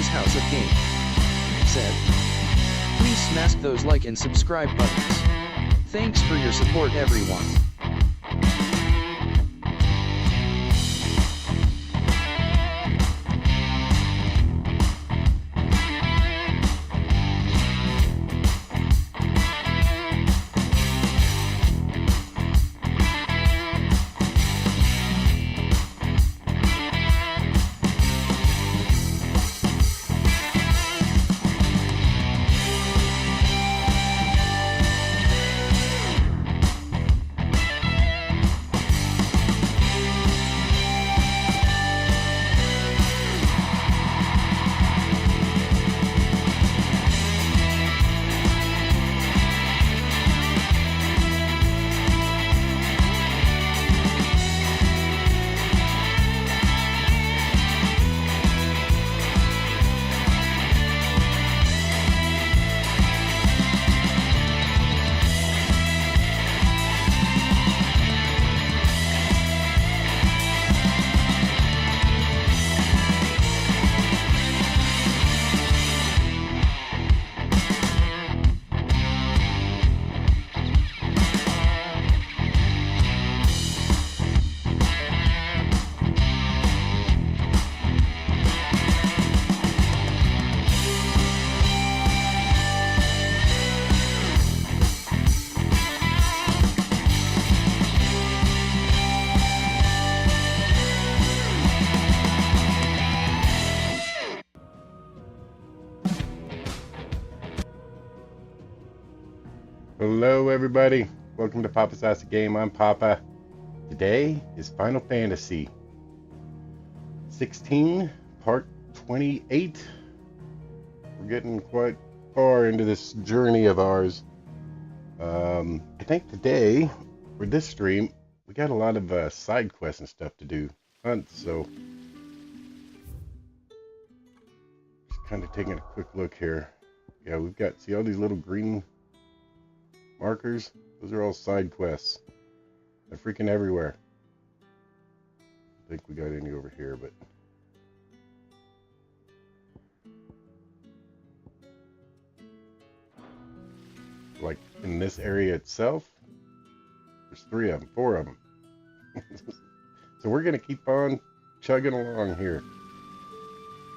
Papa's House of Game said. Please smash those like and subscribe buttons. Thanks for your support, everyone. Hello everybody, welcome to Papa's House of Game. I'm Papa. Today is Final Fantasy 16, part 28. We're getting quite far into this journey of ours. I think today, for this stream, we got a lot of side quests and stuff to do, hunts, so just kind of taking a quick look here. Yeah, we've got, see all these little green markers? Those are all side quests. They're freaking everywhere. I think we got any over here, but like in this area itself, there's 3 of them, 4 of them. So we're gonna keep on chugging along here.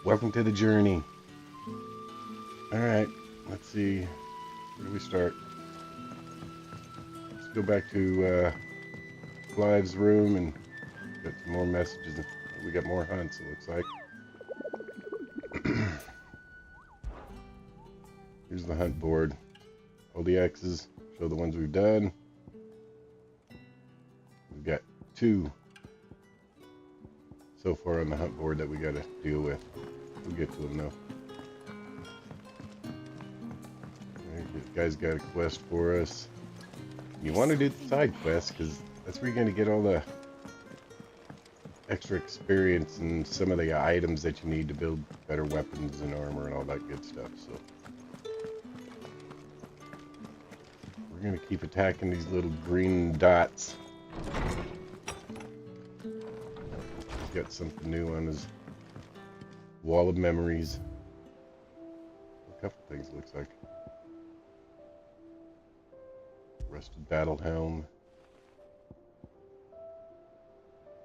Welcome to the journey. All right, let's see. Where do we start? Go back to Clive's room and get some more messages. We got more hunts, it looks like. Here's the hunt board. All the X's show the ones we've done. We've got 2 so far on the hunt board that we got to deal with. We'll get to them though. Right, this guy's got a quest for us. You want to do the side quests because that's where you're going to get all the extra experience and some of the items that you need to build better weapons and armor and all that good stuff. So we're going to keep attacking these little green dots. He's got something new on his wall of memories. A couple things it looks like. Rusted battle helm,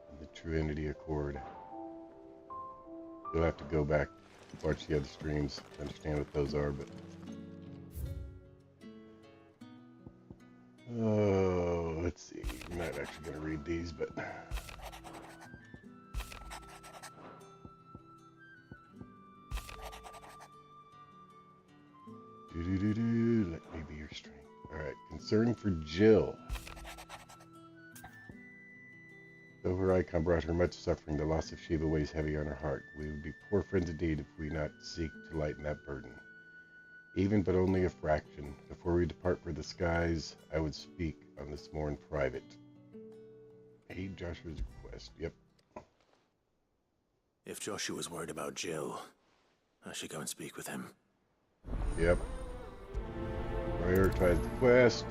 and the Trinity Accord. You'll have to go back, watch the other streams to understand what those are, but oh, let's see. I'm not actually going to read these, but let me be your strength. Alright, concern for Jill. Though her icon brought her much suffering, the loss of Shiva weighs heavy on her heart. We would be poor friends indeed if we not seek to lighten that burden. Even but only a fraction. Before we depart for the skies, I would speak on this more in private. Aid Joshua's request. Yep. If Joshua's worried about Jill, I should go and speak with him. Yep. Prioritize the quest.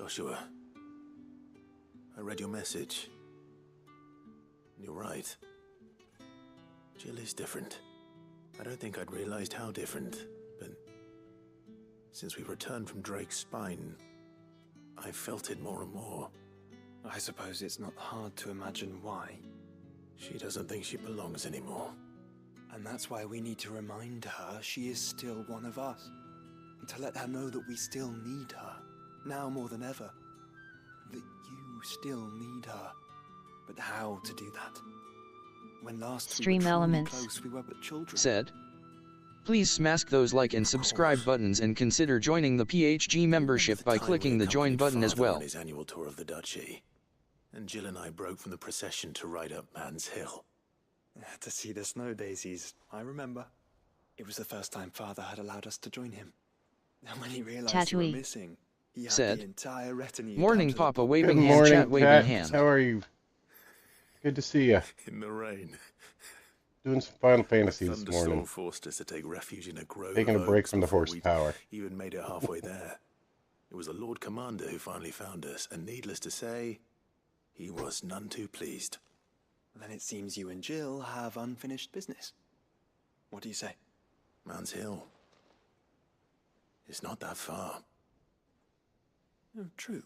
Joshua, I read your message. You're right. Jill is different. I don't think I'd realized how different, but since we returned from Drake's spine, I felt it more and more. I suppose it's not hard to imagine why. She doesn't think she belongs anymore. And that's why we need to remind her she is still one of us. And to let her know that we still need her, now more than ever. That you still need her. But how to do that? When last Stream we were truly elements. close, we were but children. Said. Please smash those like and subscribe buttons and consider joining the PHG membership by clicking the join button as well. On his annual tour of the duchy, and Jill and I broke from the procession to ride up Man's Hill. To see the snow daisies, I remember. It was the first time Father had allowed us to join him. And when he realized you were Tatooine. missing, he had Said. the entire retinue Morning, down to the Papa, port. waving Good hand, morning, chat, waving Pat. hand. How are you? Good to see you. In the rain. Doing some Final Fantasy this Thunderstorm morning. forced us to take refuge in a grove Taking a of break oaks from the before we'd horsepower. even made it halfway there. It was the Lord Commander who finally found us, and needless to say, he was none too pleased. Then it seems you and Jill have unfinished business. What do you say? Man's Hill. It's not that far. Oh, true.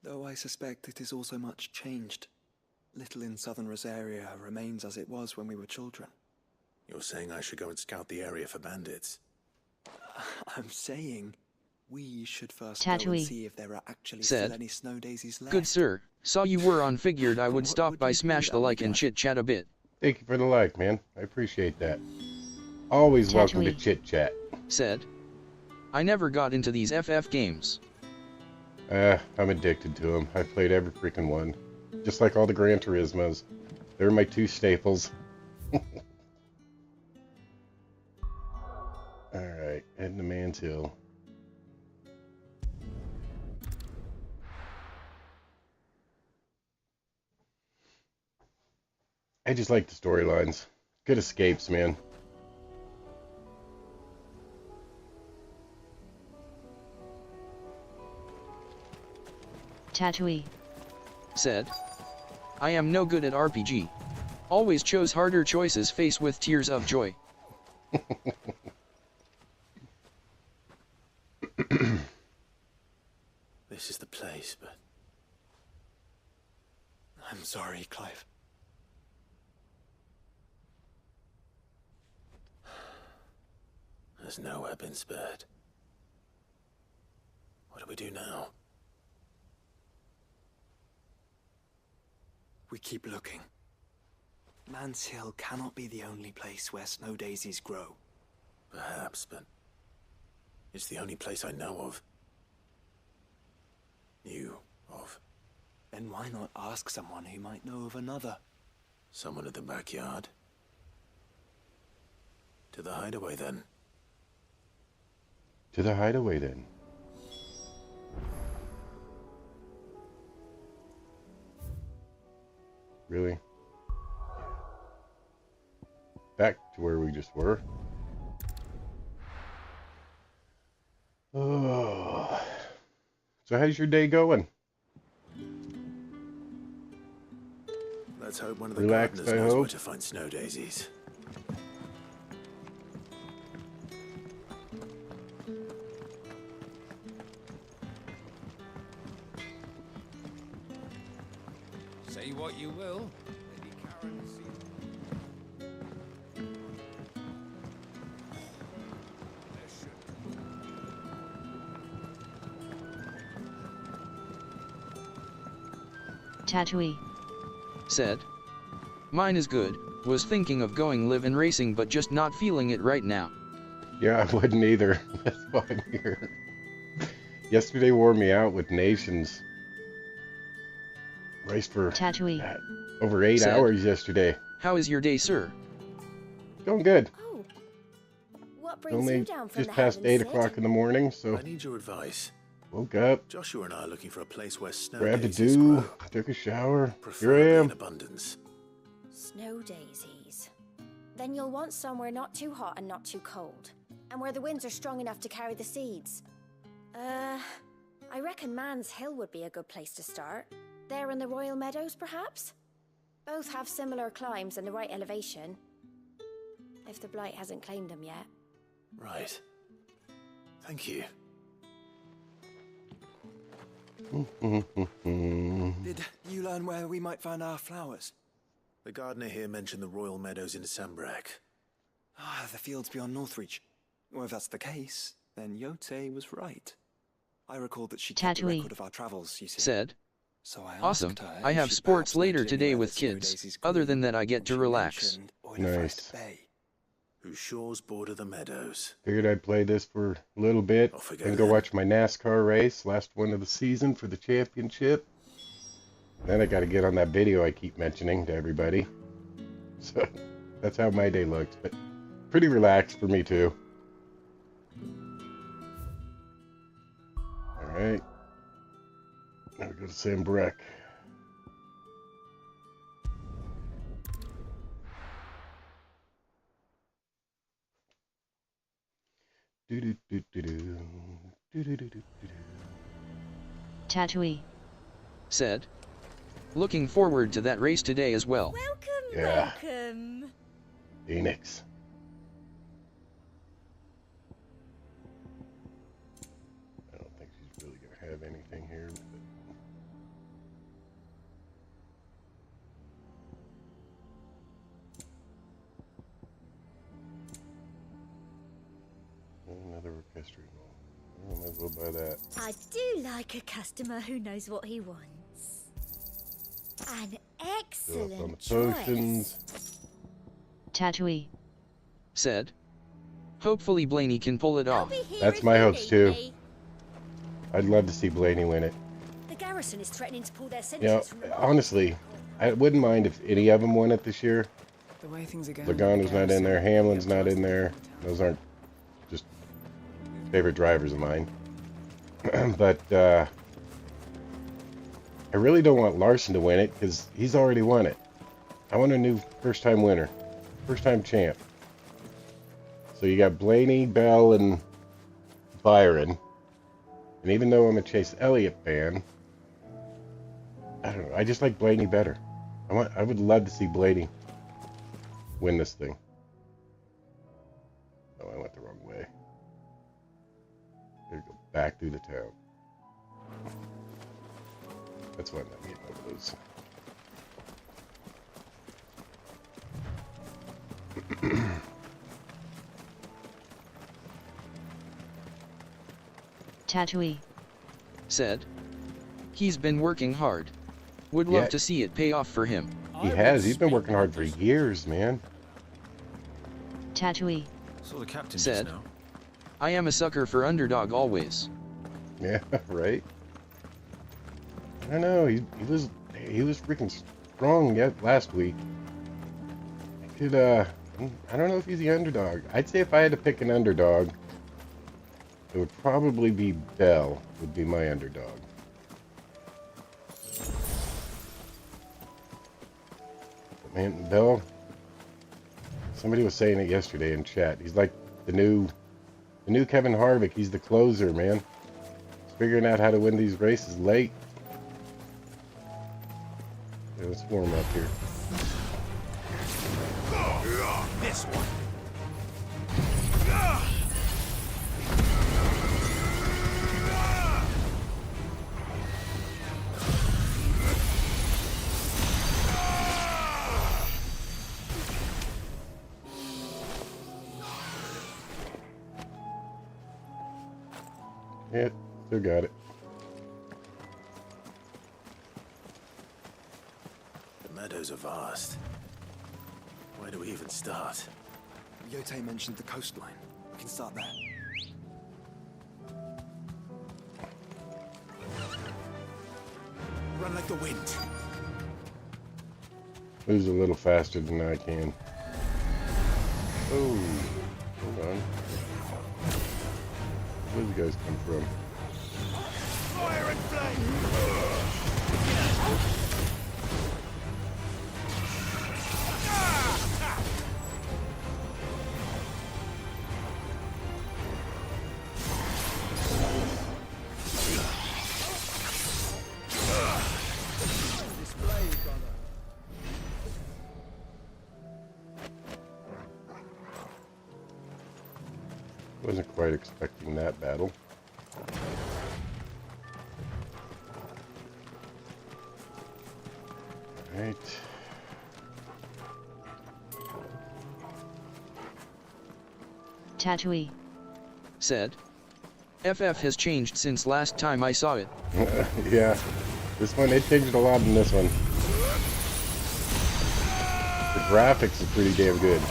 Though I suspect it is also much changed. Little in southern Rosaria remains as it was when we were children. You're saying I should go and scout the area for bandits? I'm saying we should first go and Tatooine. see if there are actually Said. still any snow daisies left. Good sir, saw you were on, figured I would What stop would by you do smash the without like me, and Clive? chit chat a bit. Thank you for the like, man. I appreciate that. Always welcome to Tatooine. chit chat. Said. I never got into these FF games. I'm addicted to them. I've played every freaking one. Just like all the Gran Turismos. They're my two staples. Alright, heading to Man's Hill. I just like the storylines. Good escapes, man. Tatooine. Said. I am no good at RPG. Always chose harder choices faced with tears of joy. This is the place, but I'm sorry, Clive. there's nowhere been spared. What do we do now? We keep looking. Man's Hill cannot be the only place where snow daisies grow. Perhaps, but it's the only place I know of. Knew of. Then why not ask someone who might know of another? Someone at the backyard. To the hideaway, then. To the hideaway, then. Really? Back to where we just were. Oh. So how's your day going? Let's hope one of the Relaxed, gardeners I knows where hope. to find snow daisies. Say what you will. Lady Karen has seen. There should Tatooine. Said. Mine is good, was thinking of going live in racing but just not feeling it right now. Yeah, I wouldn't either. That's why I'm here. Yesterday wore me out with Nations. Raced for Tatooine. over 8 Said. hours yesterday. How is your day, sir? Going good. Oh, what brings Only you down from just the past heavens, 8 o'clock Sid? in the morning, so I need your advice. woke up, Joshua and I are looking for a place where snow grabbed a daisies dew, grow, took a shower. Here preferably I in am. abundance. Snow daisies. Then you'll want somewhere not too hot and not too cold, and where the winds are strong enough to carry the seeds. I reckon Man's Hill would be a good place to start. There in the Royal Meadows, perhaps? Both have similar climbs and the right elevation. If the Blight hasn't claimed them yet. Right. Thank you. Did you learn where we might find our flowers? The gardener here mentioned the Royal Meadows in Sambrak. Ah, the fields beyond Northreach. Well, if that's the case, then Yote was right. I recall that she kept a Tatooine. record of our travels, you see. Said, So I awesome, asked her I if have she'd sports perhaps later noted today anywhere with that Sir kids. Daisy's Other queen, than that I get and to she relax. mentioned Oilfrest Nice. Bay. Whose shores border the meadows. Figured I'd play this for a little bit, Off we go then go then. watch my NASCAR race, last one of the season for the championship. Then I got to get on that video I keep mentioning to everybody. So that's how my day looked, but pretty relaxed for me too. All right, now we go to Sambrak. Do-do-do-do-do. Do-do-do-do-do-do. Tatooine. Said, looking forward to that race today as well. Welcome, Yeah. welcome. Phoenix. I don't think she's really going to have anything here. Another orchestrion. I might as well buy that. I do like a customer who knows what he wants. An Fill up on the excellent potions. choice. Tatooine. Said, hopefully Blaney can pull it I'll off. be here That's if my you hopes, need too. me. I'd love to see Blaney win it. The garrison is threatening to pull their You know, sentries from the honestly, I wouldn't mind if any of them won it this year. The way things are going. Logano's not in there, Hamlin's not in there. Those aren't just favorite drivers of mine. But I really don't want Larson to win it because he's already won it. I want a new first-time winner, first-time champ. So you got Blaney, Bell, and Byron. And even though I'm a Chase Elliott fan, I don't know. I just like Blaney better. I would love to see Blaney win this thing. Oh, I went the wrong way. Gotta go back through the town. That's why I'm not getting over those. Tatooine. Said, he's been working hard. Would love Yeah. to see it pay off for him. He has. He's been working hard for years, man. Tatooine. Saw the captain Said, just now. I am a sucker for underdog always. Yeah, right. I don't know. He was freaking strong yet last week. I could I don't know if he's the underdog. I'd say if I had to pick an underdog, it would probably be Bell. Would be my underdog. But man, Bell. Somebody was saying it yesterday in chat. He's like the new Kevin Harvick. He's the closer, man. He's figuring out how to win these races late. Yeah, let's warm up here. This one. Yeah, still got it. The meadows are vast. Where do we even start? Yote mentioned the coastline. We can start there. Run like the wind. Moves a little faster than I can. Oh, hold on. Where do you guys come from? Fire and flame! Wasn't quite expecting that battle. Right. Tatooine. Said. FF has changed since last time I saw it. Yeah. This one, it changed a lot in this one. The graphics are pretty damn good.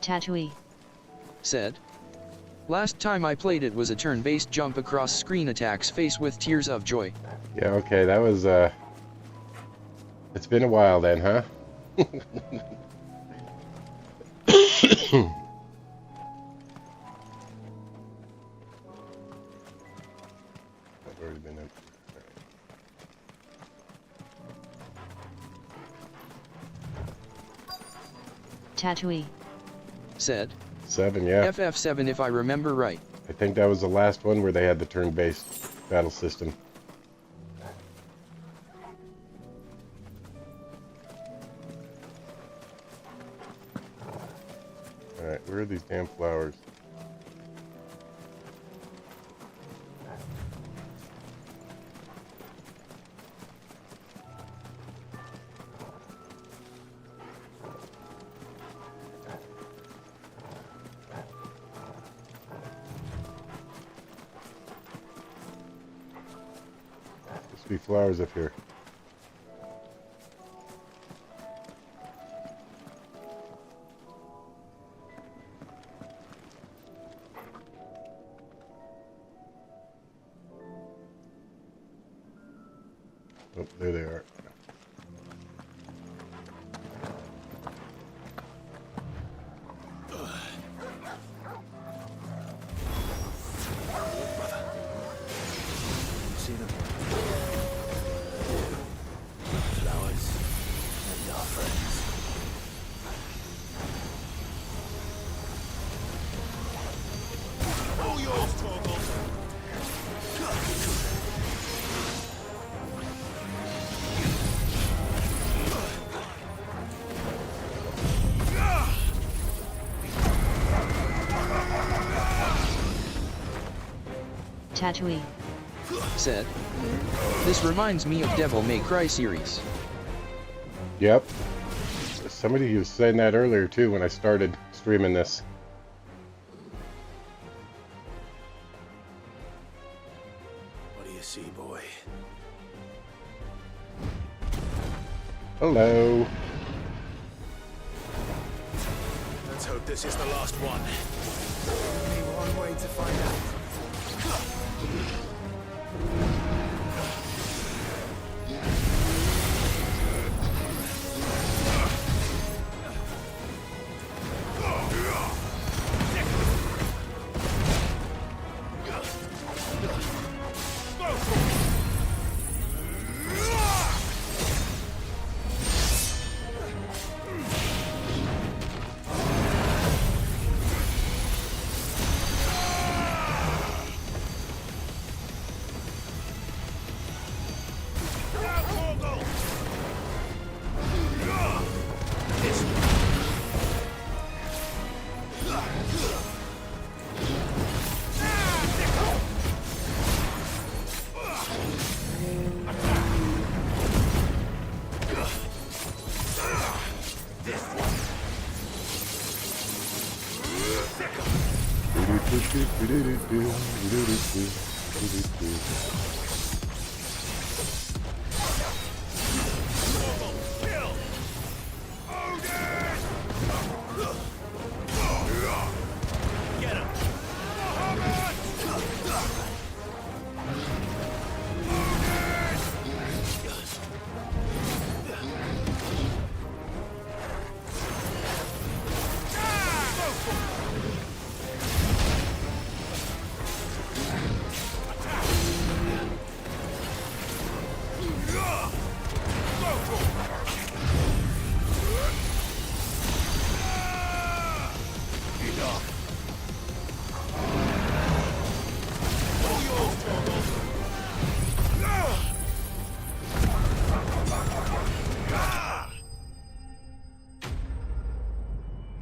Tatooine. Said. Last time I played it was a turn-based jump across screen attacks face with tears of joy. Yeah, okay, that was, it's been a while then, huh? I've already been in. Tatooine. Said. 7, yeah. FF7 if I remember right. I think that was the last one where they had the turn-based battle system. Alright, where are these damn flowers? Supposed to be flowers up here. Oh, there they are. See them? Flowers and our friends. All yours, Torgal. Tatooine. Said. This reminds me of Devil May Cry series. Yep. Somebody was saying that earlier too when I started streaming this. What do you see, boy? Hello. Let's hope this is the last one. Only one way to find out.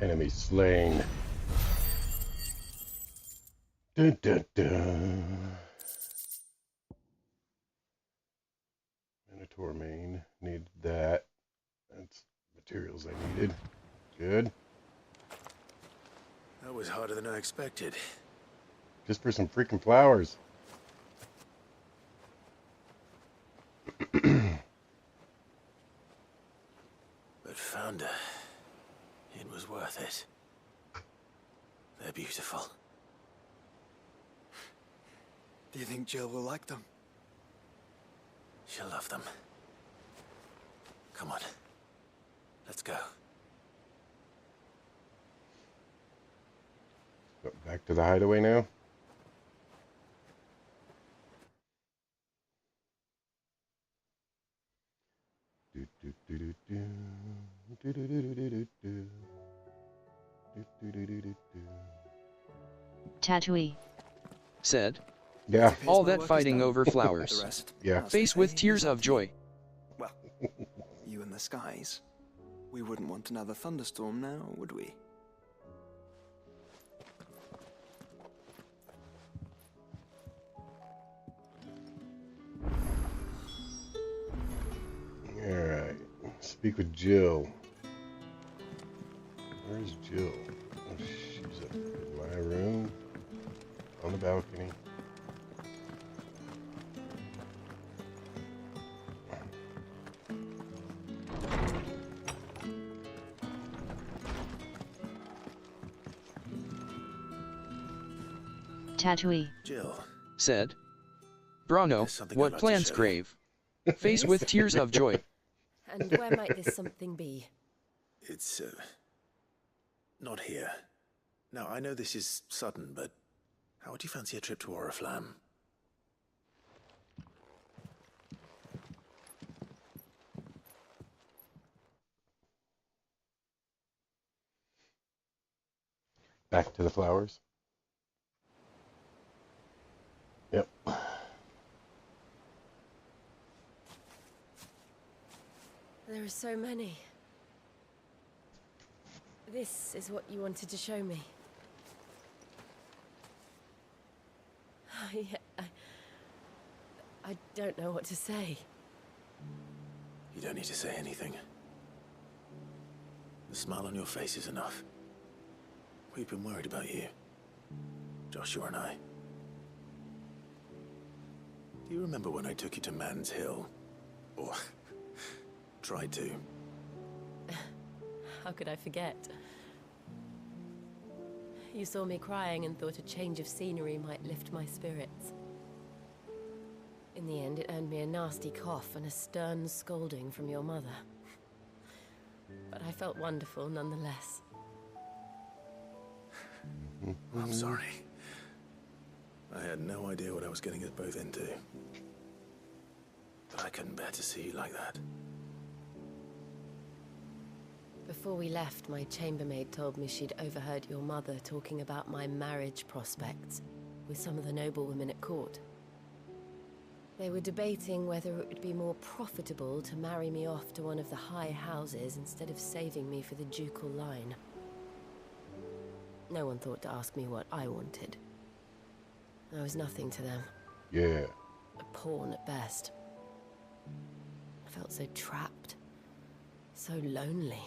Enemy slain. Dun, dun, dun. Minotaur main. Needed that. That's materials I needed. Good. That was harder than I expected. Just for some freaking flowers. But found her. It was worth it. They're beautiful. Do you think Jill will like them? She'll love them. Come on. Let's go. Go back to the hideaway now. Do, do, do, do, do. Do, do, do, do, do, do, do. Do, do, do, do, do, do. Tatooine. Said, Yeah, all my that work is fighting done. over The flowers. rest, Yeah. I'll Faced stay with here. tears of joy. Well, you and the skies. We wouldn't want another thunderstorm now, would we? Alright. Speak with Jill. Where's Jill? Oh, she's up in my room. On the balcony. Tatooine. Jill, Said, Brano, there's something I'd what like to plans show you. crave? Faced with tears of joy. And where might this something be? It's, not here. Now, I know this is sudden, but how would you fancy a trip to Oriflamme? Back to the flowers. Yep. There are so many. This is what you wanted to show me. I don't know what to say. You don't need to say anything. The smile on your face is enough. We've been worried about you. Joshua and I. Do you remember when I took you to Man's Hill? Or tried to? How could I forget? You saw me crying and thought a change of scenery might lift my spirits. In the end, it earned me a nasty cough and a stern scolding from your mother. But I felt wonderful nonetheless. I'm sorry. I had no idea what I was getting us both into. But I couldn't bear to see you like that. Before we left, my chambermaid told me she'd overheard your mother talking about my marriage prospects with some of the noblewomen at court. They were debating whether it would be more profitable to marry me off to one of the high houses instead of saving me for the ducal line. No one thought to ask me what I wanted. I was nothing to them. Yeah. A pawn at best. I felt so trapped. So lonely.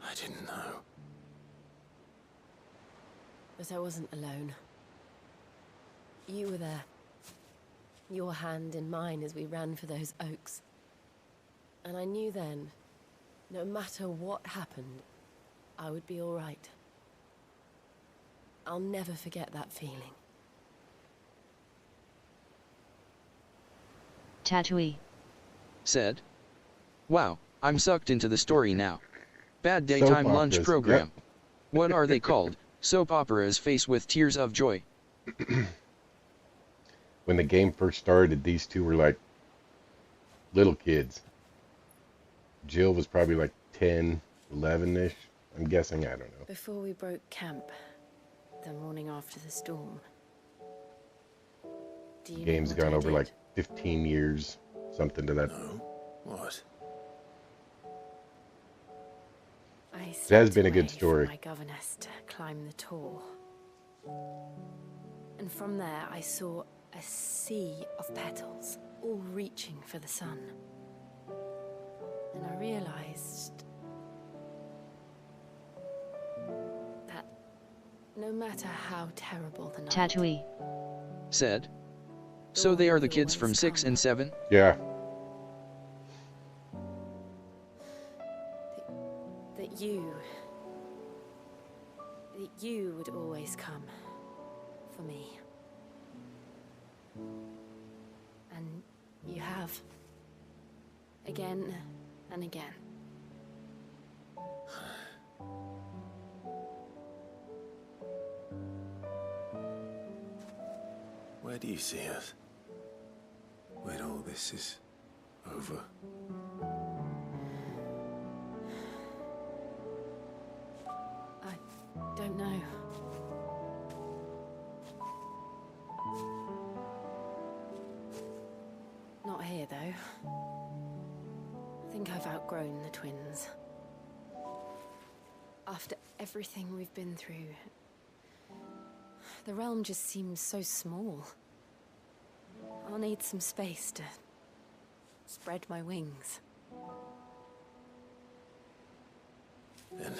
I didn't know. But I wasn't alone. You were there. Your hand in mine as we ran for those oaks. And I knew then, no matter what happened, I would be all right. I'll never forget that feeling. Tatooine. Said, wow, I'm sucked into the story now. Bad Soap daytime lunch operas, program. What are they called? Soap operas faced with tears of joy. When the game first started, these two were like little kids. Jill was probably like 10, 11-ish. I'm guessing, I don't know. Before we broke camp, the morning after the storm. Do you know Game's what gone I over did? like 15 years, something to that. No? What? I It has been a stepped good away story. from my governess to climb the tall. And from there I saw a sea of petals, all reaching for the sun. And I realized that no matter how terrible the night, Tatooine. Said. So they are the dawn kids will from always 6 come. and 7? Yeah. That you would always come for me. And you have. Again and again. Where do you see us? When all this is over? I don't know. Not here, though. I think I've outgrown the twins. After everything we've been through, the realm just seems so small. I'll need some space to spread my wings. Then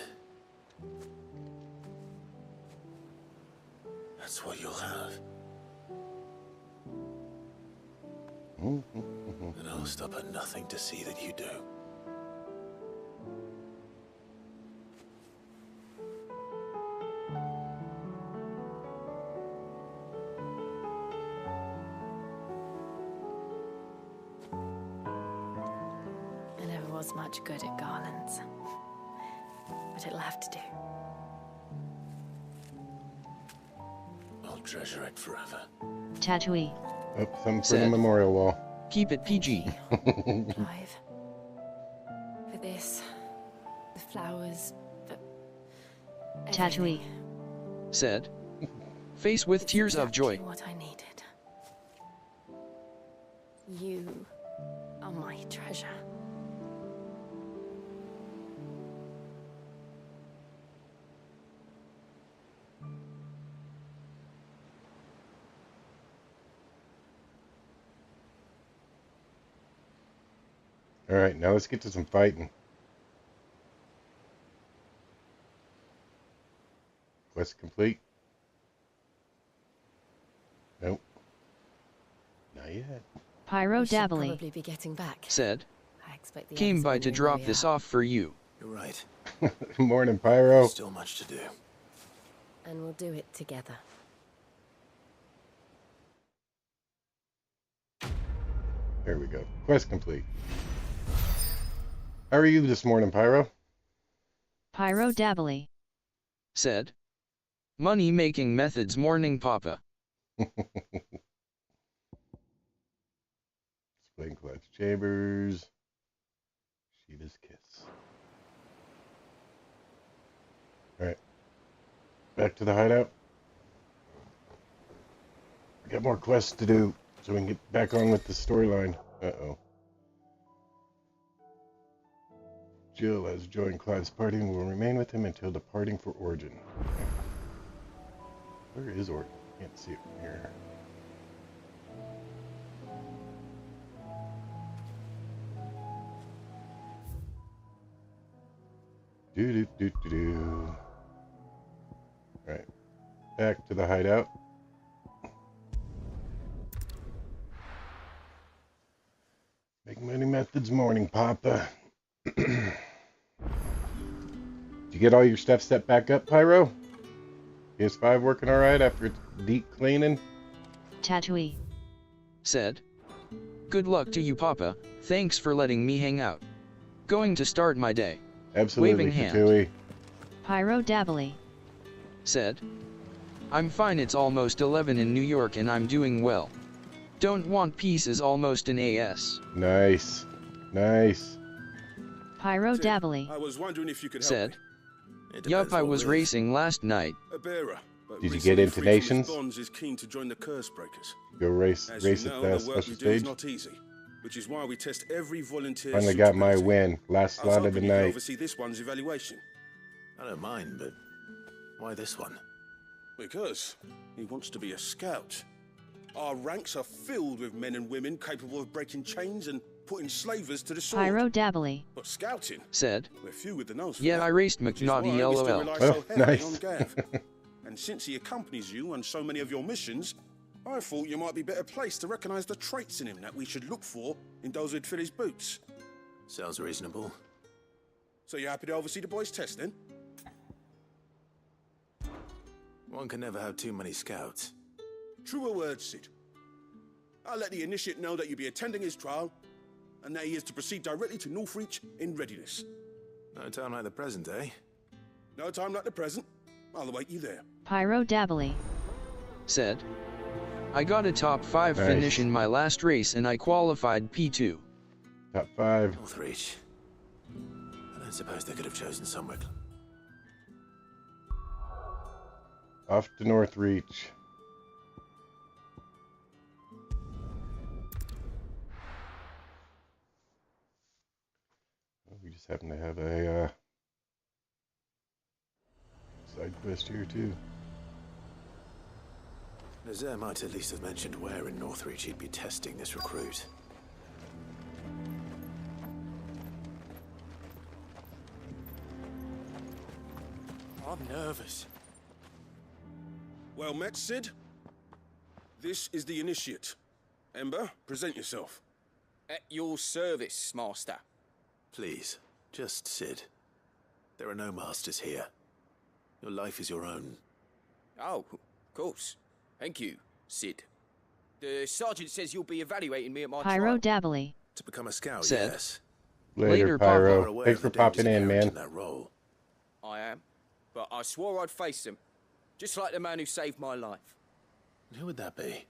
that's what you'll have. And I'll stop at nothing to see that you do. I never was much good at garlands, but it'll have to do. I'll treasure it forever. Tatooine. Oh, something for the Said. memorial wall. Keep it PG. Clive. For this, the flowers, for everything. Tatooine. Said. Face with It's tears of joy. exactly what I needed. You are my treasure. Alright, now let's get to some fighting. Quest complete? Nope. Not yet. Pyro We should Dabbly. probably be getting back. Said. I expect the Came others by will to know drop where we this are. off for you. You're right. Morning, Pyro. Still much to do. And we'll do it together. There we go. Quest complete. How are you this morning, Pyro? Pyro Dabbly. Said. Money making methods morning papa. Explain collapse chambers. Sheeta's kiss. Alright. Back to the hideout. We got more quests to do so we can get back on with the storyline. Uh-oh. Jill has joined Clive's party and will remain with him until departing for Origin. Where is Origin? Can't see it from here. Do. Alright. Back to the hideout. Make money methods morning, Papa. Did you get all your stuff set back up, Pyro? PS5 working alright after its deep cleaning? Tatooine. Said. Good luck to you papa, thanks for letting me hang out. Going to start my day. Absolutely, Waving hand. Katui. Pyro Dabbly. Said. I'm fine, it's almost 11 in New York and I'm doing well. Don't want peace is almost an AS. Nice. Nice. Pyro Dabbly. I was wondering if you could help Said. me. It Yup, depends I what was with. racing last night. A bearer. But Did you recently get into freed from his Nations? bonds is keen to join the Curse Breakers. Go race As race you at know, the the work special we do is stage. not easy, which is why we test every volunteer. Finally got my suitability. win. Last I was slot of the hoping you could night. oversee this one's evaluation. I don't mind, but why this one? Because he wants to be a scout. Our ranks are filled with men and women capable of breaking chains and putting slavers to the sword. Pyro Dabbly. But scouting, Said. we're few with the nose for Yeah, that, I raced which is why McNaughty we still LOL. rely Oh, so heavily nice. on Gav. And since he accompanies you on so many of your missions, I thought you might be better placed to recognize the traits in him that we should look for in those who'd fill his boots. Sounds reasonable. So you happy to oversee the boys' test then? One can never have too many scouts. Truer words, Sid. I'll let the initiate know that you'll be attending his trial, and that he is to proceed directly to Northreach in readiness. No time like the present, eh? No time like the present. I'll await you there. Pyro Dabbly. Said. I got a top 5 Nice. finish in my last race and I qualified P2. Top 5. Northreach. I don't suppose they could have chosen somewhere. Off to Northreach. We just happen to have a side quest here too. Nazaire might at least have mentioned where in Northreach he'd be testing this recruit. I'm nervous. Well met, Sid. This is the initiate. Ember, present yourself. At your service, Master. Please, just Sid. There are no masters here. Your life is your own. Oh, of course. Thank you, Sid. The sergeant says you'll be evaluating me at my Pyro trial. Dabbly. To become a scout, Said. yes. Later, Pyro. You're aware Thanks of for the dangers popping in, inherent man. in that role. I am. But I swore I'd face them. Just like the man who saved my life. Who would that be?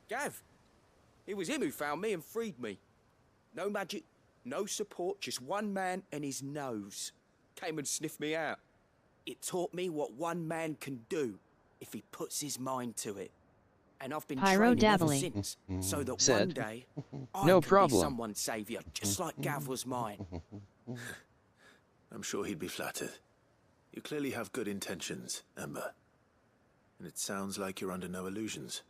Gav. It was him who found me and freed me. No magic, no support, just one man and his nose. Came and sniffed me out. It taught me what one man can do if he puts his mind to it. And I've been Pyro training ever Dabbly. since, so that Said. one day I No can problem. be someone's saviour, just like Gav was mine. I'm sure he'd be flattered. You clearly have good intentions, Ember. And it sounds like you're under no illusions.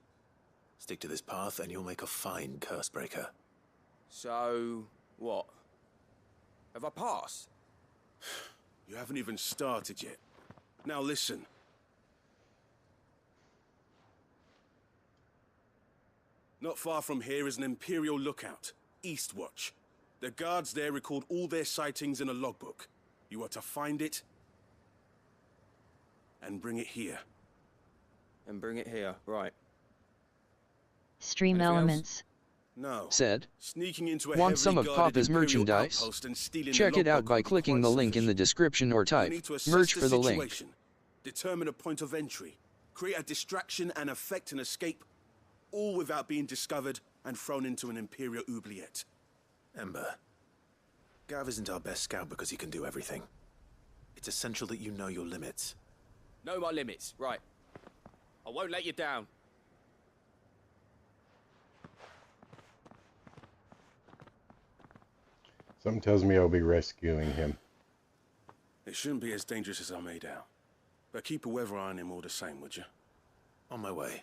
Stick to this path and you'll make a fine cursebreaker. So, what? Have I passed? You haven't even started yet. Now listen. Not far from here is an Imperial lookout, Eastwatch. The guards there record all their sightings in a logbook. You are to find it and bring it here. And bring it here, right. Stream Anything else? Elements. No. Said. Sneaking into a Want some of heavily guarded Papa's Imperial merchandise? outpost and stealing the Check it out logbook by would be clicking the quite link in the sufficient. description or You type need to assess merch the for the link. situation, determine a point of entry, create a distraction and effect an escape, all without being discovered and thrown into an Imperial oubliette. Ember, Gav isn't our best scout because he can do everything. It's essential that you know your limits. Know my limits, right. I won't let you down. Something tells me I'll be rescuing him. It shouldn't be as dangerous as I made out. But keep a weather eye on him all the same, would you? On my way.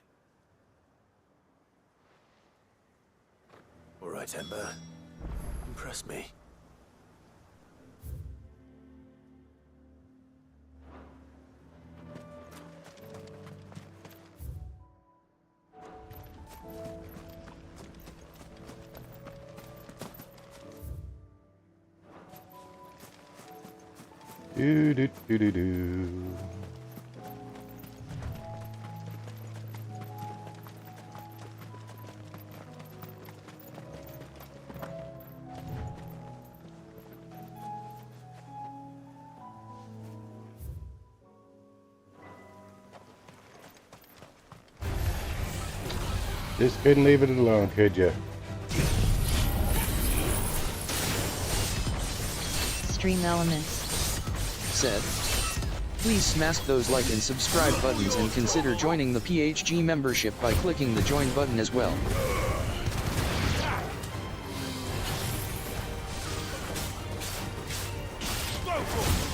All right, Ember. Impress me. Do do do do do. Just couldn't leave it alone, could you? Stream Elements. Said. Please smash those like and subscribe buttons and consider joining the PHG membership by clicking the join button as well. Go for it!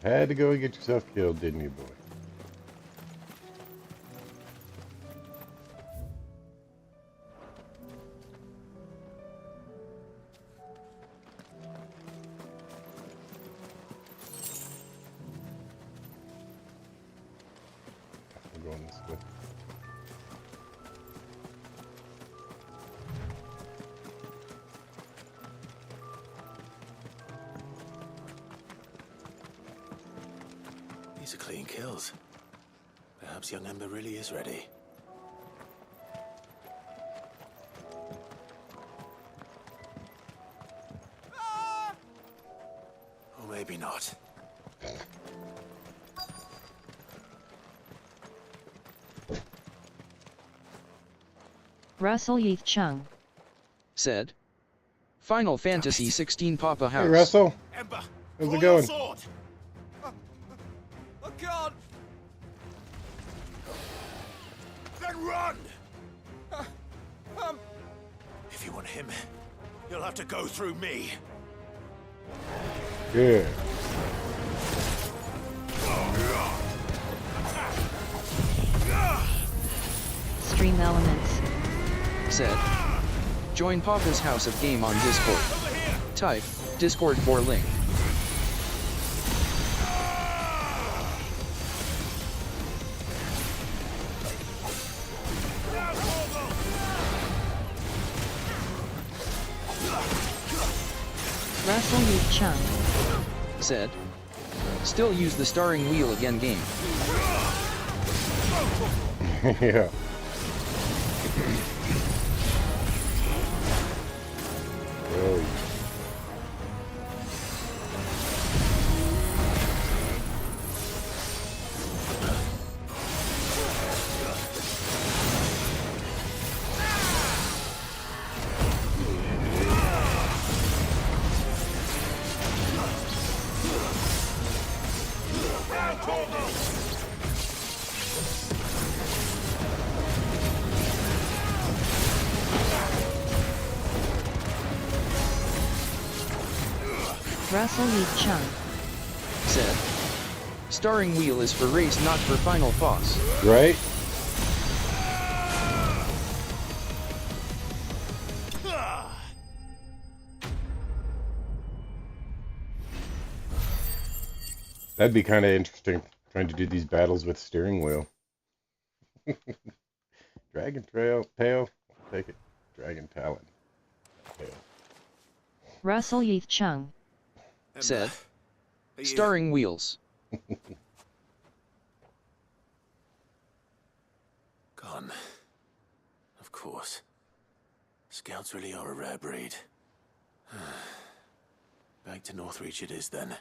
Had to go and get yourself killed, didn't you, boy? I'm going this way. These are clean kills. Perhaps young Ember really is ready. Or maybe not. Russell Yeath Chung said. Final Fantasy XVI Papa House. Hey, Russell. Ember, How's draw it your going? sword. I can't. Then run! If you want him, you'll have to go through me. Good. Stream Elements said. Join Papa's House of Game on Discord. Type Discord for link. Russell Yeath Chung said. Still use the starring wheel again game. Yeah. Oh, Russell Yeath Chung said. Starring wheel is for race, not for final boss. right? That'd be kind of interesting, trying to do these battles with steering wheel. Dragon Tail, I'll take it. Dragon Talon, tail. Russell Yeath Chung said. Starring wheels. Gone. Of course. Scouts really are a rare breed. Back to Northreach it is then.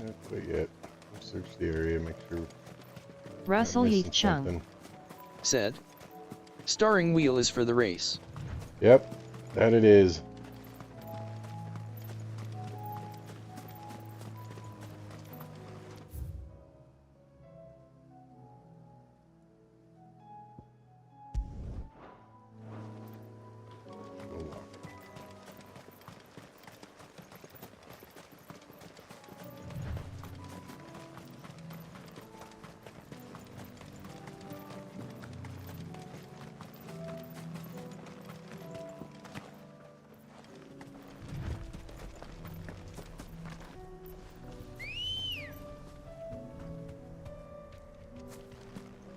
Not quite yet. Search the area, make sure. Russell not Yeath missing Chung something. Said. Starring wheel is for the race. Yep, that it is.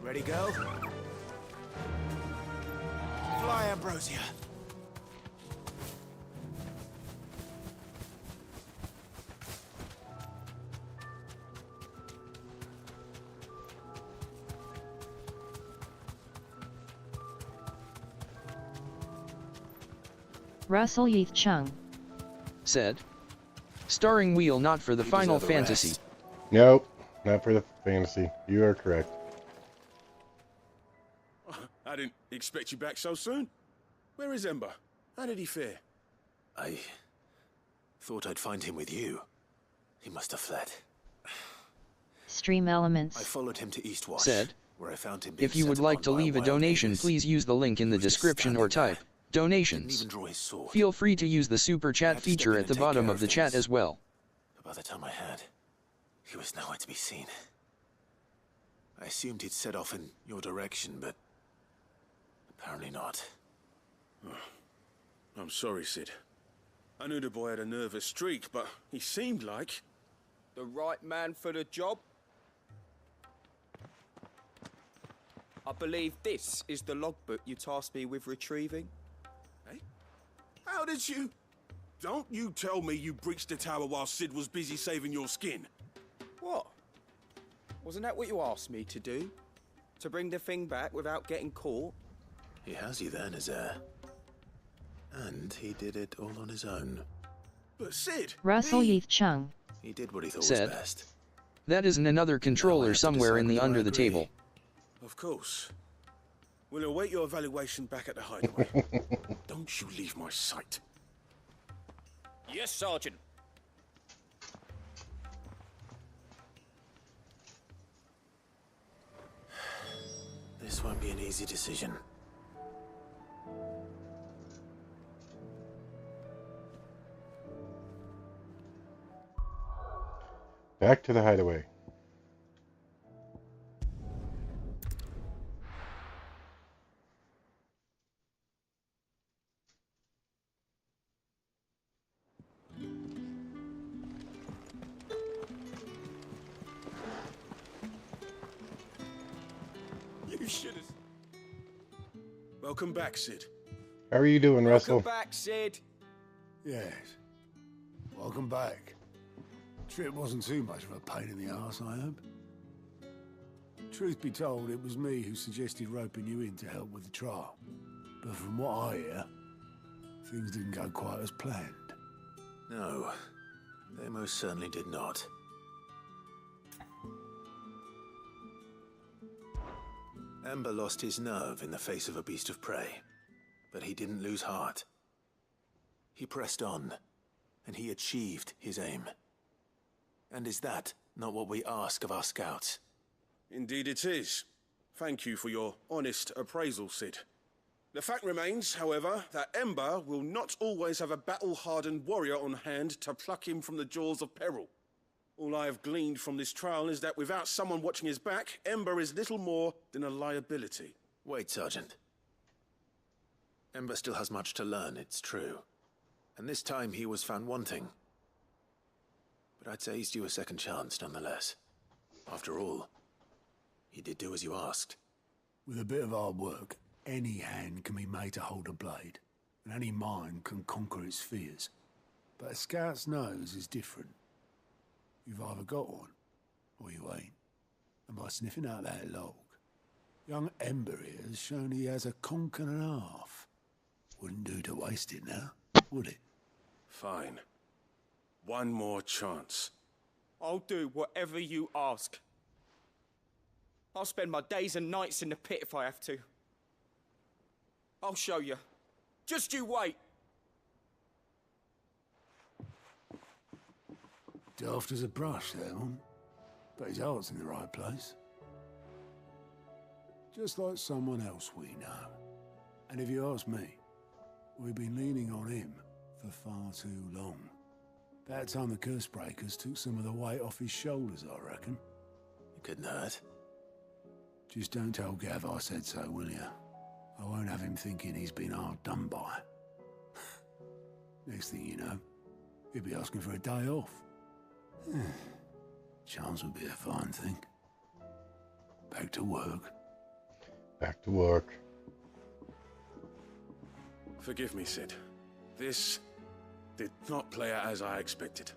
Ready, go? Fly, Ambrosia. Russell Yeath Chung said. Starring wheel not for the You Final deserve a Fantasy. rest. Nope, not for the fantasy. You are correct. I didn't expect you back so soon. Where is Ember? How did he fare? I thought I'd find him with you. He must have fled. Stream I Elements followed him to Eastwash, Said. where I found him being If you set would like upon to by leave a wild donation, natives. please use the link in the He was just description or standing type donations. Even draw his sword. Feel free to use the super I chat had to step feature in at and the take bottom care of the of chat things. as well. But by the time I had, he was nowhere to be seen. I assumed he'd set off in your direction, but apparently not. I'm sorry, Sid. I knew the boy had a nervous streak, but he seemed like... The right man for the job? I believe this is the logbook you tasked me with retrieving. Eh? How did you... Don't you tell me you breached the tower while Sid was busy saving your skin. What? Wasn't that what you asked me to do? To bring the thing back without getting caught? He has you there, Nazaire. And he did it all on his own. But Sid... Russell he... Yeath Chung. He did what he thought Said. was best. That isn't another Now I controller have to somewhere decide in the whether I under the agree. table. Of course. We'll await your evaluation back at the hideaway. Don't you leave my sight. Yes, Sergeant. This won't be an easy decision. Back to the hideaway. You should have... Welcome back, Sid. How are you doing, Russell? Welcome back, Sid. Yes. Welcome back. Trip wasn't too much of a pain in the arse, I hope. Truth be told, it was me who suggested roping you in to help with the trial. But from what I hear, things didn't go quite as planned. No, they most certainly did not. Ember lost his nerve in the face of a beast of prey, but he didn't lose heart. He pressed on, and he achieved his aim. And is that not what we ask of our scouts? Indeed it is. Thank you for your honest appraisal, Sid. The fact remains, however, that Ember will not always have a battle-hardened warrior on hand to pluck him from the jaws of peril. All I have gleaned from this trial is that without someone watching his back, Ember is little more than a liability. Wait, Sergeant. Ember still has much to learn, it's true. And this time he was found wanting. But I'd say he's due a second chance, nonetheless. After all, he did do as you asked. With a bit of hard work, any hand can be made to hold a blade, and any mind can conquer its fears. But a scout's nose is different. You've either got one, or you ain't. And by sniffing out that log, young Ember here has shown he has a conch and a half. Wouldn't do to waste it now, would it? Fine. One more chance. I'll do whatever you ask. I'll spend my days and nights in the pit if I have to. I'll show you. Just you wait. Daft as a brush, that one. But his heart's in the right place. Just like someone else we know. And if you ask me, we've been leaning on him for far too long. About time the curse breakers took some of the weight off his shoulders, I reckon. It couldn't hurt. Just don't tell Gav I said so, will you? I won't have him thinking he's been hard done by. Next thing you know, he'll be asking for a day off. Chance would be a fine thing. Back to work. Back to work. Forgive me, Sid. This did not play out as I expected.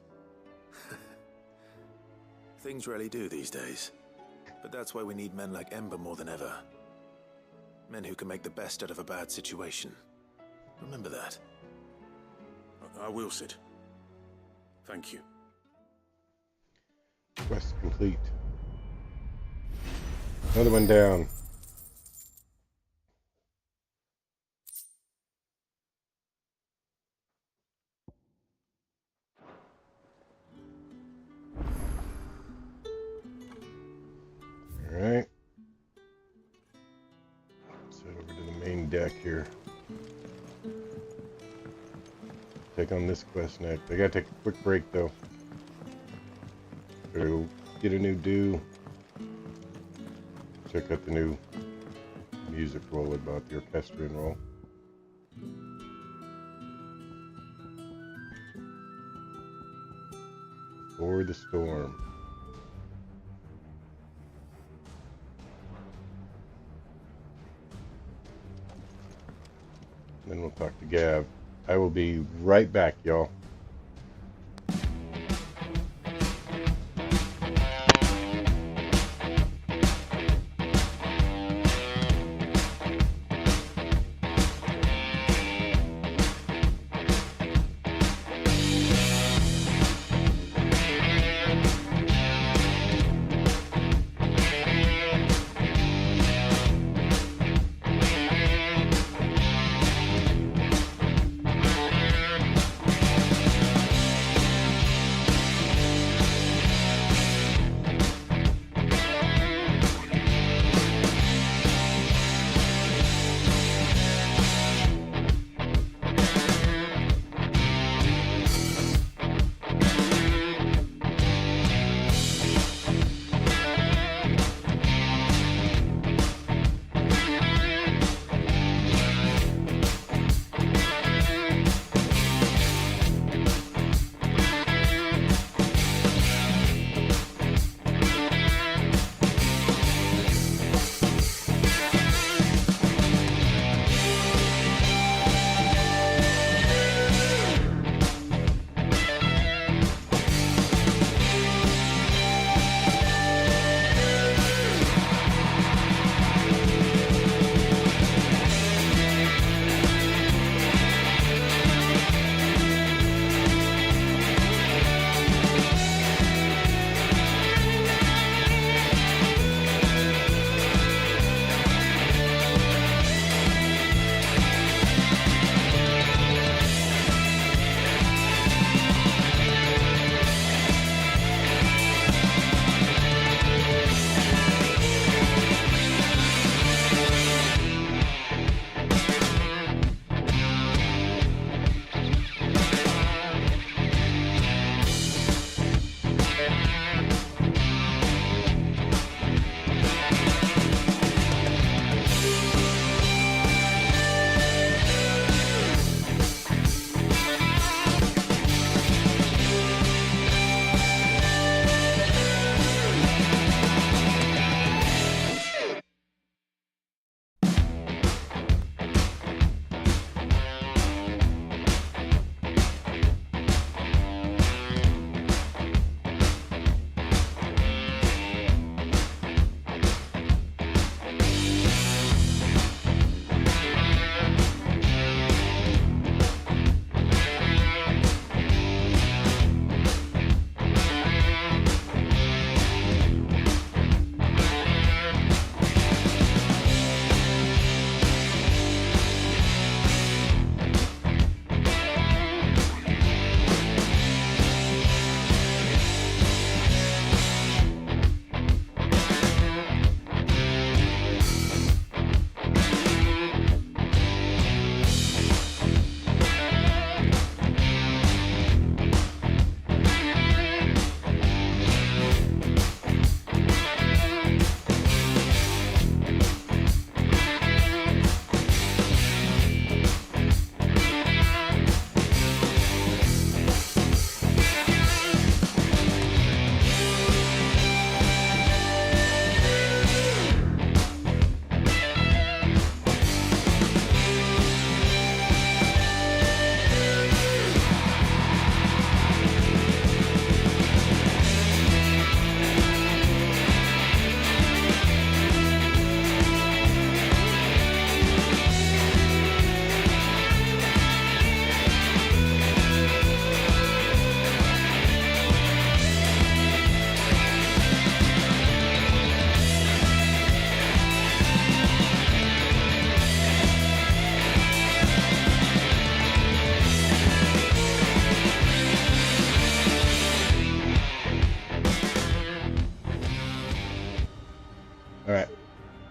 Things really do these days. But that's why we need men like Ember more than ever. Men who can make the best out of a bad situation. Remember that. I will, Sid. Thank you. Quest complete. Another one down. Alright. Let's head over to the main deck here. take on this quest next. I gotta take a quick break though. Gotta go get a new do. Check out the new music roll about the orchestrion roll. Before the storm. Then we'll talk to Gav. I will be right back, y'all.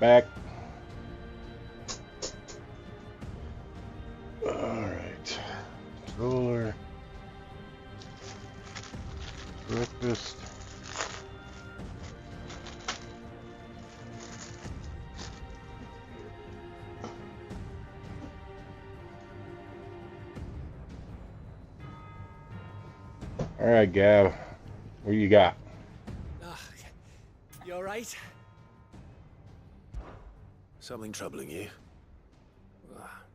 Back. Alright. Controller. Alright, Gav. What you got? You alright? Something troubling you?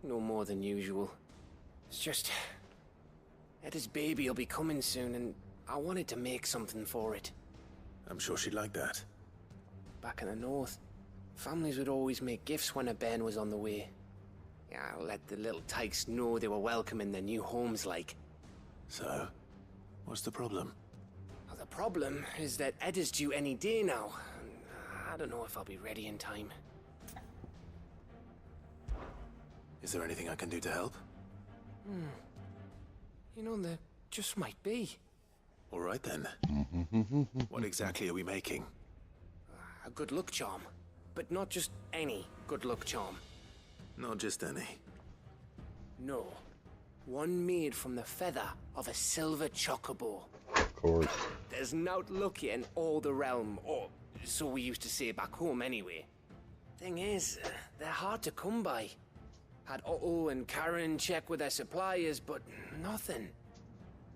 No more than usual. It's just... Etta's baby will be coming soon, and I wanted to make something for it. I'm sure she'd like that. Back in the north, families would always make gifts when a bairn was on the way. Yeah, let the little tykes know they were welcome in their new homes, like. So, what's the problem? Well, the problem is that Etta's due any day now, and I don't know if I'll be ready in time. Is there anything I can do to help? You know, there just might be. All right then. What exactly are we making? A good luck charm. But not just any good luck charm. Not just any. No. One made from the feather of a silver chocobo. Of course. There's naught lucky in all the realm, or so we used to say back home anyway. Thing is, they're hard to come by. Had Otto and Karen check with their suppliers, but nothing.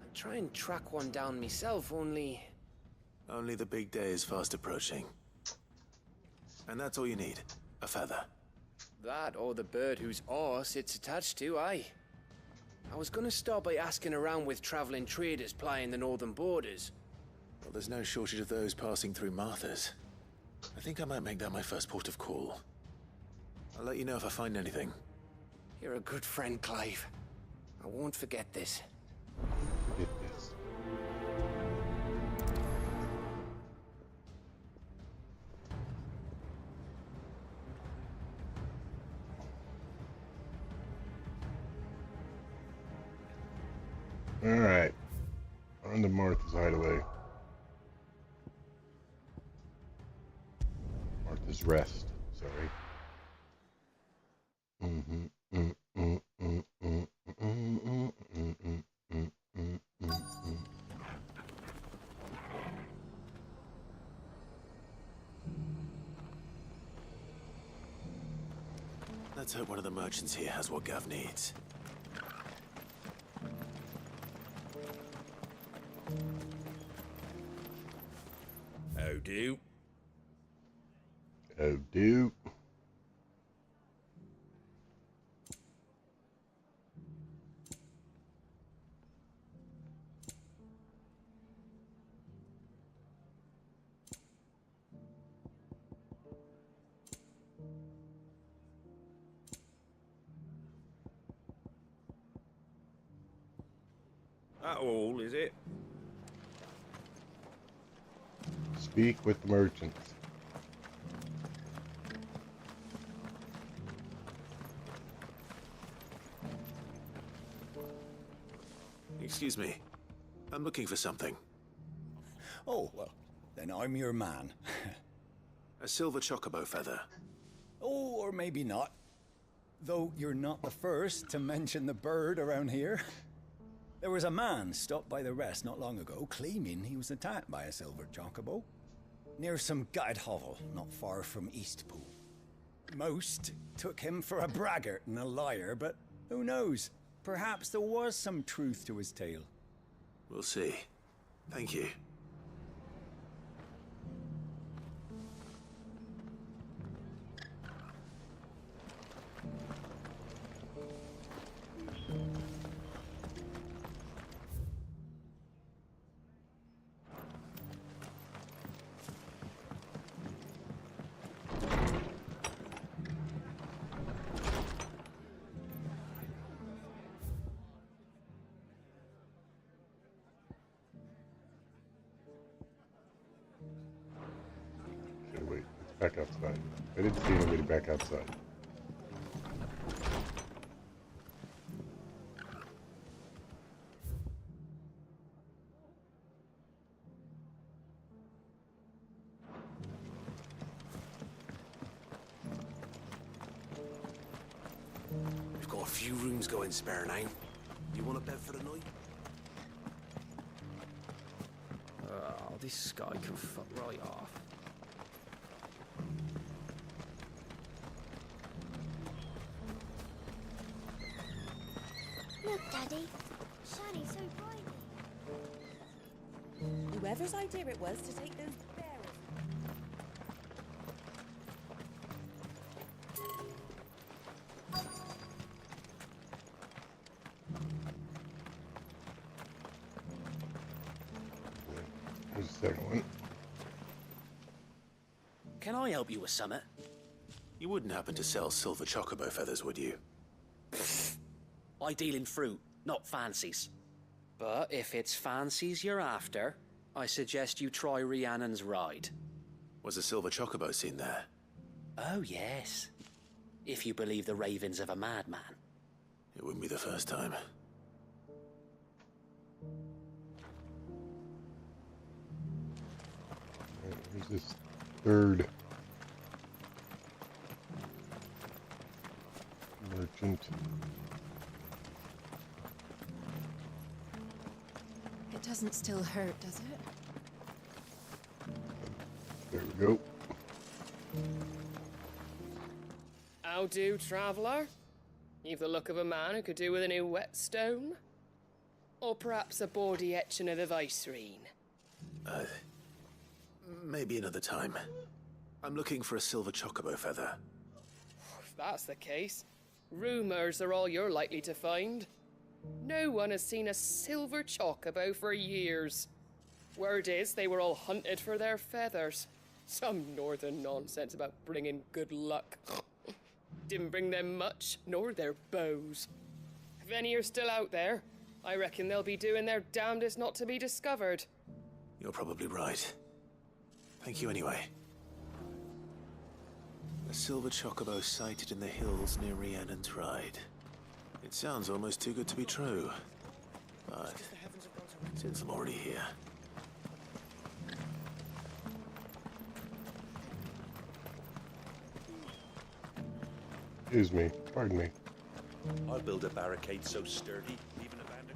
I'd try and track one down myself, only... Only the big day is fast approaching. And that's all you need, a feather. That or the bird whose horse it's attached to, aye. I was gonna start by asking around with traveling traders plying the northern borders. Well, there's no shortage of those passing through Martha's. I think I might make that my first port of call. I'll let you know if I find anything. You're a good friend, Clive. I won't forget this. Forget this. Alright. On to Martha's hideaway. Martha's rest. Sorry. Let's hope one of the merchants here has what Gav needs. Oh, do. Oh, do. That all, is it? Speak with the merchants. Excuse me. I'm looking for something. Oh, well, then I'm your man. A silver chocobo feather. Oh, or maybe not. Though you're not the first to mention the bird around here. There was a man stopped by the rest not long ago claiming he was attacked by a silver chocobo near some gutted hovel not far from Eastpool. Most took him for a braggart and a liar, but who knows? Perhaps there was some truth to his tale. We'll see. Thank you. Okay, wait. It's back outside. I didn't see anybody back outside. We've got a few rooms going spare now. You want a bed for the night? Oh, this guy can fuck right off. Look, Daddy. Shiny, so briny. whoever's idea it was to take those bearers. Here's the second one. Can I help you with something? You wouldn't happen to sell silver chocobo feathers, would you? I deal in fruit, not fancies. But if it's fancies you're after, I suggest you try Rhiannon's ride. Was a silver chocobo seen there? Oh, yes. If you believe the ravings of a madman. It wouldn't be the first time. Here's this third merchant. It doesn't still hurt, does it? There we go. How do, traveller? You've the look of a man who could do with a new whetstone? Or perhaps a bawdy etching of the Vicereine? Maybe another time. I'm looking for a silver chocobo feather. If that's the case, rumours are all you're likely to find. No one has seen a silver chocobo for years. Word is they were all hunted for their feathers. Some northern nonsense about bringing good luck. Didn't bring them much, nor their bows. If any are still out there, I reckon they'll be doing their damnedest not to be discovered. You're probably right. Thank you anyway. A silver chocobo sighted in the hills near Rhiannon's Ride. It sounds almost too good to be true. But since I'm already here... Excuse me. Pardon me. I'll build a barricade so sturdy, even a bandit.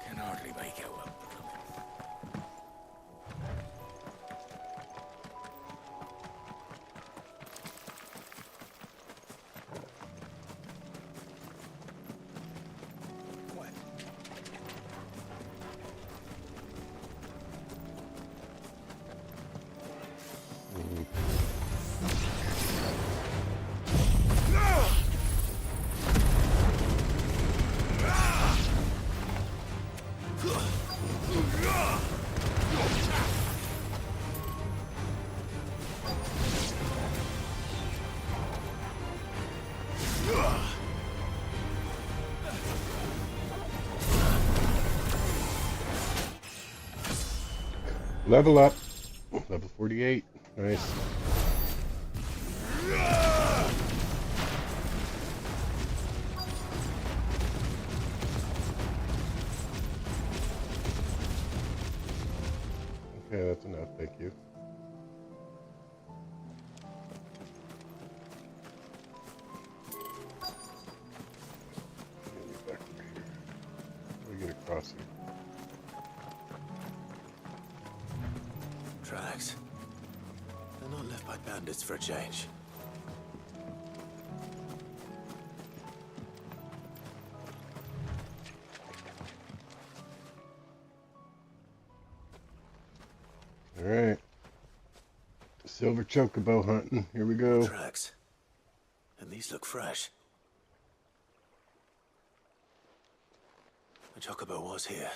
Can hardly make out what Level up. Level 48. Nice. Okay, that's enough. Thank you. Get back over here. How do we get across here? Tracks. They're not left by bandits for a change. Alright. Silver chocobo hunting. Here we go. Tracks. And these look fresh. A chocobo was here.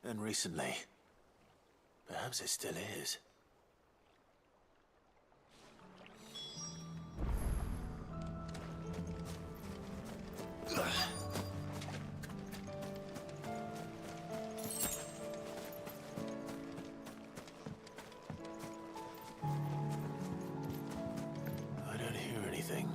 And recently. Perhaps it still is. I don't hear anything.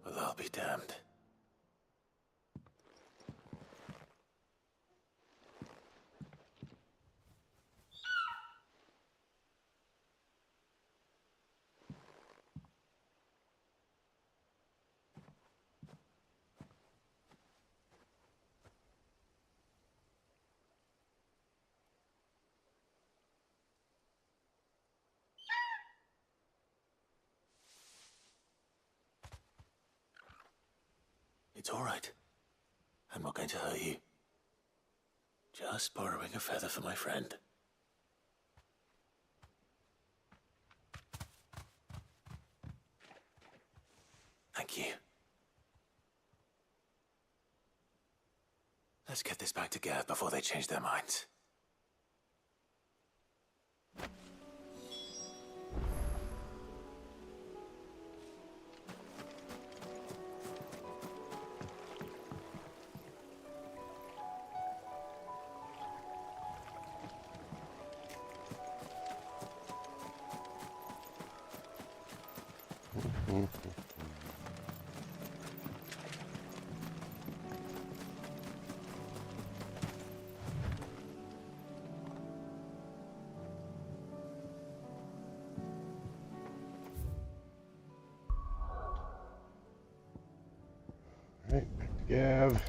Well, I'll be damned. It's all right. I'm not going to hurt you. Just borrowing a feather for my friend. Thank you. Let's get this back to Gav before they change their minds. Right, back to Gav.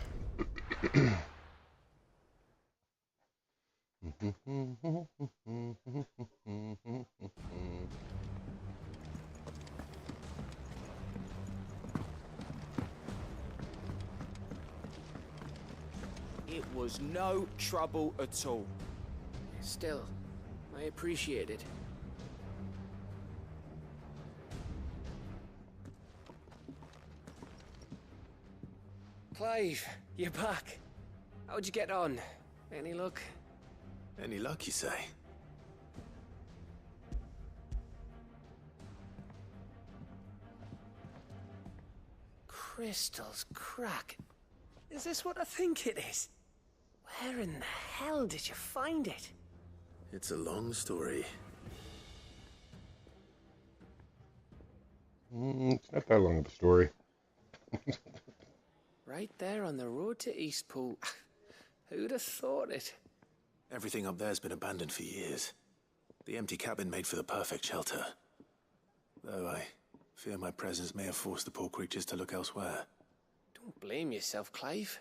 It was no trouble at all. Still, I appreciate it. Clive, you're back. How'd you get on? Any luck? Any luck, you say? Crystals crack. Is this what I think it is? Where in the hell did you find it? It's a long story. It's not that long of a story. Right there on the road to Eastpool. Who'd have thought it? Everything up there's been abandoned for years. The empty cabin made for the perfect shelter. Though I fear my presence may have forced the poor creatures to look elsewhere. Don't blame yourself, Clive.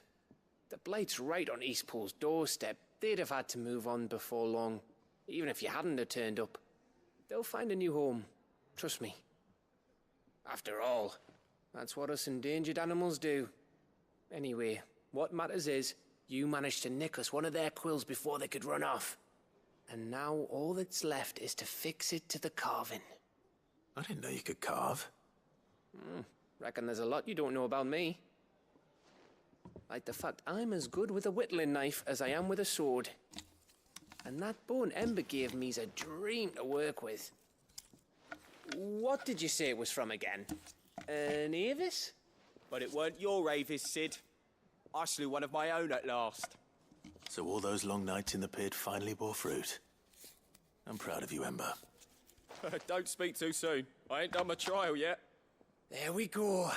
The Blight's right on Eastpool's doorstep. They'd have had to move on before long, even if you hadn't have turned up. They'll find a new home. Trust me. After all, that's what us endangered animals do. Anyway, what matters is, you managed to nick us one of their quills before they could run off. And now all that's left is to fix it to the carving. I didn't know you could carve. Reckon there's a lot you don't know about me. Like the fact I'm as good with a whittling knife as I am with a sword. And that bone Ember gave me's a dream to work with. What did you say it was from again? An Avis? But it weren't your Avis, Sid. I slew one of my own at last. So all those long nights in the pit finally bore fruit. I'm proud of you, Ember. Don't speak too soon. I ain't done my trial yet. There we go.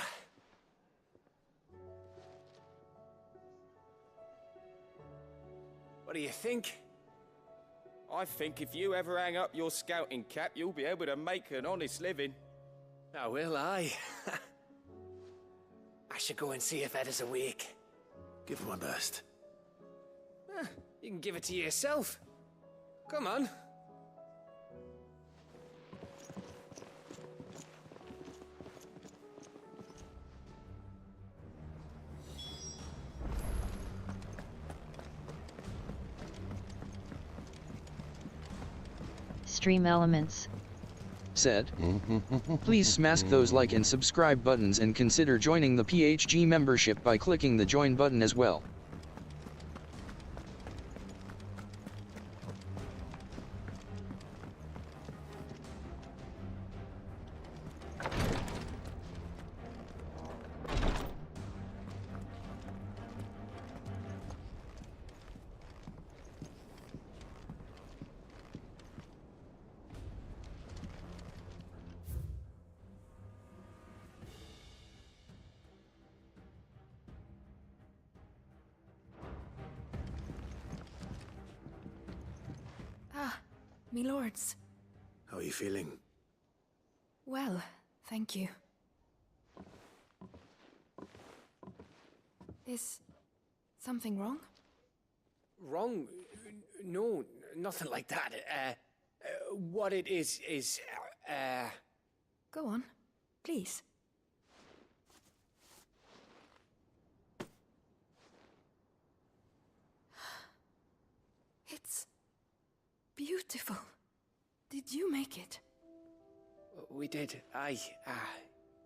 What do you think? I think if you ever hang up your scouting cap, you'll be able to make an honest living. Oh, will I? I should go and see if Ed is awake. Give it my best. You can give it to yourself. Come on. Stream elements. Said. Please smash those like and subscribe buttons and consider joining the PHG membership by clicking the join button as well. Me lords. How are you feeling? Well, thank you. Is something wrong? Wrong? No, nothing like that. What it is... Go on, please. beautiful. Did you make it? We did, aye.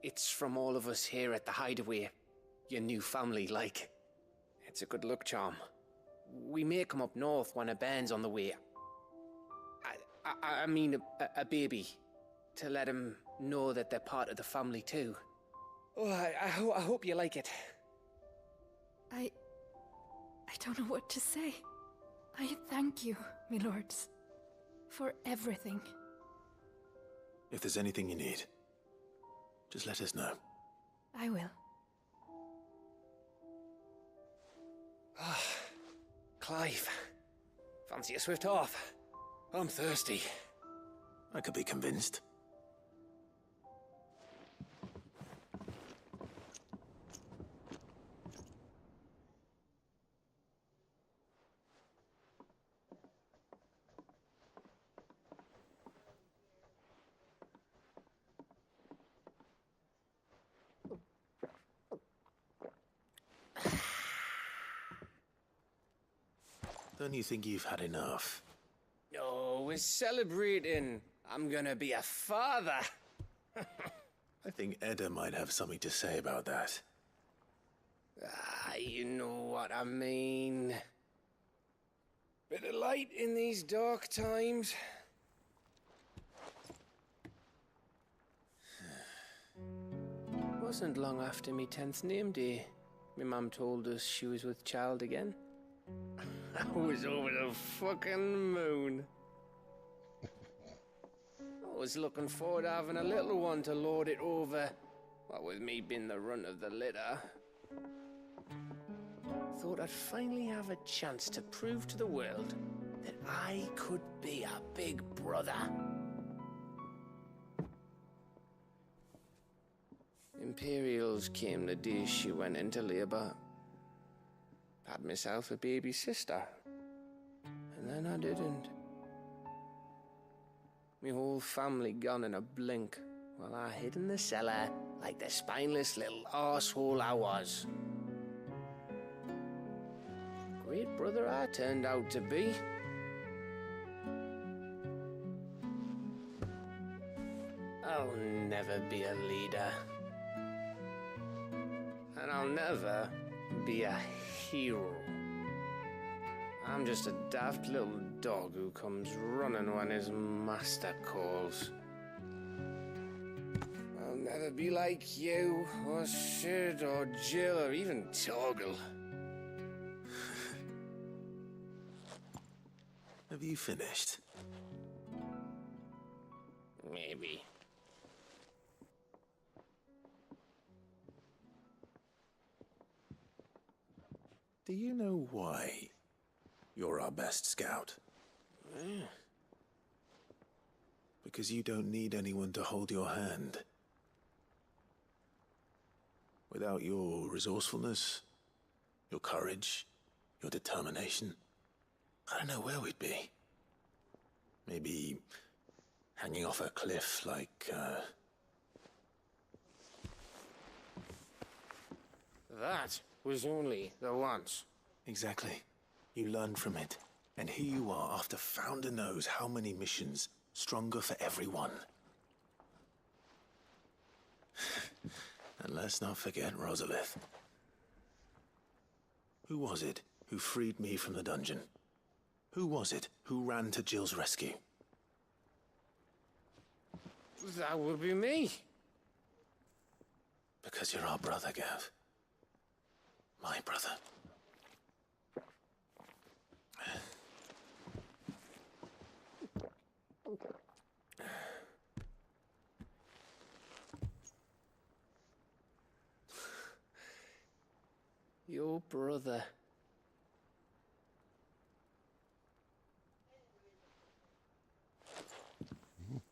It's from all of us here at the Hideaway. Your new family, like. It's a good luck charm. We may come up north when a band's on the way. I mean a baby. To let him know that they're part of the family too. Oh, I hope you like it. I don't know what to say. I thank you, my lords, for everything. If there's anything you need, just let us know. I will. Clive, fancy a swift off? I'm thirsty. I could be convinced. Don't you think you've had enough? No, we're celebrating. I'm gonna be a father. I think Edda might have something to say about that. You know what I mean. Bit of light in these dark times. Wasn't long after me 10th name day. My mum told us she was with child again. I was over the fucking moon. I was looking forward to having a little one to lord it over. What with me being the runt of the litter. Thought I'd finally have a chance to prove to the world that I could be a big brother. Imperials came the day she went into labour. Had myself a baby sister. And then I didn't. My whole family gone in a blink, while I hid in the cellar like the spineless little arsehole I was. Great brother I turned out to be. I'll never be a leader. And I'll never be a hero. I'm just a daft little dog who comes running when his master calls. I'll never be like you, or Sid, or Jill, or even Torgal. Have you finished? Maybe. Do you know why you're our best scout? Because you don't need anyone to hold your hand. Without your resourcefulness, your courage, your determination, I don't know where we'd be. Maybe hanging off a cliff like, That was only the once. Exactly. You learned from it. And here you are after Founder knows how many missions, stronger for everyone. And let's not forget Rosalith. Who was it who freed me from the dungeon? Who was it who ran to Jill's rescue? That would be me. Because you're our brother, Gav. My brother. Your brother.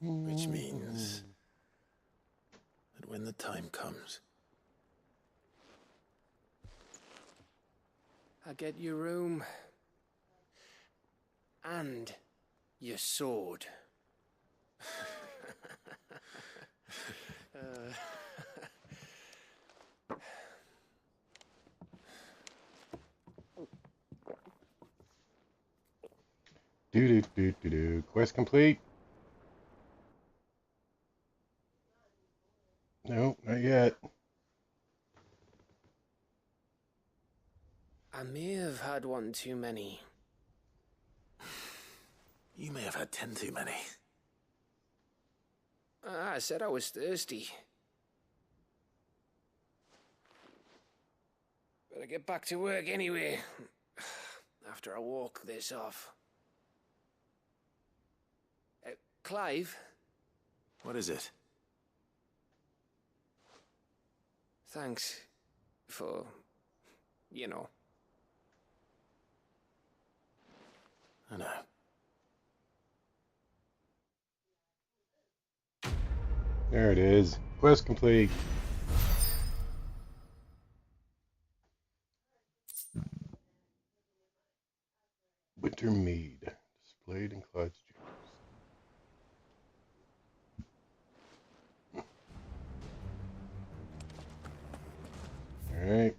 Which means that when the time comes, I get your room. And your sword. Quest complete? No, not yet. I may have had one too many. You may have had 10 too many. I said I was thirsty. Better get back to work anyway. After I walk this off. Clive? What is it? Thanks for, you know. I know. There it is. Quest complete. Winter mead displayed in Clyde's jewels. Alright.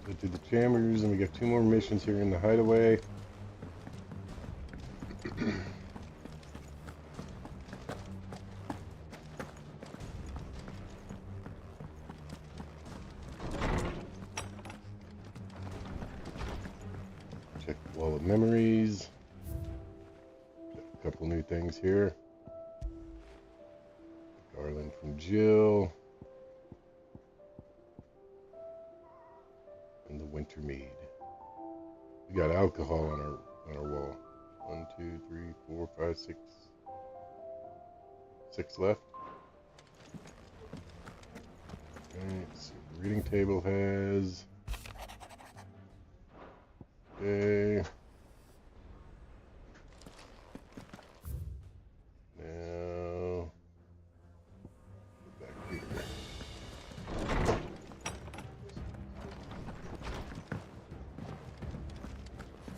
Go to the chambers, and we got 2 more missions here in the hideaway. Check the wall of memories. Got a couple new things here. Garland from Jill. And the winter mead. We got alcohol on our wall. 1, 2, 3, 4, 5, 6. 6 left. Okay, let's see what the reading table has. Okay. Now back here.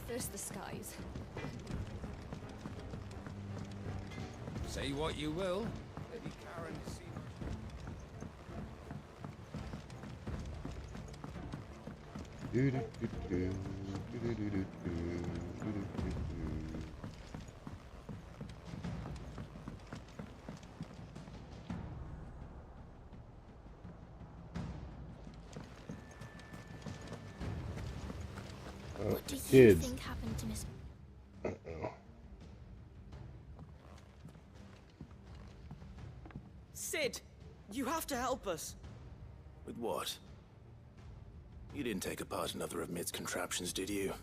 There's the skies. Say what you will. Lady Karen has seen What do you kids. think happened to Miss... Uh-oh. Sid, you have to help us. With what? You didn't take apart another of Mid's contraptions, did you?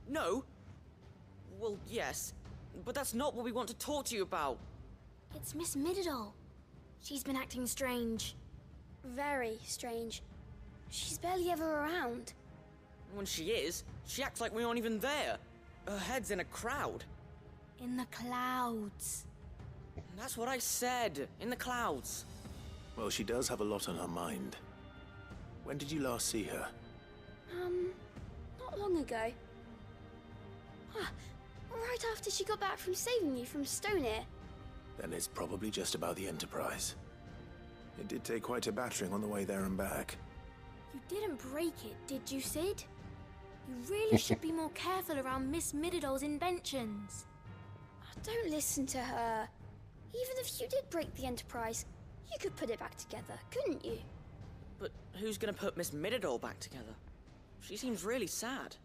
No. Well, yes. But that's not what we want to talk to you about. It's Miss Mididol. She's been acting strange. Very strange. She's barely ever around. When she is, she acts like we aren't even there. Her head's in a crowd. In the clouds. That's what I said. In the clouds. Well, she does have a lot on her mind. When did you last see her? Not long ago. Ah, right after she got back from saving you from Stonear. Then it's probably just about the Enterprise. It did take quite a battering on the way there and back. You didn't break it, did you, Sid? You really should be more careful around Miss Mididol's inventions. Don't listen to her. Even if you did break the Enterprise, you could put it back together, couldn't you? But who's gonna put Miss Mididol back together? She seems really sad.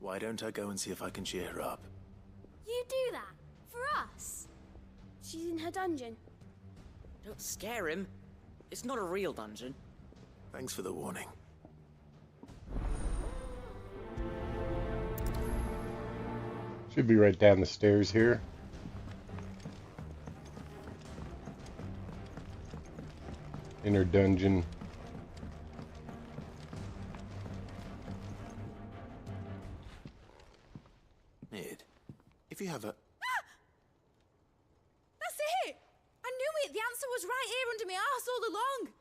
Why don't I go and see if I can cheer her up? You do that? For us? She's in her dungeon. Don't scare him. It's not a real dungeon. Thanks for the warning. Should be right down the stairs here. Inner dungeon. Mid, if you have a... That's it! I knew it! The answer was right here under my arse all along!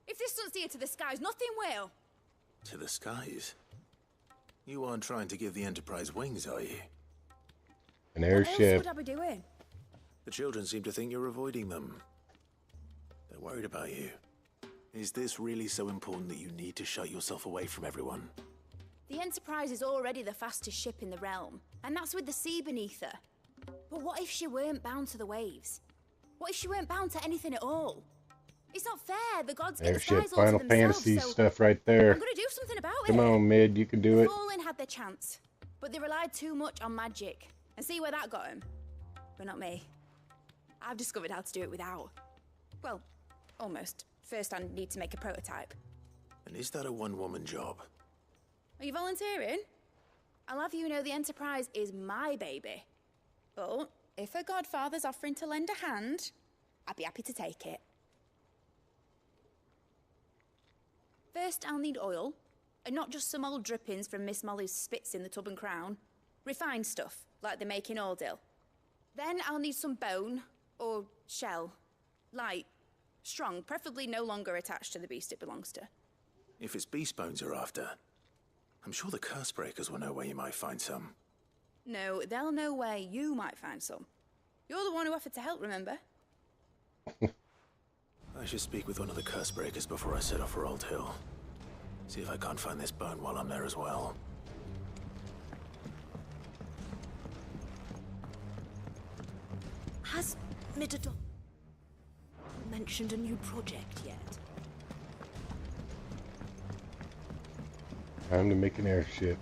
If this doesn't steer to the skies, nothing will. To the skies? You aren't trying to give the Enterprise wings, are you? An What else airship. would I be doing? The children seem to think you're avoiding them. They're worried about you. Is this really so important that you need to shut yourself away from everyone? The Enterprise is already the fastest ship in the realm, and that's with the sea beneath her. But what if she weren't bound to the waves? What if she weren't bound to anything at all? It's not fair. The gods get the There's shit. skies all to Final themselves, Fantasy so stuff right there. I'm gonna do something about it. Come on, Mid, you can do The it. Fallen had their chance, but they relied too much on magic. And see where that got them? But not me. I've discovered how to do it without. Well, almost. First, I need to make a prototype. And is that a one-woman job? Are you volunteering? I'll have you know the Enterprise is my baby. But if her godfather's offering to lend a hand, I'd be happy to take it. First, I'll need oil, and not just some old drippings from Miss Molly's spits in the Tub and Crown. Refined stuff, like they make in Ordil. Then I'll need some bone, or shell. Light, strong, preferably no longer attached to the beast it belongs to. If it's beast bones you're after, I'm sure the curse breakers will know where you might find some. No, they'll know where you might find some. You're the one who offered to help, remember? I should speak with one of the curse breakers before I set off for Old Hill. See if I can't find this bone while I'm there as well. Has Midadol mentioned a new project yet? Time to make an airship.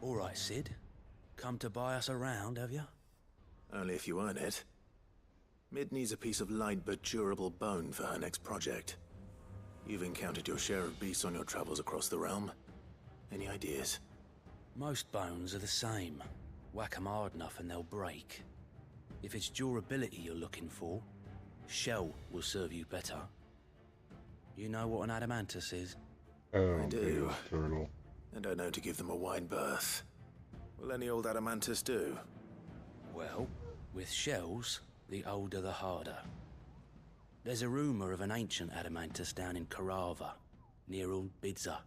All right, Sid. Come to buy us around, have you? Only if you earn it. Mid needs a piece of light but durable bone for her next project. You've encountered your share of beasts on your travels across the realm. Any ideas? Most bones are the same. Whack 'em hard enough and they'll break. If it's durability you're looking for, shell will serve you better. You know what an adamantus is? Oh, I do. turtle. And I know to give them a wide berth. Will any old adamantus do? Well, with shells, the older the harder. There's a rumor of an ancient adamantus down in Karava, near Old Bidza,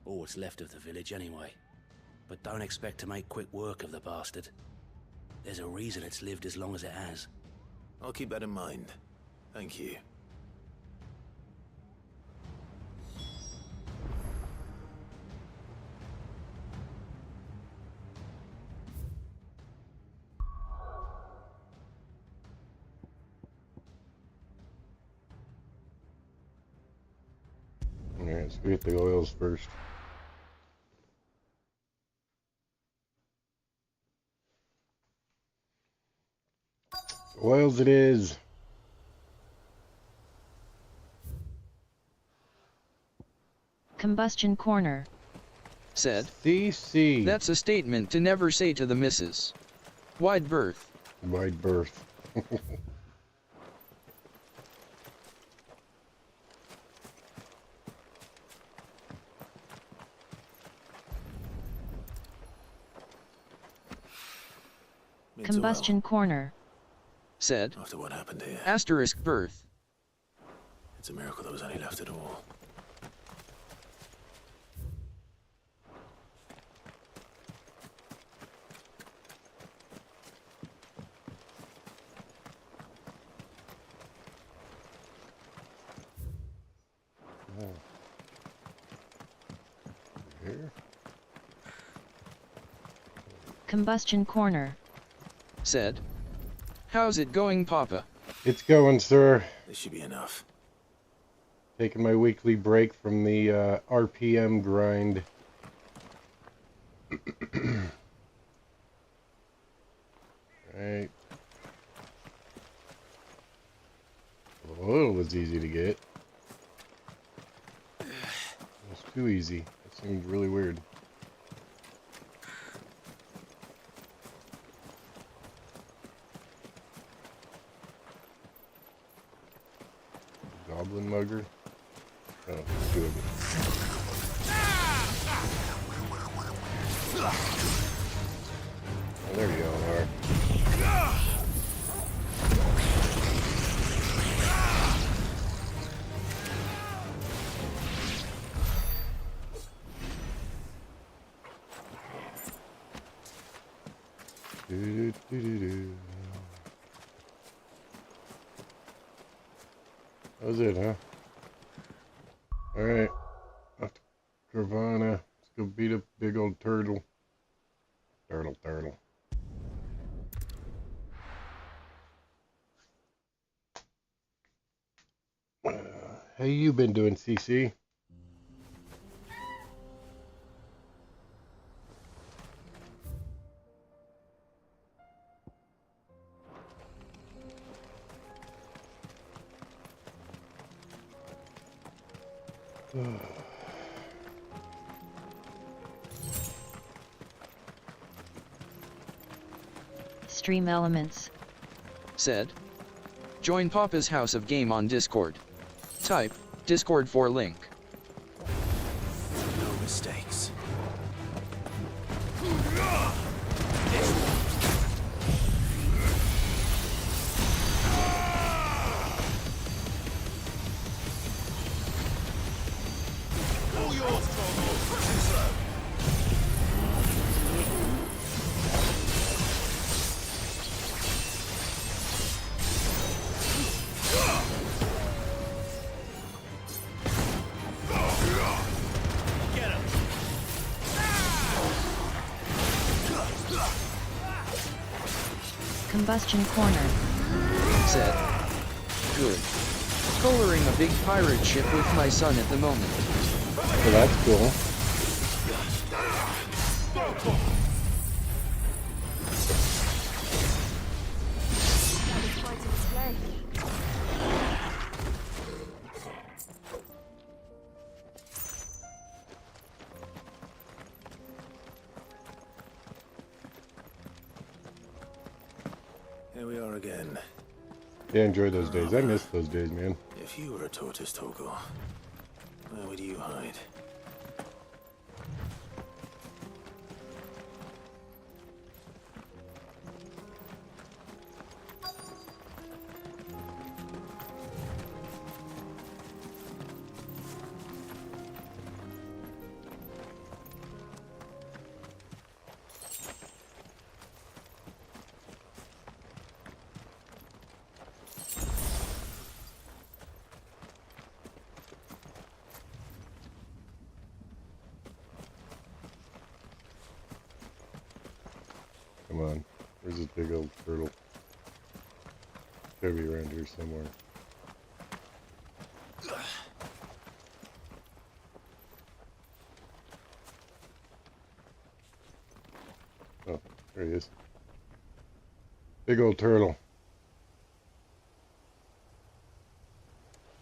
or what's left of the village anyway. But don't expect to make quick work of the bastard. There's a reason it's lived as long as it has. I'll keep that in mind. Thank you. Alright, let's get the oils first. Oils it is. Combustion corner. Said. CC. That's a statement to never say to the missus. Wide berth. Wide berth. Combustion corner. Said. After what happened here. Asterisk berth. It's a miracle there was any left at all. Here. Combustion corner. Said. How's it going, Papa? It's going, sir. This should be enough. Taking my weekly break from the RPM grind. Right. Oil was easy to get. It was too easy. It seemed really weird. Goblin mugger. Oh, two of them. Oh, there you all are. That was it, huh? Alright. Off to Carvana. Let's go beat up big old turtle. Turtle. How you been doing, CC? Stream elements. Said. Join Papa's House of Game on Discord. Type, Discord for link. No mistakes. All yours, Torgo. Too slow. Combustion corner. Said. Good. Coloring a big pirate ship with my son at the moment. Well, that's cool. Here we are again. Yeah, enjoy those days. I miss those days, man. If you were a tortoise, Torgo, where would you hide? Come on. Where's this big old turtle? Gotta be around here somewhere. Oh, there he is. Big old turtle.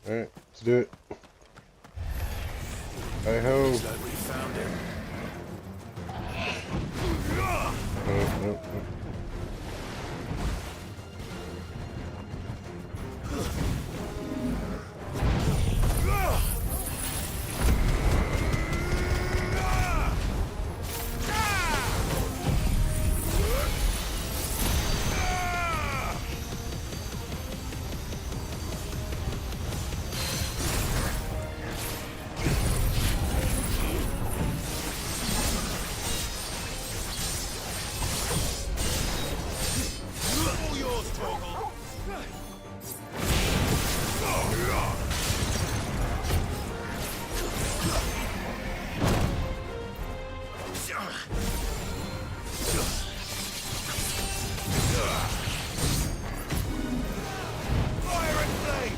Alright, let's do it. Hi-ho. Looks like we found him. No. All yours, Torgo. Fire and flame.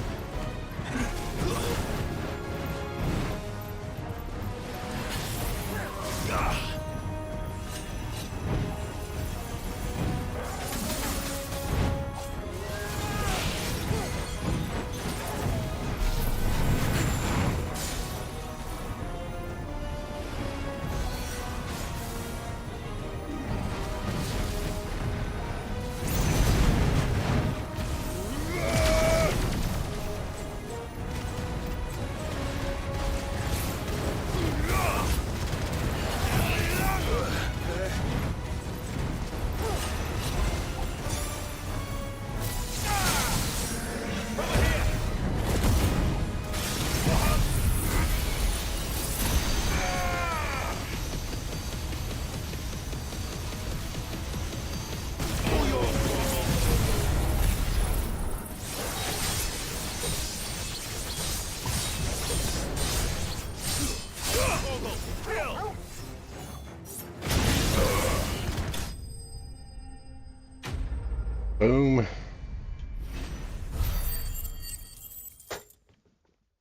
Boom.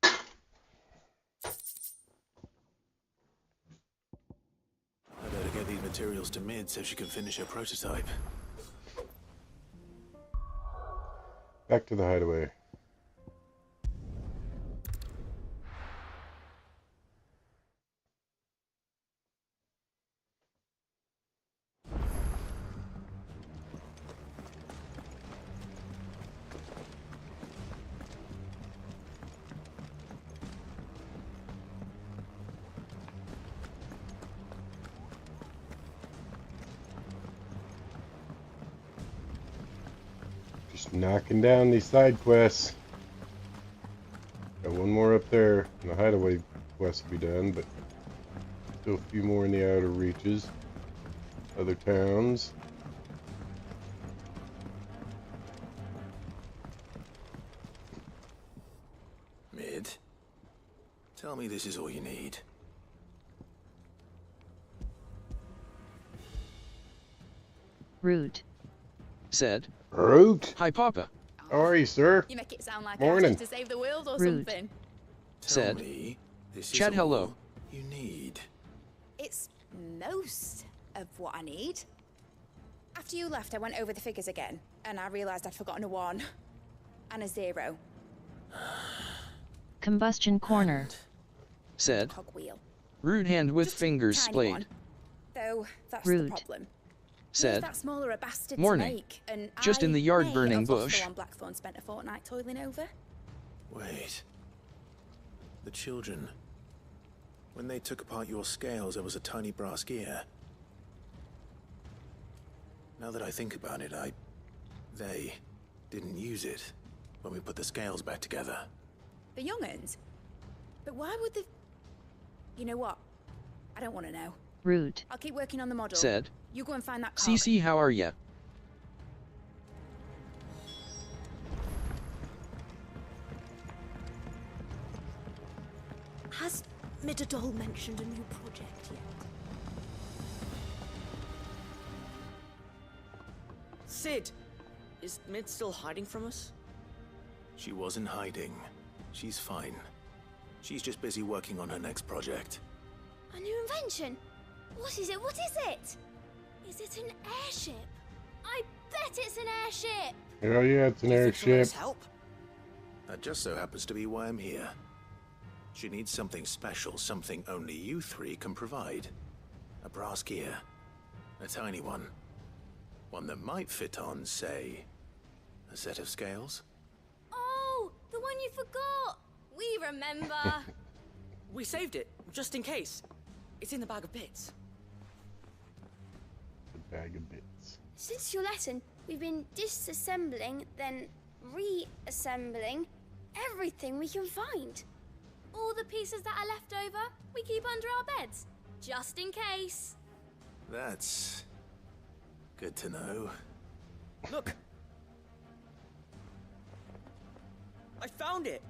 I better get these materials to Mid so she can finish her prototype. Back to the hideaway. Just knocking down these side quests. Got one more up there, and the hideaway quest will be done, but still a few more in the outer reaches. Other towns. Mid, tell me this is all you need. Root. Said. Root. Hi, Papa. How are you, sir? You make it sound like Morning. I was to save the world or Rude. something. Said. This Chat is all hello. you need. It's most of what I need. After you left, I went over the figures again, and I realised I'd forgotten a 1 and a 0. Combustion corner. Said. Cogwheel. Rude hand with fingers Tiny splayed. one. Though that's Rude. the problem. Said. That smaller a bastard Morning. to make, and Just in the yard burning bush. The one Blackthorn spent a fortnight toiling over. Wait. The children. When they took apart your scales, there was a tiny brass gear. Now that I think about it, they didn't use it when we put the scales back together. The young'uns? But why would the... You know what? I don't want to know. Root. I'll keep working on the model. Said. You go and find that cog. CC, how are ya? Has Midadol mentioned a new project yet? Sid, is Mid still hiding from us? She wasn't hiding. She's fine. She's just busy working on her next project. A new invention? What is it? What is it? Is it an airship? I bet it's an airship! Oh yeah, it's an airship. Help? That just so happens to be why I'm here. She needs something special, something only you three can provide. A brass gear. A tiny one. One that might fit on, say, a set of scales. Oh, the one you forgot! We remember! We saved it, just in case. It's in the bag of bits. The bag of bits. Since your lesson, we've been disassembling, then reassembling everything we can find. All the pieces that are left over, we keep under our beds, just in case. That's good to know. Look! I found it!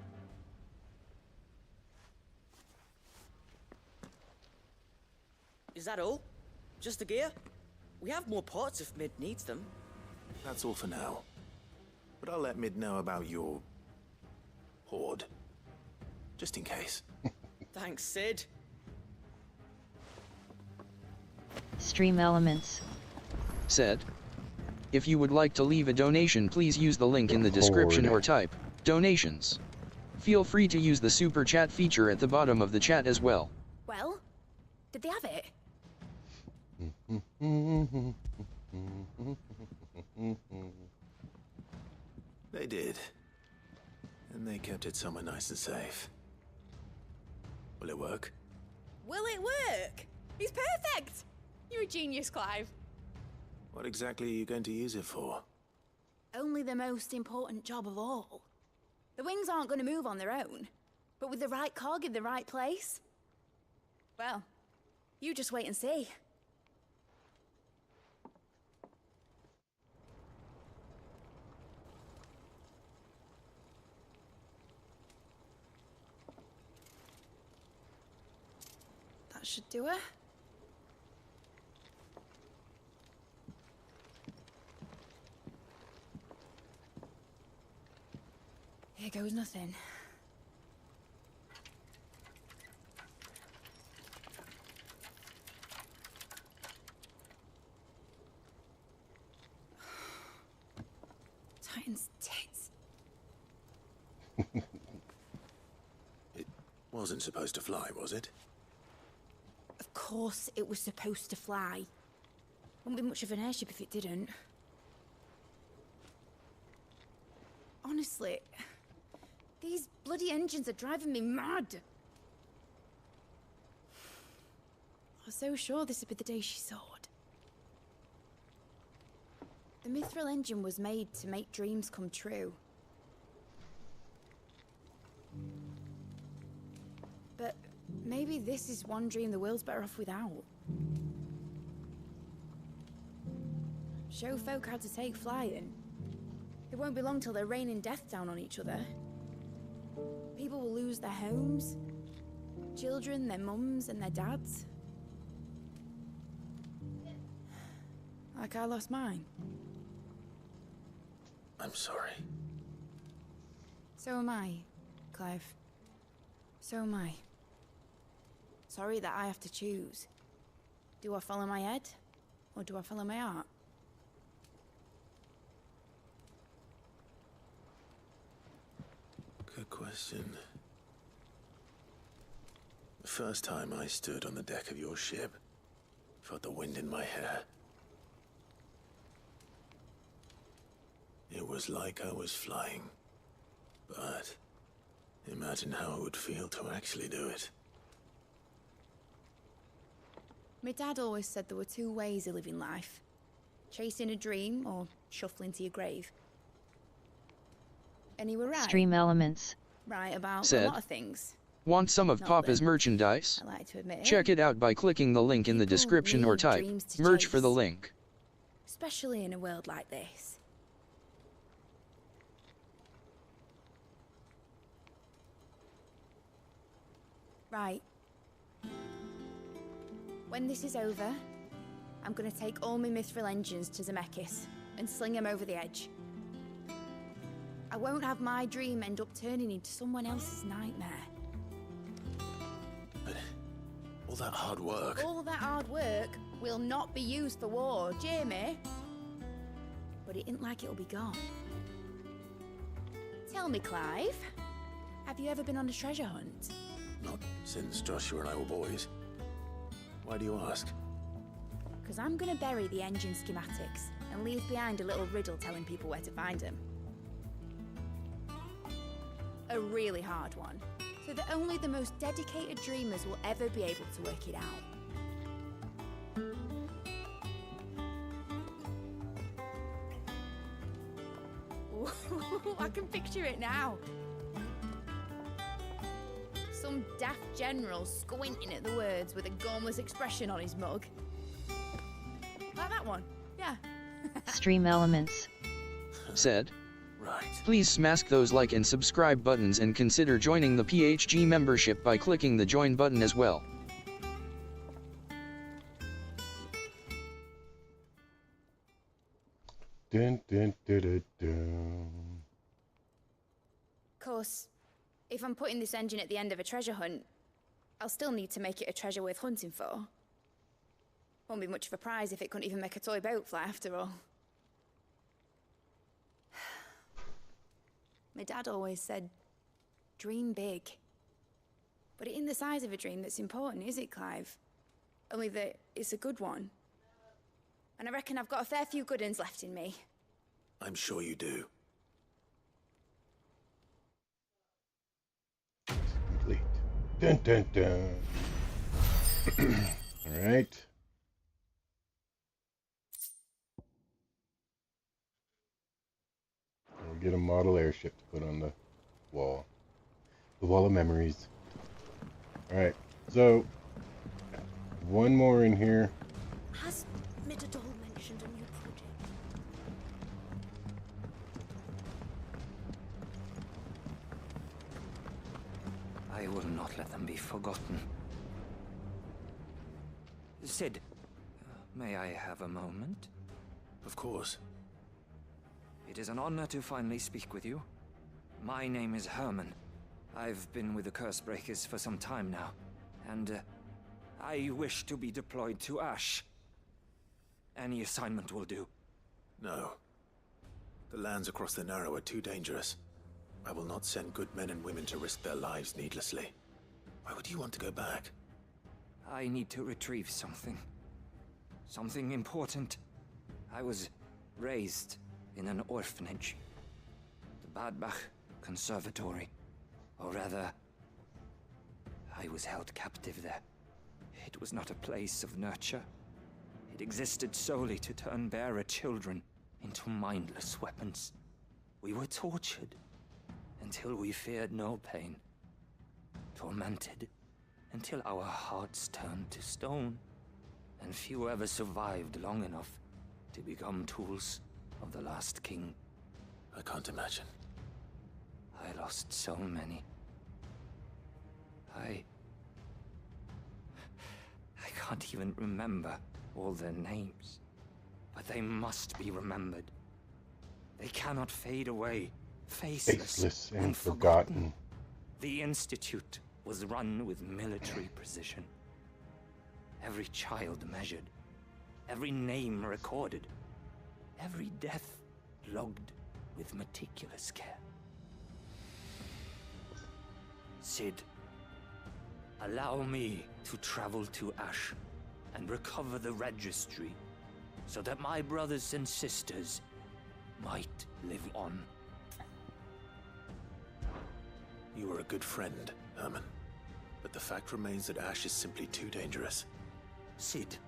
Is that all? Just the gear? We have more parts if Mid needs them. That's all for now. But I'll let Mid know about your hoard. Just in case. Thanks, Sid. Stream elements. Said. If you would like to leave a donation, please use the link in the description or type donations. Feel free to use the super chat feature at the bottom of the chat as well. Well, did they have it? They did. And they kept it somewhere nice and safe. Will it work? Will it work? He's perfect! You're a genius, Clive. What exactly are you going to use it for? Only the most important job of all. The wings aren't going to move on their own, but with the right cog in the right place. Well, you just wait and see. That should do it. Here goes nothing. Titan's tits. It wasn't supposed to fly, was it? Of course it was supposed to fly. Wouldn't be much of an airship if it didn't. Honestly, these bloody engines are driving me mad. I was so sure this would be the day she soared. The mithril engine was made to make dreams come true. But maybe this is one dream the world's better off without. Show folk how to take flying. It won't be long till they're raining death down on each other. People will lose their homes, children, their mums and their dads. Like I lost mine. I'm sorry. So am I, Clive. So am I. Sorry that I have to choose. Do I follow my head, or do I follow my heart? Good question. The first time I stood on the deck of your ship, felt the wind in my hair. It was like I was flying. But imagine how it would feel to actually do it. My dad always said there were two ways of living life. Chasing a dream or shuffling to your grave. And he were right. Stream elements. Right about Said, a lot of things. Want some of Not Papa's that merchandise? I like to admit it. Check it out by clicking the link in the description or need type dreams to merch for the chase. link. Especially in a world like this. Right. When this is over, I'm gonna take all my mithril engines to Zemeckis and sling them over the edge. I won't have my dream end up turning into someone else's nightmare. But all that hard work. All that hard work will not be used for war, Jamie. But it ain't like it'll be gone. Tell me, Clive, have you ever been on a treasure hunt? Not since Joshua and I were boys. Why do you ask? Because I'm gonna bury the engine schematics and leave behind a little riddle telling people where to find them. A really hard one, so that only the most dedicated dreamers will ever be able to work it out. Ooh, I can picture it now. Some daft general squinting at the words with a gormless expression on his mug. Like that one, yeah. Stream elements. Said, right. Please smash those like and subscribe buttons and consider joining the PHG membership by clicking the join button as well. Dun, dun, dun, dun, dun. Of course, if I'm putting this engine at the end of a treasure hunt, I'll still need to make it a treasure worth hunting for. Won't be much of a prize if it couldn't even make a toy boat fly after all. My dad always said, dream big. But it ain't the size of a dream that's important, is it, Clive? Only that it's a good one. And I reckon I've got a fair few good uns left in me. I'm sure you do. Complete. Dun dun dun. All right. We'll get a model airship to put on the wall. The wall of memories. All right. So one more in here. Has Midadol mentioned a new project? I will not let them be forgotten. Sid, may I have a moment? Of course. It is an honor to finally speak with you. My name is Herman. I've been with the Cursebreakers for some time now, and I wish to be deployed to Ash. Any assignment will do. No. The lands across the Narrow are too dangerous. I will not send good men and women to risk their lives needlessly. Why would you want to go back? I need to retrieve something. Something important. I was raised in an orphanage. The Badbach Conservatory. Or rather, I was held captive there. It was not a place of nurture. It existed solely to turn bearer children into mindless weapons. We were tortured until we feared no pain. Tormented until our hearts turned to stone. And few ever survived long enough to become tools of the last king. I can't imagine. I lost so many. I can't even remember all their names. But they must be remembered. They cannot fade away, faceless and forgotten. The Institute was run with military precision. Every child measured, every name recorded, every death logged with meticulous care. Sid, allow me to travel to Ash and recover the registry so that my brothers and sisters might live on. You are a good friend, Herman. But the fact remains that Ash is simply too dangerous. Sid,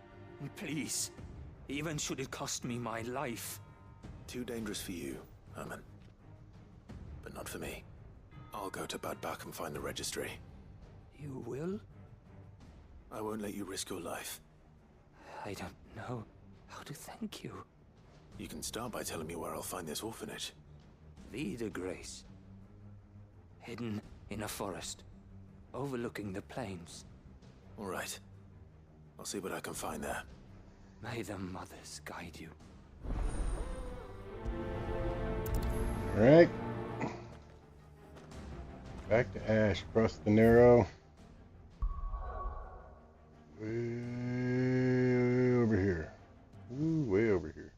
please. Even should it cost me my life. Too dangerous for you, Herman. But not for me. I'll go to Badbach and find the registry. You will? I won't let you risk your life. I don't know how to thank you. You can start by telling me where I'll find this orphanage. Vida Grace. Hidden in a forest, overlooking the plains. All right. I'll see what I can find there. May the mothers guide you. All right. Back to Ash, across the Narrow. Way over here. Ooh, way over here.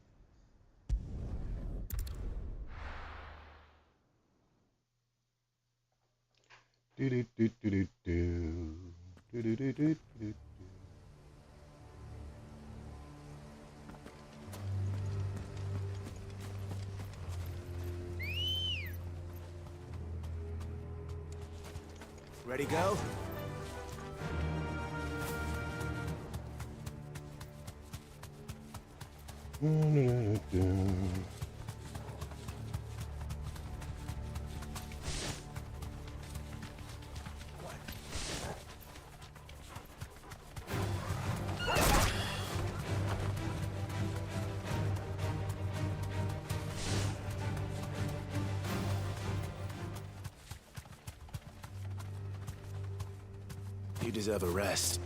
Do do do do do do do do do do do. Ready, go? You deserve a rest.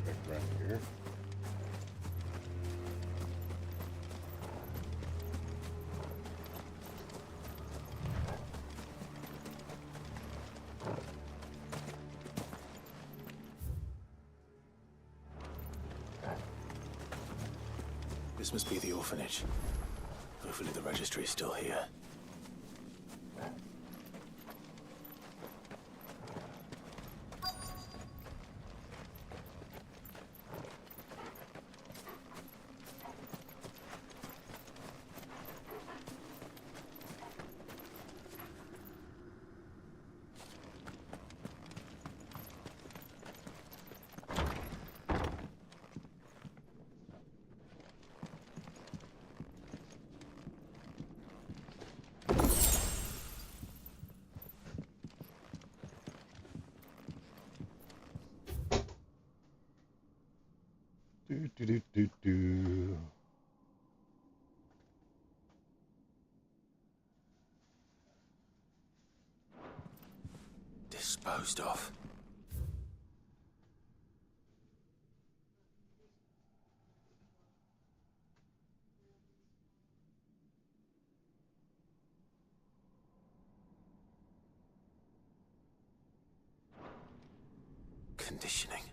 Back around here. This must be the orphanage. Hopefully the registry is still here. Do. Disposed of. Conditioning.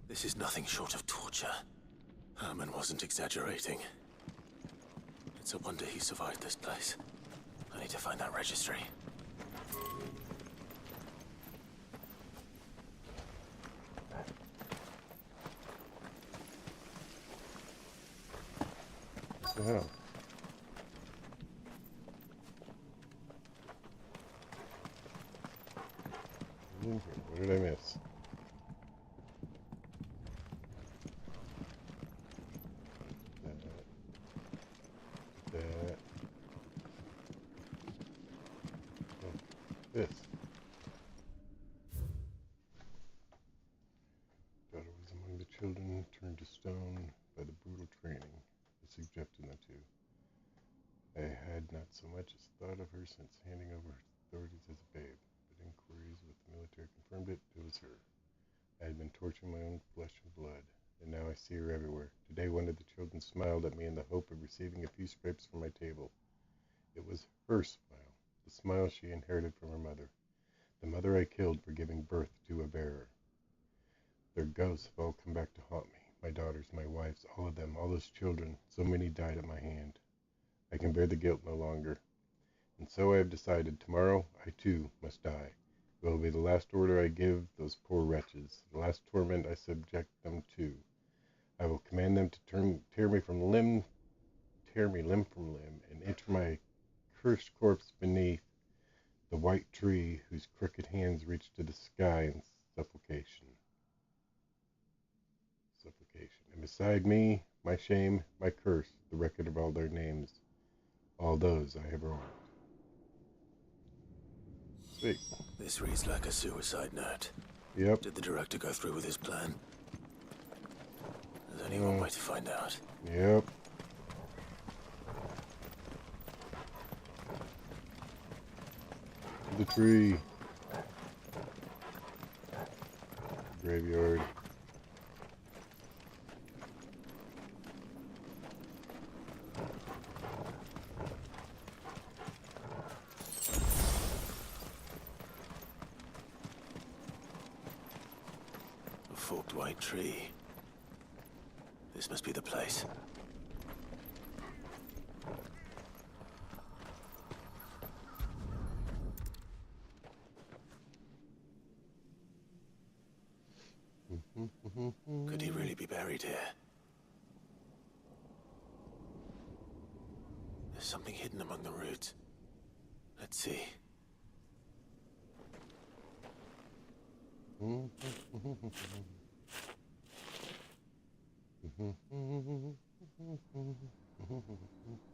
This is nothing short of torture. Herman wasn't exaggerating. It's a wonder he survived this place. I need to find that registry. Wow. What did I miss? That. Oh, this. Daughter was among the children turned to stone by the brutal training that subjected them to. I had not so much as thought of her since handing over her authorities as a babe, but inquiries with the military confirmed it was her. I had been torturing my own flesh and blood, and now I see her everywhere. Today one of the children smiled at me in the hope of receiving a few scrapes from my table. It was her smile, the smile she inherited from her mother, the mother I killed for giving birth to a bearer. Their ghosts have all come back to haunt me, my daughters, my wives, all of them, all those children, so many died at my hand. I can bear the guilt no longer, and so I have decided tomorrow I too must die. It will be the last order I give those poor wretches, the last torment I subject them to. I will command them to tear me limb from limb, and enter my cursed corpse beneath the white tree whose crooked hands reach to the sky in suffocation. And beside me, my shame, my curse, the record of all their names, all those I have wronged. Sweet. This reads like a suicide note. Yep. Did the director go through with his plan? There's only one way to find out. Yep. The tree. Graveyard. A forked white tree. This must be the place. Could he really be buried here? There's something hidden among the roots. Let's see.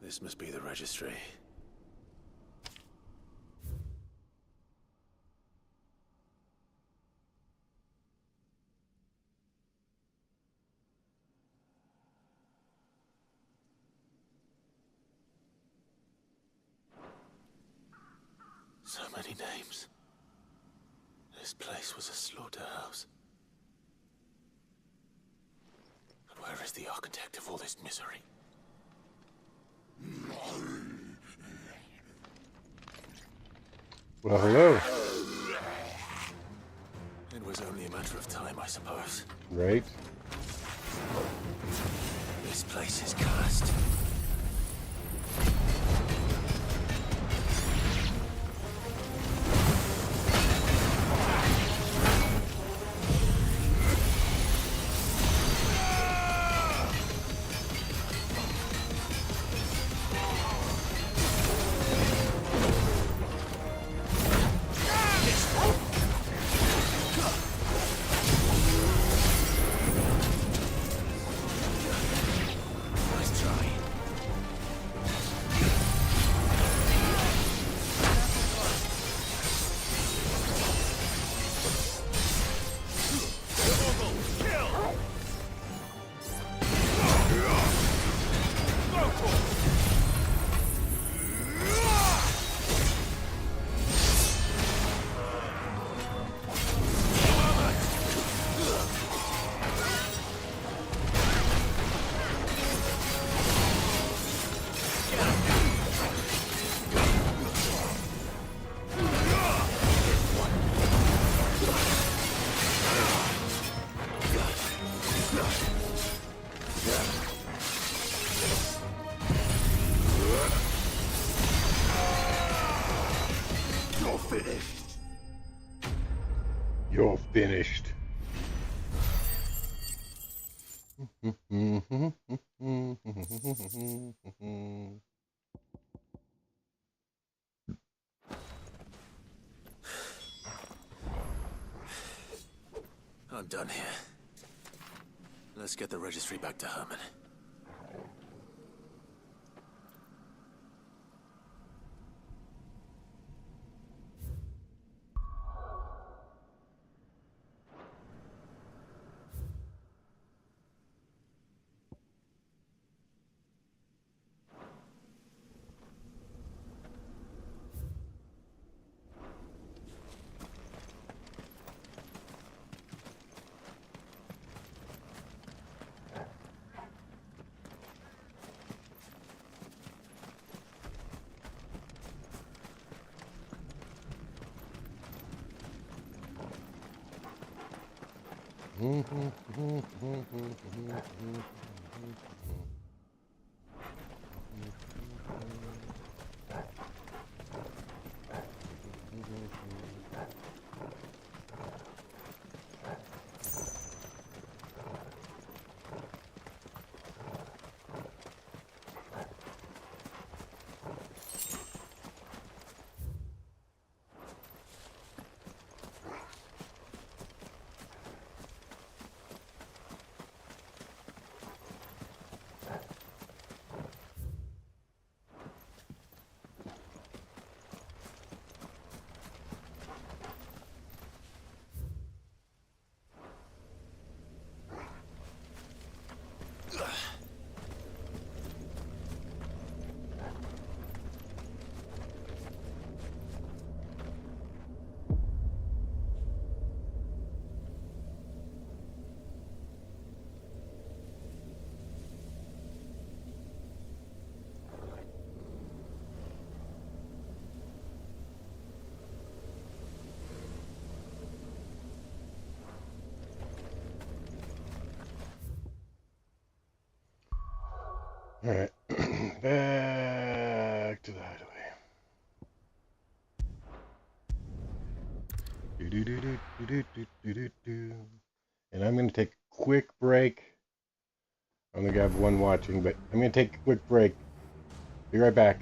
This must be the registry. So many names. This place was a slaughterhouse. But where is the architect of all this misery? Well, hello. It was only a matter of time, I suppose. Right? This place is cursed. Nice try. finished. You're finished. I'm done here. Let's get the registry back to Herman. Alright, back to the hideaway. And I'm going to take a quick break. I'm going to have one watching, but I'm going to take a quick break. Be right back.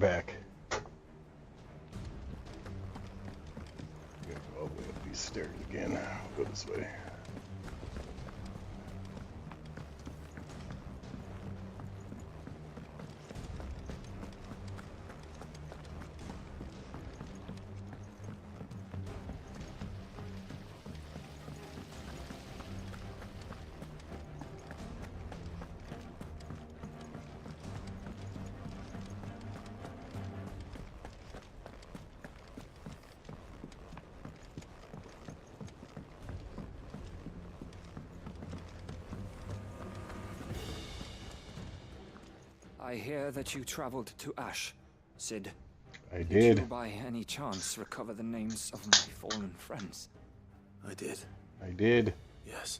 back. Go all the way up these stairs again. I'll go this way. I hear that you traveled to Ash, Sid. I Did did. you by any chance recover the names of my fallen friends? I did. I did. Yes.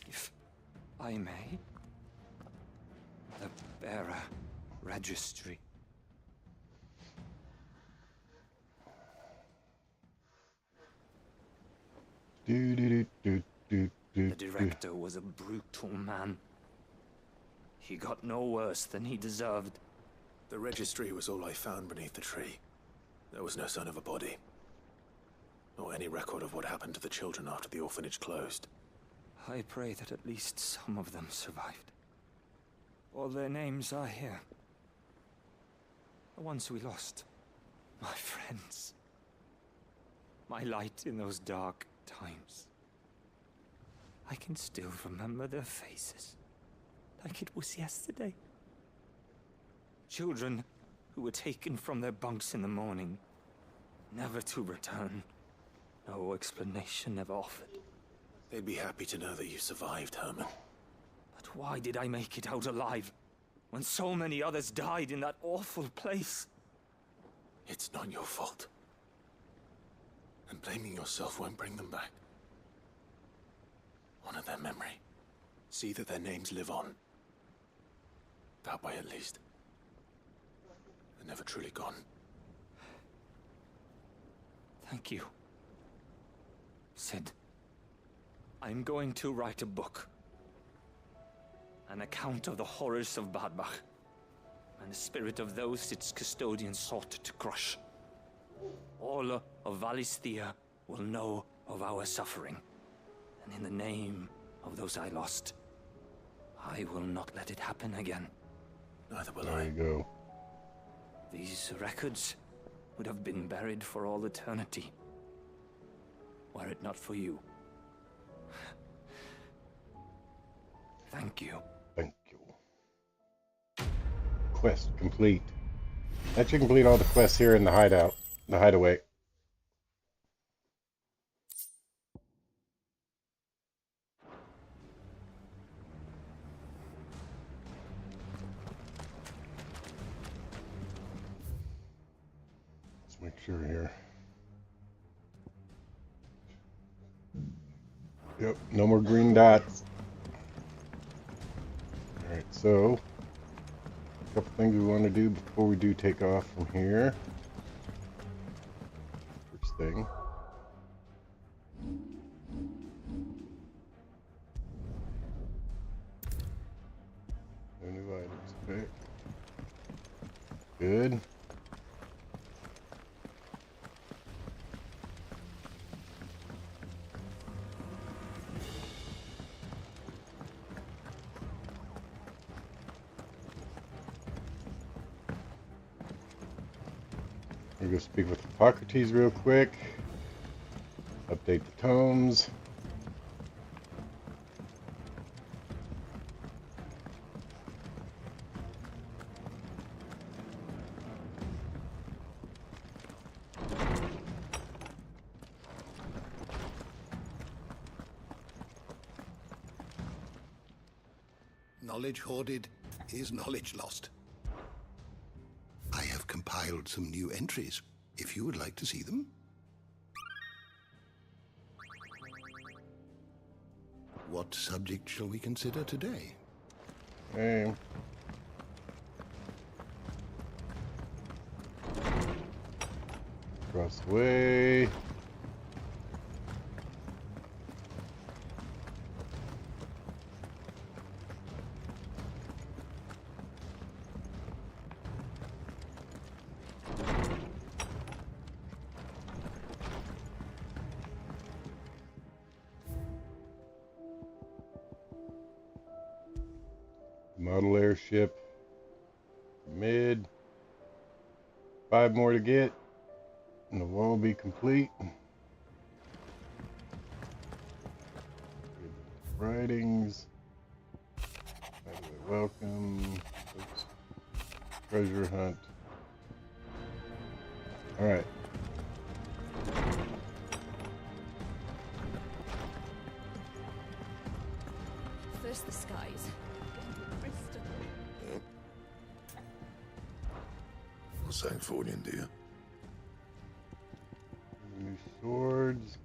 If I may, the bearer registry. The director was a brutal man. He got no worse than he deserved. The registry was all I found beneath the tree. There was no sign of a body. Or any record of what happened to the children after the orphanage closed. I pray that at least some of them survived. All their names are here. The ones we lost. My friends. My light in those dark times. I can still remember their faces, like it was yesterday. Children who were taken from their bunks in the morning, never to return. No explanation ever offered. They'd be happy to know that you survived, Herman. But why did I make it out alive, when so many others died in that awful place? It's not your fault. And blaming yourself won't bring them back. Honor their memory. See that their names live on. That way, at least. They're never truly gone. Thank you. Sid, I'm going to write a book. An account of the horrors of Badbach, and the spirit of those its custodians sought to crush. All of Valisthea will know of our suffering. And in the name of those I lost, I will not let it happen again. Neither will I. There you go. These records would have been buried for all eternity, were it not for you. Thank you. Thank you. Quest complete. That should complete all the quests here in the hideout, the hideaway. Make sure here. Yep, no more green dots. Alright, so a couple things we want to do before we do take off from here. First thing. No new items, okay. Good. We're going to speak with Hippocrates real quick. Update the tomes. Knowledge hoarded is knowledge lost. I have compiled some new entries, if you would like to see them. What subject shall we consider today? Okay. Across the way. Model airship. Mid. 5 more to get. And the wall will be complete. Writings. Welcome. Oops. Treasure hunt. Alright. First the skies. For Sanctfordian, do you? New swords.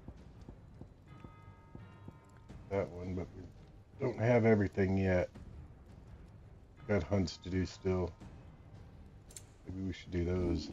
That one, but we don't have everything yet. Got hunts to do still. Maybe we should do those.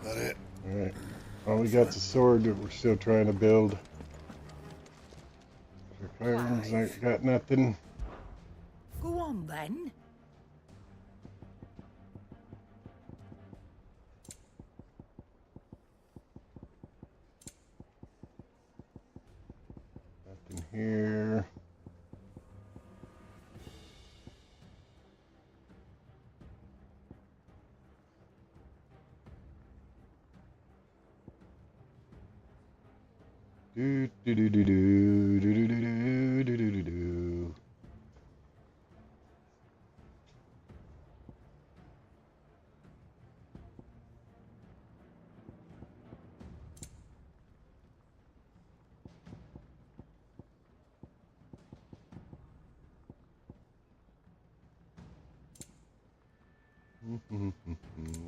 That it? Alright. Oh, we got the sword that we're still trying to build. Firearms ain't got nothing. Go on then. Nothing here. Do do do do do do do do do do do do.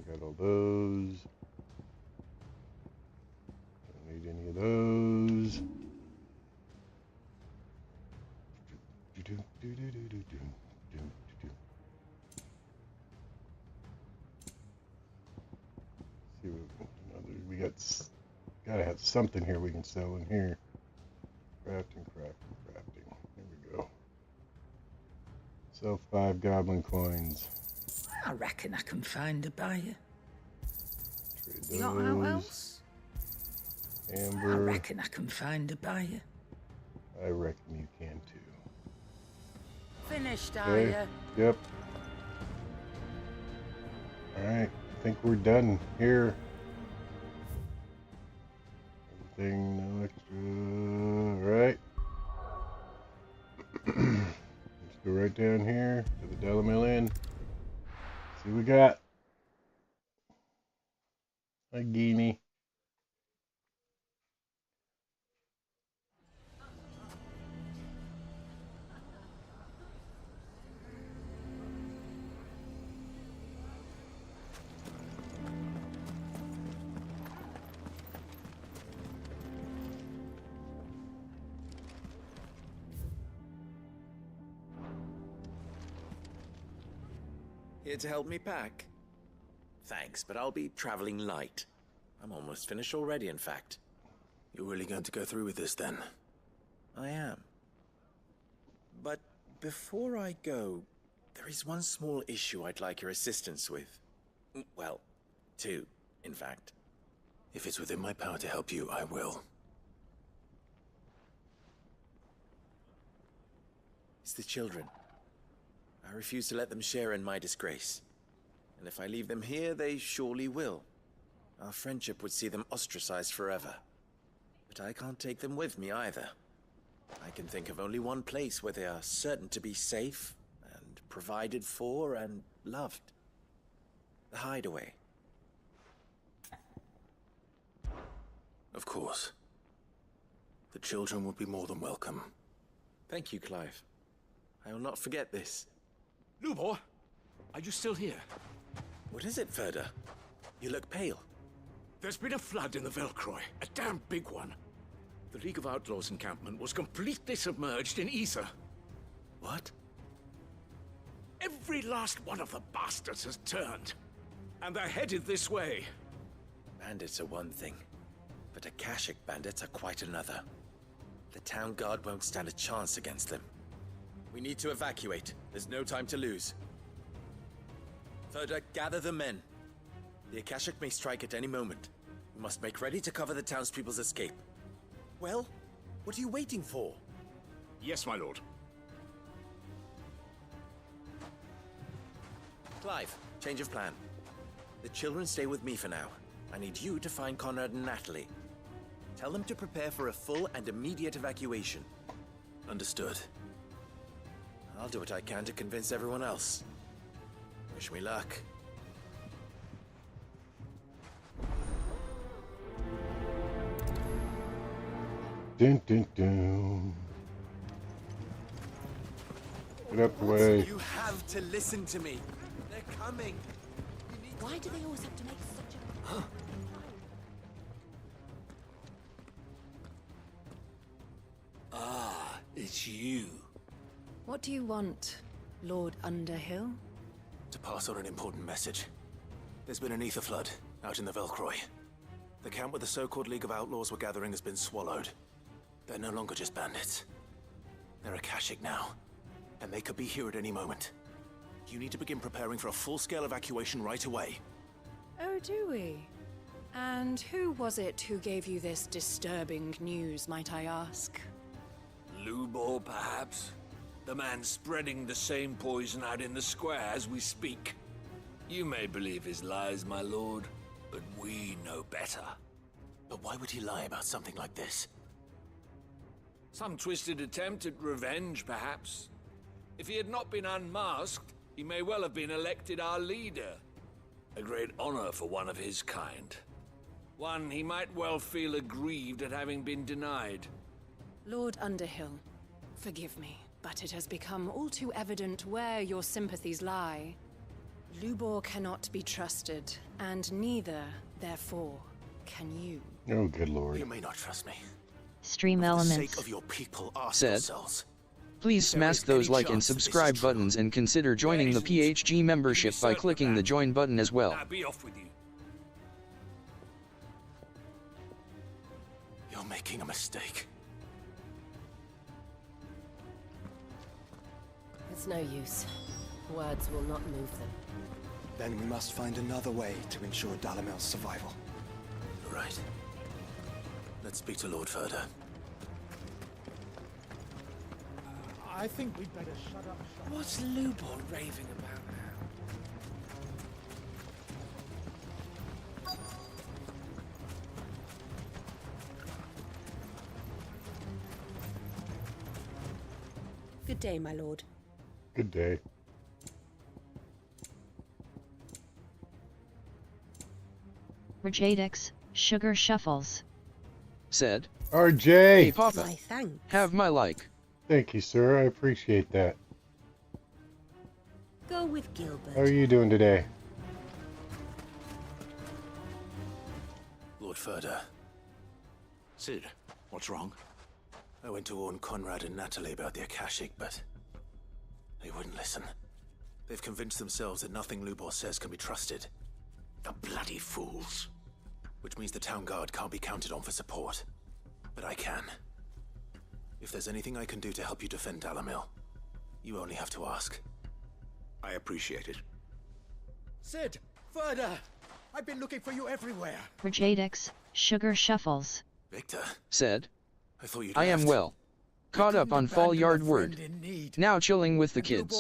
Got all those. Don't need any of those. See what we got. Gotta have something here we can sell in here. Crafting. There we go. Sell 5 goblin coins. I reckon I can find a buyer. Trade You got out else? Amber. I reckon I can find a buyer. I reckon you can too. Finished, are Okay. you? Yep. Alright. I think we're done here. Everything, no extra. Alright. Let's go right down here to the Delamil Inn. See what we got. Hi, Geenie. Here to help me pack? Thanks, but I'll be traveling light. I'm almost finished already, in fact. You're really going to go through with this then? I am. But before I go, there is one small issue I'd like your assistance with. Well, 2, in fact. If it's within my power to help you, I will. It's the children. I refuse to let them share in my disgrace. And if I leave them here, they surely will. Our friendship would see them ostracized forever. But I can't take them with me either. I can think of only one place where they are certain to be safe, and provided for, and loved. The Hideaway. Of course. The children would be more than welcome. Thank you, Clive. I will not forget this. Lubor, are you still here? What is it, Ferda? You look pale. There's been a flood in the Velcroy, a damn big one. The League of Outlaws encampment was completely submerged in ether. What? Every last one of the bastards has turned, and they're headed this way. Bandits are one thing, but Akashic bandits are quite another. The town guard won't stand a chance against them. We need to evacuate. There's no time to lose. Further, gather the men. The Akashic may strike at any moment. We must make ready to cover the townspeople's escape. Well, what are you waiting for? Yes, my lord. Clive, change of plan. The children stay with me for now. I need you to find Conrad and Natalie. Tell them to prepare for a full and immediate evacuation. Understood. I'll do what I can to convince everyone else. Wish me luck. Dun, dun, dun. Get up the way. You have to listen to me. They're coming. Why do they always have to make such a... Ah, it's you. What do you want, Lord Underhill? To pass on an important message. There's been an ether flood out in the Velcroy. The camp where the so-called League of Outlaws were gathering has been swallowed. They're no longer just bandits. They're Akashic now, and they could be here at any moment. You need to begin preparing for a full-scale evacuation right away. Oh, do we? And who was it who gave you this disturbing news, might I ask? Lubor, perhaps? The man spreading the same poison out in the square as we speak. You may believe his lies, my lord, but we know better. But why would he lie about something like this? Some twisted attempt at revenge, perhaps. If he had not been unmasked, he may well have been elected our leader. A great honor for one of his kind. One he might well feel aggrieved at having been denied. Lord Underhill, forgive me, but it has become all too evident where your sympathies lie. Lubor cannot be trusted, and neither, therefore, can you. Oh, good lord. You may not trust me. Stream For the elements. sake of your people, ask Said. yourselves. Please smash those like and subscribe buttons and consider joining the PHG membership by clicking the join button as well. Now be off with you. You're making a mistake. It's no use. Words will not move them. Then we must find another way to ensure Dalamel's survival. Right. Let's speak to Lord Furder. I think we'd better shut up. What's Lubor raving about now? Good day, my lord. Good day. Rejadex, Sugar Shuffles. Said. RJ! Hey Papa, My thanks. have my like. Thank you, sir. I appreciate that. Go with Gilbert. How are you doing today? Lord Furder. Sid, what's wrong? I went to warn Conrad and Natalie about the Akashic, but they wouldn't listen. They've convinced themselves that nothing Lubor says can be trusted. The bloody fools. Which means the town guard can't be counted on for support. But I can. If there's anything I can do to help you defend Dalamil, you only have to ask. I appreciate it. Sid! Further! I've been looking for you everywhere! Rejadex, Sugar Shuffles. Victor. Said. I thought you'd I am left. well. Caught up on Fall Yard Word. Now chilling with the kids.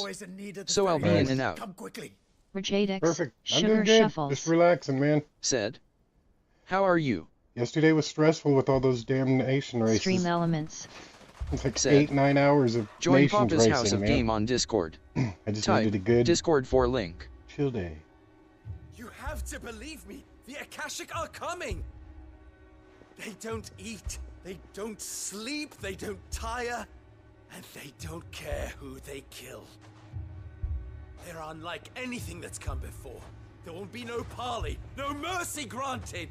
So I'll be in and out. Come quickly. Rejadex, Perfect. I'm Sugar doing good. Shuffles. Just relaxing, man. Said. How are you? Yesterday was stressful with all those damnation races. Stream elements. It's like Said. 8-9 hours of Join nations Papa's racing, House of man. Game on Discord. I just Type needed a good Discord for link. chill day. You have to believe me. The Akashic are coming. They don't eat. They don't sleep. They don't tire. And they don't care who they kill. They're unlike anything that's come before. There won't be no parley, no mercy granted.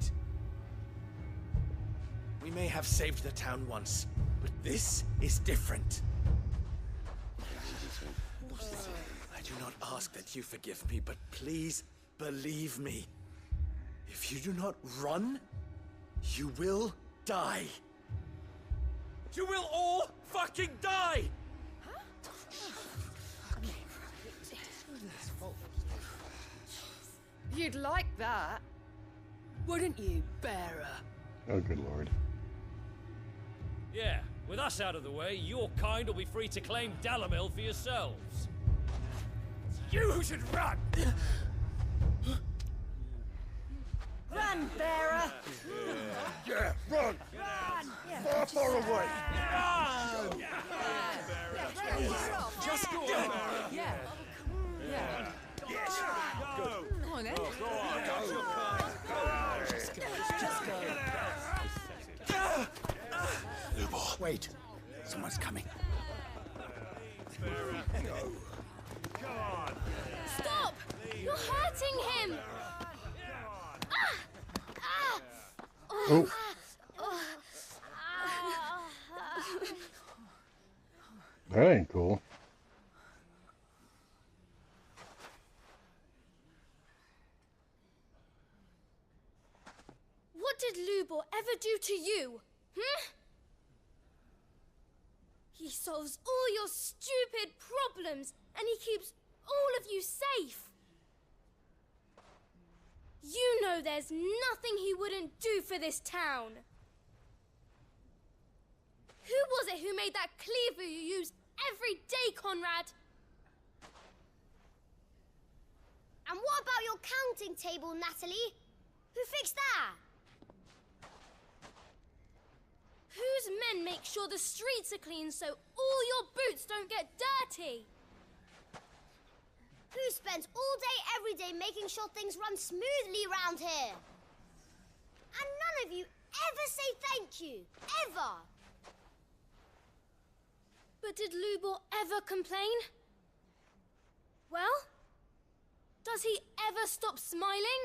We may have saved the town once, but this is different. I do not ask that you forgive me, but please believe me. If you do not run, you will die. You will all fucking die! You'd like that, wouldn't you, bearer? Oh, good lord. Yeah, with us out of the way, your kind will be free to claim Dalamil for yourselves. You should run! Run, bearer! Yeah, run! Run! Far away! Run! Just go on, Bearer! Yeah. Yeah. Yes! Go! Come on, then. Go on! Go! Just go. Just go. Lubor, wait. Someone's coming. Go! Come on! Stop! You're hurting him! Oh. That ain't cool. What did Lubor ever do to you? He solves all your stupid problems and he keeps all of you safe. You know there's nothing he wouldn't do for this town. Who was it who made that cleaver you use every day, Conrad? And what about your counting table, Natalie? Who fixed that? Whose men make sure the streets are clean so all your boots don't get dirty? Who spends all day, every day making sure things run smoothly round here? And none of you ever say thank you. Ever. But did Lubor ever complain? Well, does he ever stop smiling?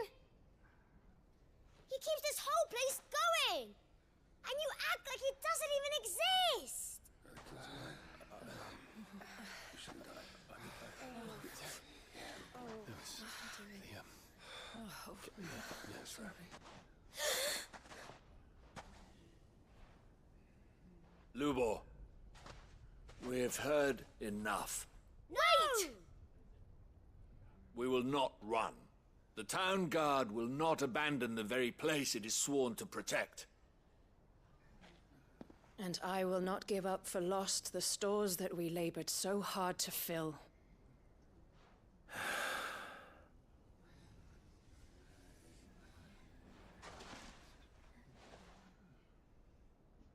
He keeps this whole place going. And you act like it doesn't even exist. Lubor, we've heard enough. Wait! We will not run. The town guard will not abandon the very place it is sworn to protect. And I will not give up for lost the stores that we labored so hard to fill.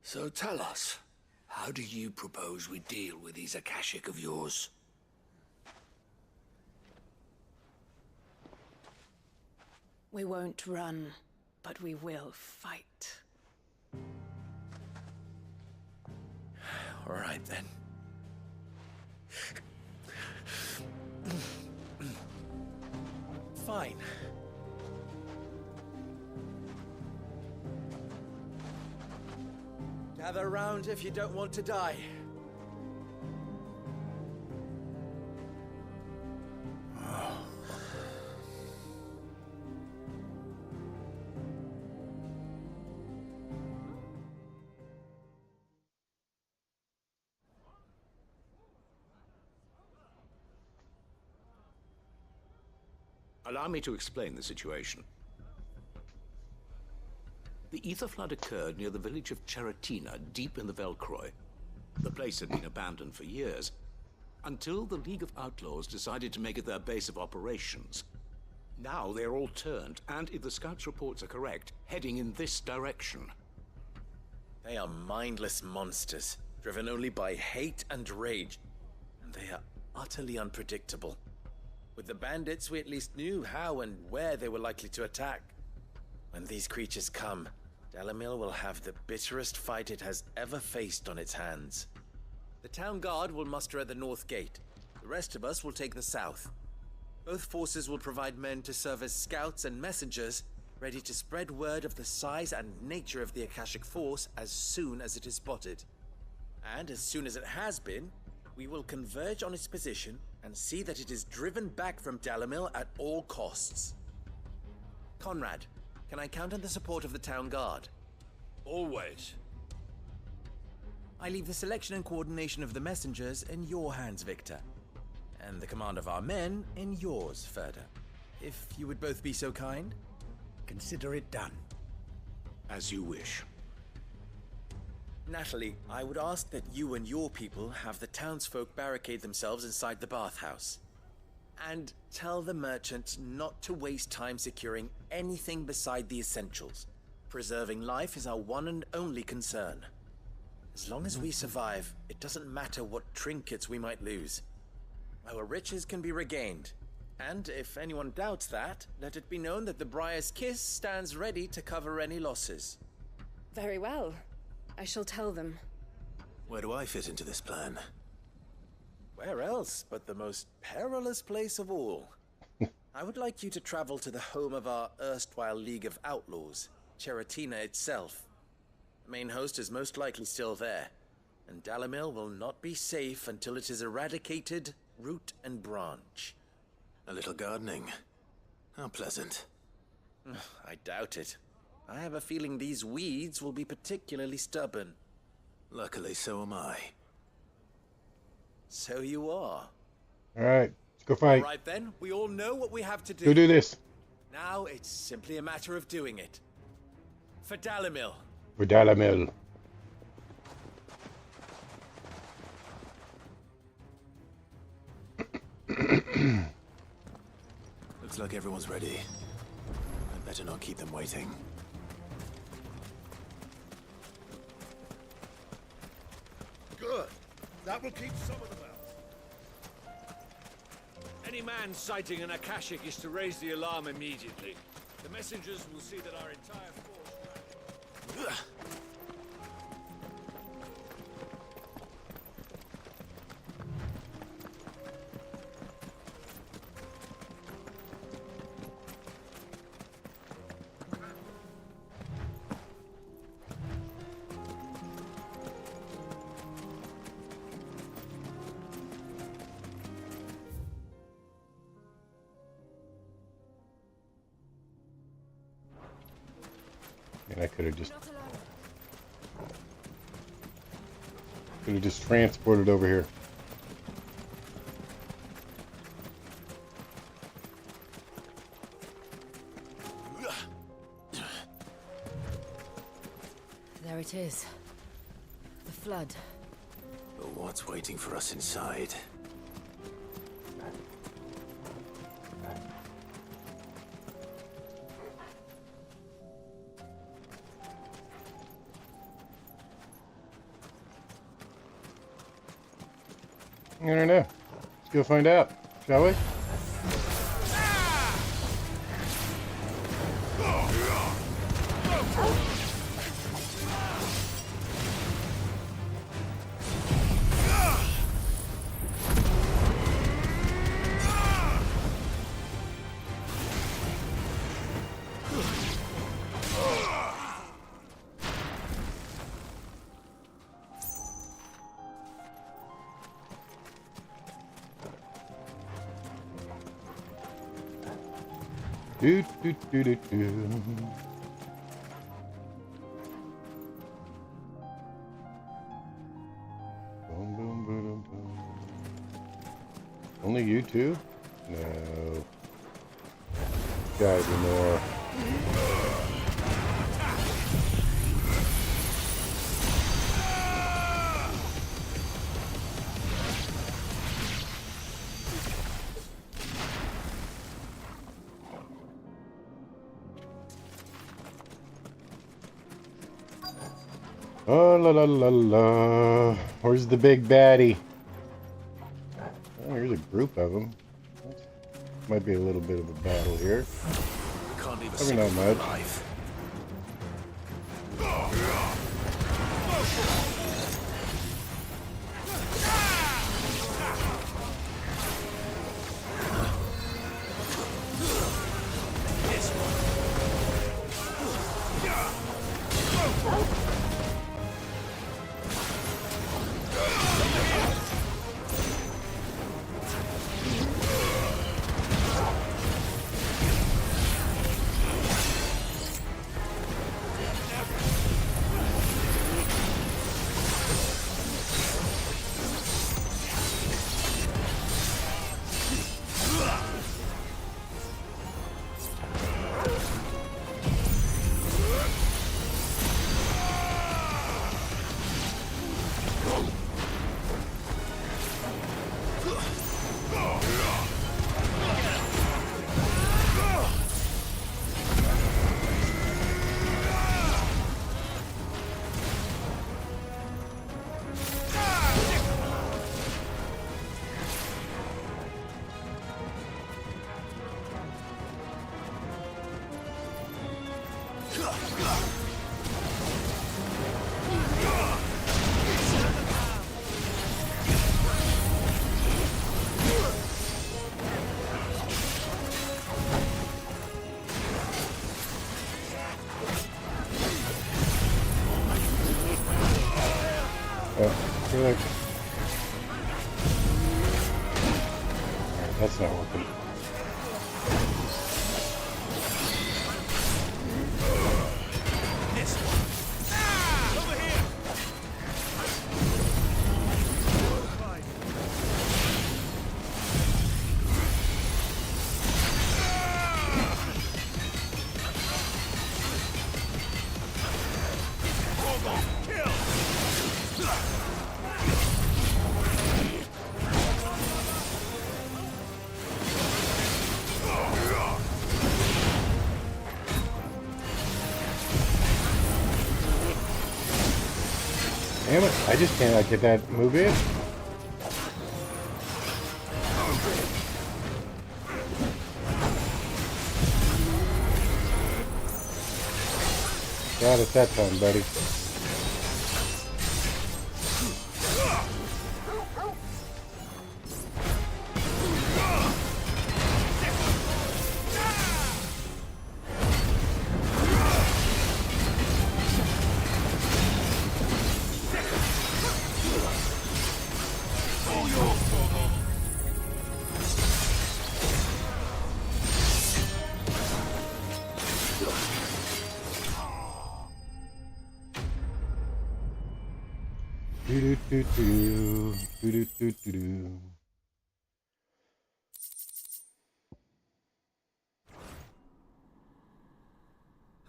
So tell us, how do you propose we deal with these Akashic of yours? We won't run, but we will fight. All right, then. Fine. Gather round if you don't want to die. Allow me to explain the situation. The ether flood occurred near the village of Cheratina, deep in the Velcroy. The place had been abandoned for years, until the League of Outlaws decided to make it their base of operations. Now they're all turned, and if the scouts' reports are correct, heading in this direction. They are mindless monsters, driven only by hate and rage. And they are utterly unpredictable. With the bandits, we at least knew how and where they were likely to attack. When these creatures come, Dalamil will have the bitterest fight it has ever faced on its hands. The town guard will muster at the north gate. The rest of us will take the south. Both forces will provide men to serve as scouts and messengers, ready to spread word of the size and nature of the Akashic force as soon as it is spotted. And as soon as it has been, we will converge on its position and see that it is driven back from Dalamil at all costs. Conrad, can I count on the support of the town guard? Always. I leave the selection and coordination of the messengers in your hands, Victor. And the command of our men in yours, Ferda. If you would both be so kind. Consider it done. As you wish. Natalie, I would ask that you and your people have the townsfolk barricade themselves inside the bathhouse. And tell the merchant not to waste time securing anything beside the essentials. Preserving life is our one and only concern. As long as we survive, it doesn't matter what trinkets we might lose. Our riches can be regained. And if anyone doubts that, let it be known that the Briar's Kiss stands ready to cover any losses. Very well. I shall tell them. Where do I fit into this plan? Where else but the most perilous place of all? I would like you to travel to the home of our erstwhile League of Outlaws, Cheratina itself. The main host is most likely still there, and Dalimil will not be safe until it is eradicated, root and branch. A little gardening. How pleasant. I doubt it. I have a feeling these weeds will be particularly stubborn. Luckily, so am I. So you are. Alright, let's go fight. All right then, we all know what we have to do. Go do this. Now it's simply a matter of doing it. For Dalimil. For Dalimil. Looks like everyone's ready. I'd better not keep them waiting. Good. That will keep some of them out. Any man sighting an Akashic is to raise the alarm immediately. The messengers will see that our entire force... And I could have just transported over here. There it is. The flood. But what's waiting for us inside? I don't know. Let's go find out, shall we? Do, do, do, do, do. Boom, boom, boom, boom. Only you two? No. Gotta be more. Oh, la la la la. Where's the big baddie? Oh, here's a group of them. Might be a little bit of a battle here. Probably not much. Oh, really? Alright, that's not working. This one. Ah! Over here! Damn it, I just can't get that move in. Got it that time, buddy.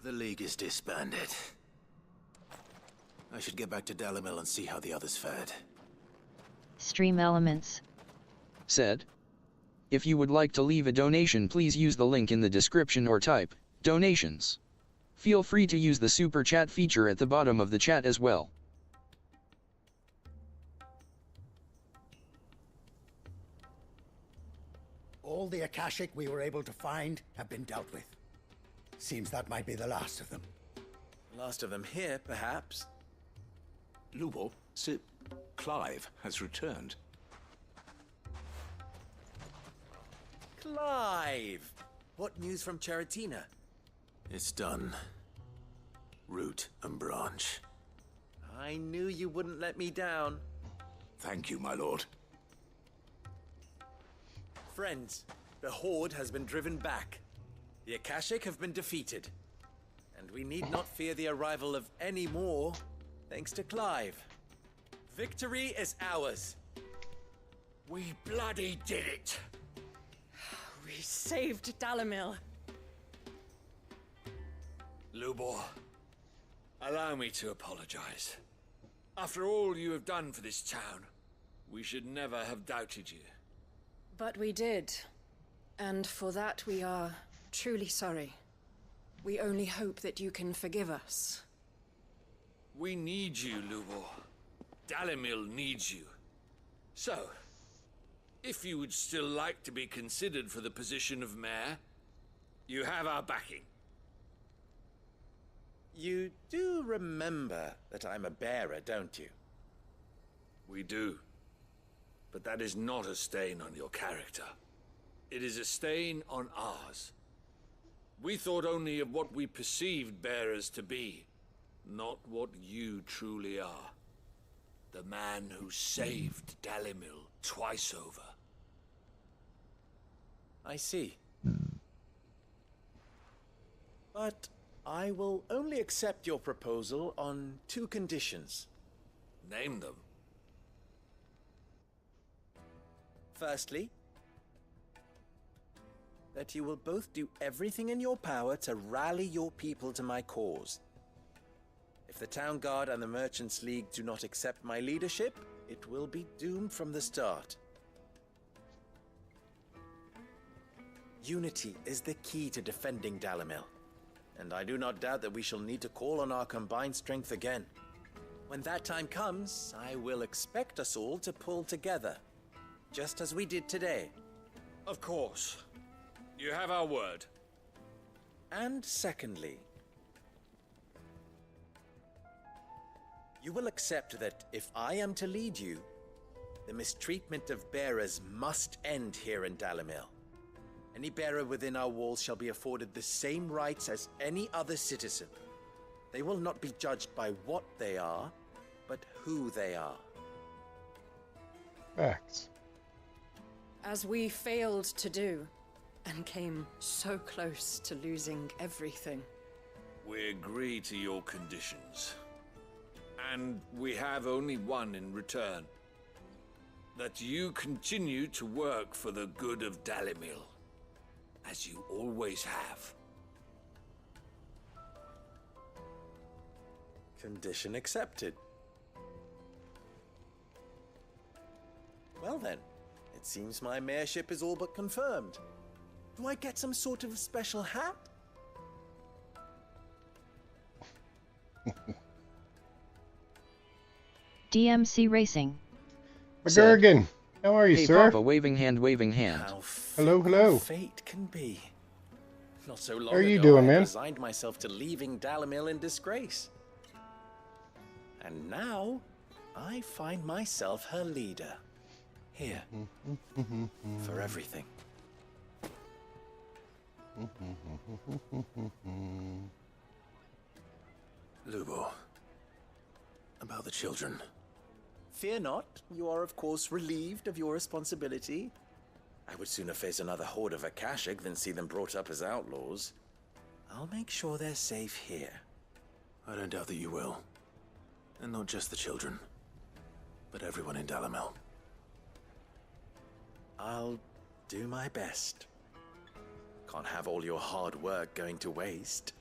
The League is disbanded. I should get back to Dalimil and see how the others fared. Stream elements. Said. If you would like to leave a donation, please use the link in the description or type donations. Feel free to use the super chat feature at the bottom of the chat as well. All the Akashic we were able to find have been dealt with. Seems that might be the last of them. Last of them here, perhaps. Lubo, Sir Clive has returned. Clive! What news from Charatina? It's done. Root and branch. I knew you wouldn't let me down. Thank you, my lord. Friends, the Horde has been driven back. The Akashic have been defeated. And we need not fear the arrival of any more, thanks to Clive. Victory is ours. We bloody did it! We saved Dalimil. Lubor, allow me to apologize. After all you have done for this town, we should never have doubted you. But we did. And for that we are truly sorry. We only hope that you can forgive us. We need you, Lubor. Dalimil needs you. So, if you would still like to be considered for the position of mayor, you have our backing. You do remember that I'm a bearer, don't you? We do. But that is not a stain on your character. It is a stain on ours. We thought only of what we perceived bearers to be, not what you truly are. The man who saved Dalimil twice over. I see. But I will only accept your proposal on 2 conditions. Name them. Firstly, that you will both do everything in your power to rally your people to my cause. If the Town Guard and the Merchants League do not accept my leadership, it will be doomed from the start. Unity is the key to defending Dalimil, and I do not doubt that we shall need to call on our combined strength again. When that time comes, I will expect us all to pull together, just as we did today. Of course. You have our word. And secondly, you will accept that if I am to lead you, the mistreatment of bearers must end here in Dalimil. Any bearer within our walls shall be afforded the same rights as any other citizen. They will not be judged by what they are, but who they are. Facts. As we failed to do, and came so close to losing everything. We agree to your conditions. And we have only one in return. That you continue to work for the good of Dalimil, as you always have. Condition accepted. Well then, it seems my mayorship is all but confirmed. Do I get some sort of special hat? DMC Racing. McGurgan, how are you, hey, sir? Papa, waving hand, waving hand. Hello. Fate can be. Not so long How are you ago, doing, I man? resigned myself to leaving Dalimil in disgrace. And now, I find myself her leader. Here. For everything. Lubo. About the children. Fear not, you are of course relieved of your responsibility. I would sooner face another horde of Akashic than see them brought up as outlaws. I'll make sure they're safe here. I don't doubt that you will. And not just the children, but everyone in Dalimil. I'll do my best. Can't have all your hard work going to waste.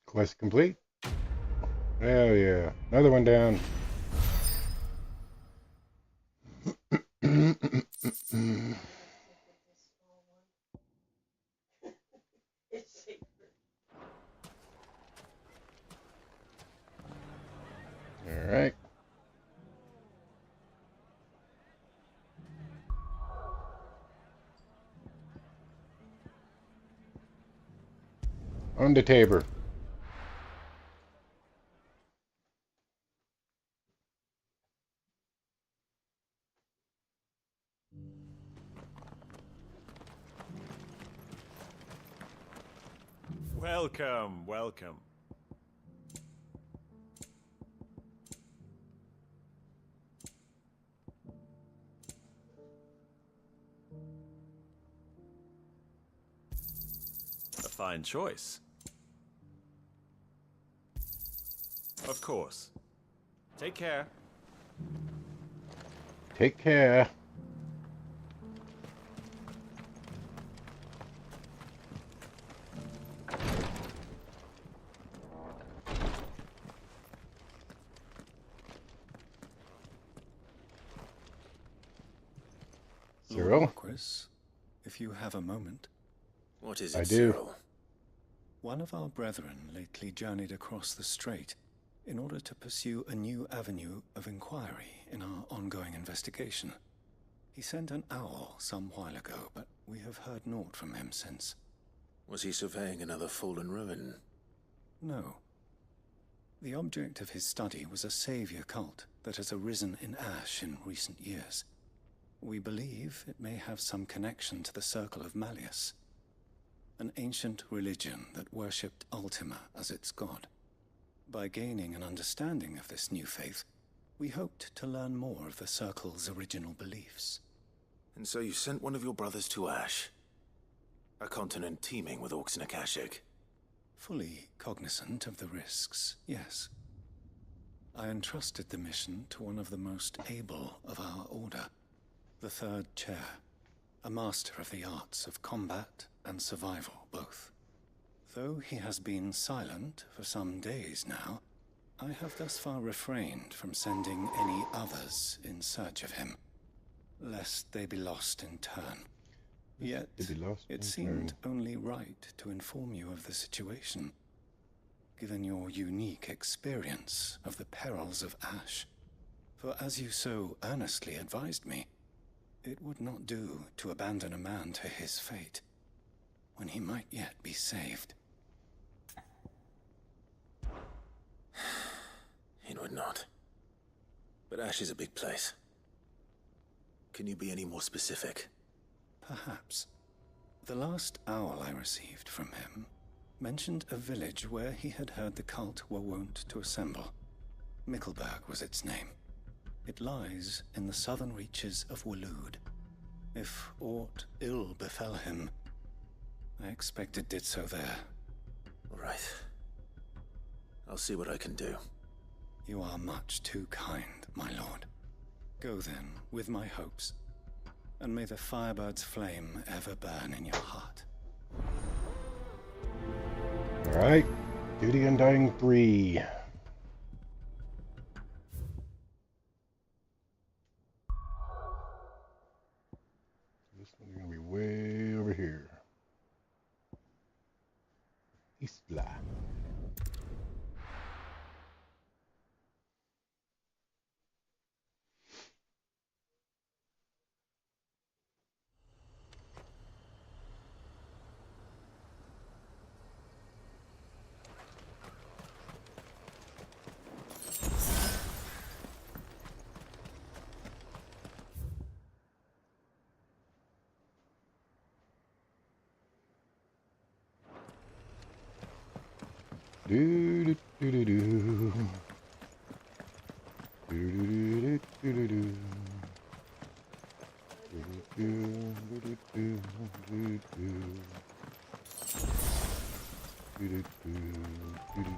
Quest complete. Hell yeah. Another one down. All right. On the Tabor. Welcome, welcome. A fine choice. Of course. Take care. Take care. Cyril? Marquis, if you have a moment. What is I it, do. Cyril? One of our brethren lately journeyed across the strait in order to pursue a new avenue of inquiry in our ongoing investigation. He sent an owl some while ago, but we have heard naught from him since. Was he surveying another fallen ruin? No. The object of his study was a savior cult that has arisen in Ash in recent years. We believe it may have some connection to the Circle of Malleus, an ancient religion that worshipped Ultima as its god. By gaining an understanding of this new faith, we hoped to learn more of the Circle's original beliefs. And so you sent one of your brothers to Ash, a continent teeming with orcs and Akashic. Fully cognizant of the risks, yes. I entrusted the mission to one of the most able of our order, the Third Chair, a master of the arts of combat and survival both. Though he has been silent for some days now, I have thus far refrained from sending any others in search of him, lest they be lost in turn. Yet, it seemed only right to inform you of the situation, given your unique experience of the perils of Ash. For as you so earnestly advised me, it would not do to abandon a man to his fate. when he might yet be saved. It would not. But Ash is a big place. Can you be any more specific? Perhaps. The last owl I received from him mentioned a village where he had heard the cult were wont to assemble. Mickleburg was its name. It lies in the southern reaches of Waloed. If aught ill befell him, I expect it did so there. Right. I'll see what I can do. You are much too kind, my lord. Go then, with my hopes, and may the Firebird's flame ever burn in your heart. Alright, Duty Undying 3. This one's going to be way over here. Isla. Do do do do do. Do do do do do do. Do do do do do do. Do do do do do.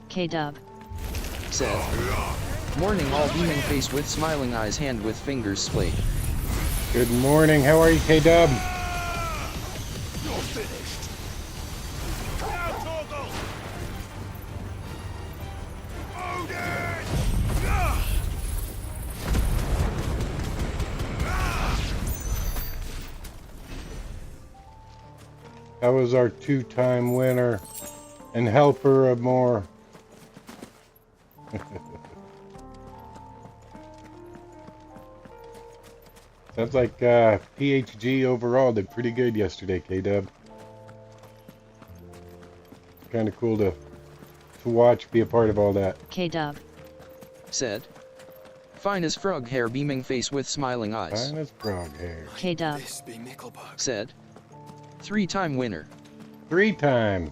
K-Dub. Said. Morning, all beaming face with smiling eyes, hand with fingers splayed. Good morning, how are you, K-Dub? You're finished. Now, Torgal! Odin! That was our two-time winner and helper of more. Sounds like PHG overall did pretty good yesterday, K-Dub. It's kind of cool to watch, be a part of all that. K-Dub. Said. Fine as frog hair, beaming face with smiling eyes. Fine as frog hair. K-Dub. Said. 3-time winner. 3-time.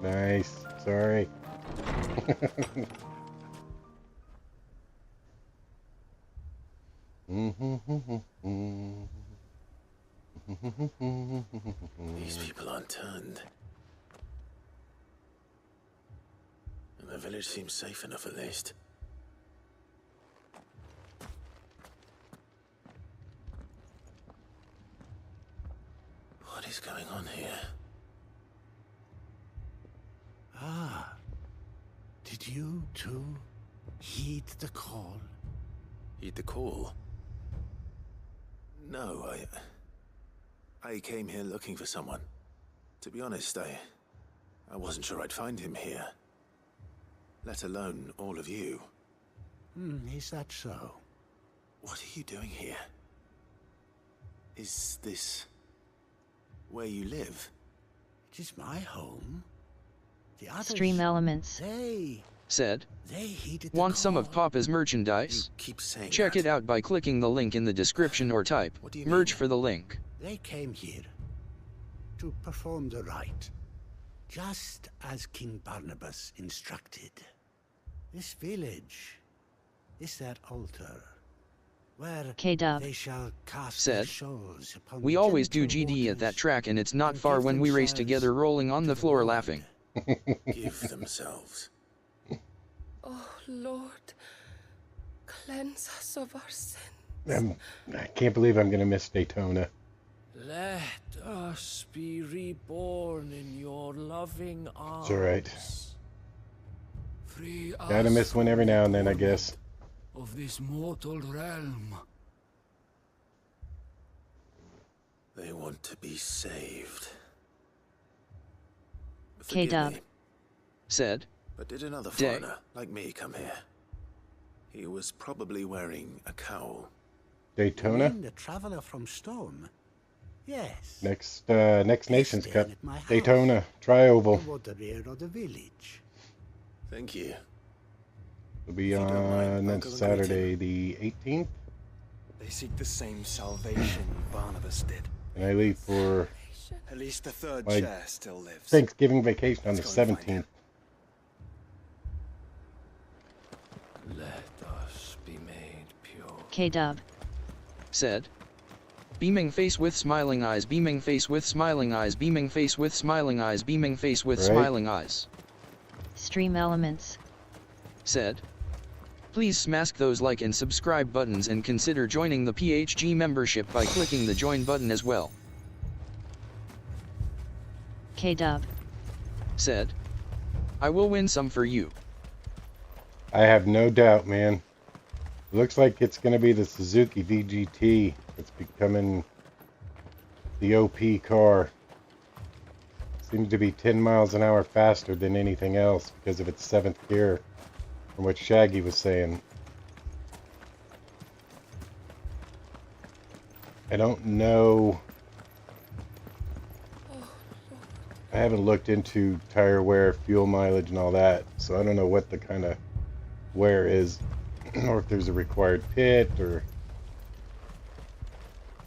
Nice. Sorry. These people aren't turned. And the village seems safe enough at least. What is going on here? Ah, did you too heed the call? Heed the call? No, I came here looking for someone. To be honest, I wasn't sure I'd find him here. Let alone all of you. Is that so? What are you doing here? Is this where you live? It is my home. The others, Stream elements. Said. They heeded the Want call. some of Papa's merchandise? Keep saying Check that. it out by clicking the link in the description or type What do you merge mean? for the link. They came here to perform the rite. Just as King Barnabas instructed. This village is their altar, where K-Dub they shall cast Said, their souls upon we the always do gentle GD at that waters track and it's not and far give when we race themselves together rolling on to the the floor Lord. laughing. Give themselves. Oh, Lord, cleanse us of our sins. I can't believe I'm going to miss Daytona. Let us be reborn in your loving arms. It's alright. Free Gotta us miss one every now and then, I guess. of this mortal realm. They want to be saved. K-Dub Said, But did another Day. foreigner like me come here? He was probably wearing a cowl. Daytona? The traveler from Storm. Yes. Next Nations staying Cup. at my house. Daytona. Tri-Oval. Toward the rear of the village. Thank you. It'll be If you don't mind, on I'll that's go and greet Saturday the 18th. They seek the same salvation Barnabas did. And I leave for At least the third my chair still lives. Thanksgiving vacation on the Let's go and find 17th. Let us be made pure. K-Dub said, beaming face with smiling eyes, beaming face with smiling eyes, beaming face with smiling eyes, beaming face with Right. smiling eyes. Stream Elements Said, please smash those like and subscribe buttons and consider joining the PHG membership by clicking the join button as well. K-Dub Said, I will win some for you. I have no doubt, man. Looks like it's going to be the Suzuki VGT. It's becoming the OP car. Seems to be 10 miles an hour faster than anything else because of its 7th gear, from what Shaggy was saying. I don't know. I haven't looked into tire wear, fuel mileage, and all that, so I don't know what the kind of wear is, or if there's a required pit, or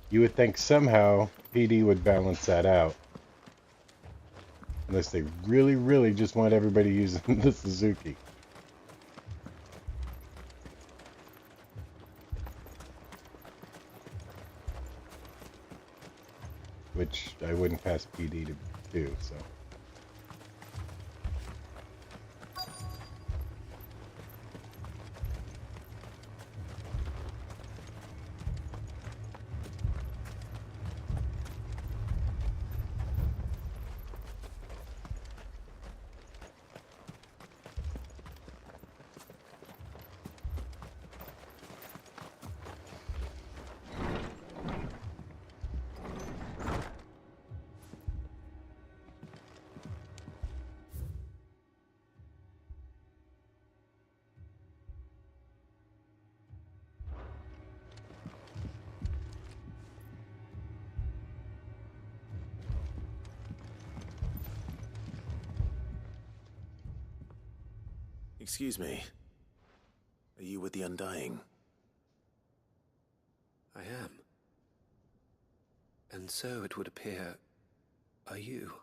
you would think somehow PD would balance that out, unless they really, really just want everybody using the Suzuki. Which I wouldn't pass PD to do, so. Excuse me. Are you with the Undying? I am. And so it would appear, are you?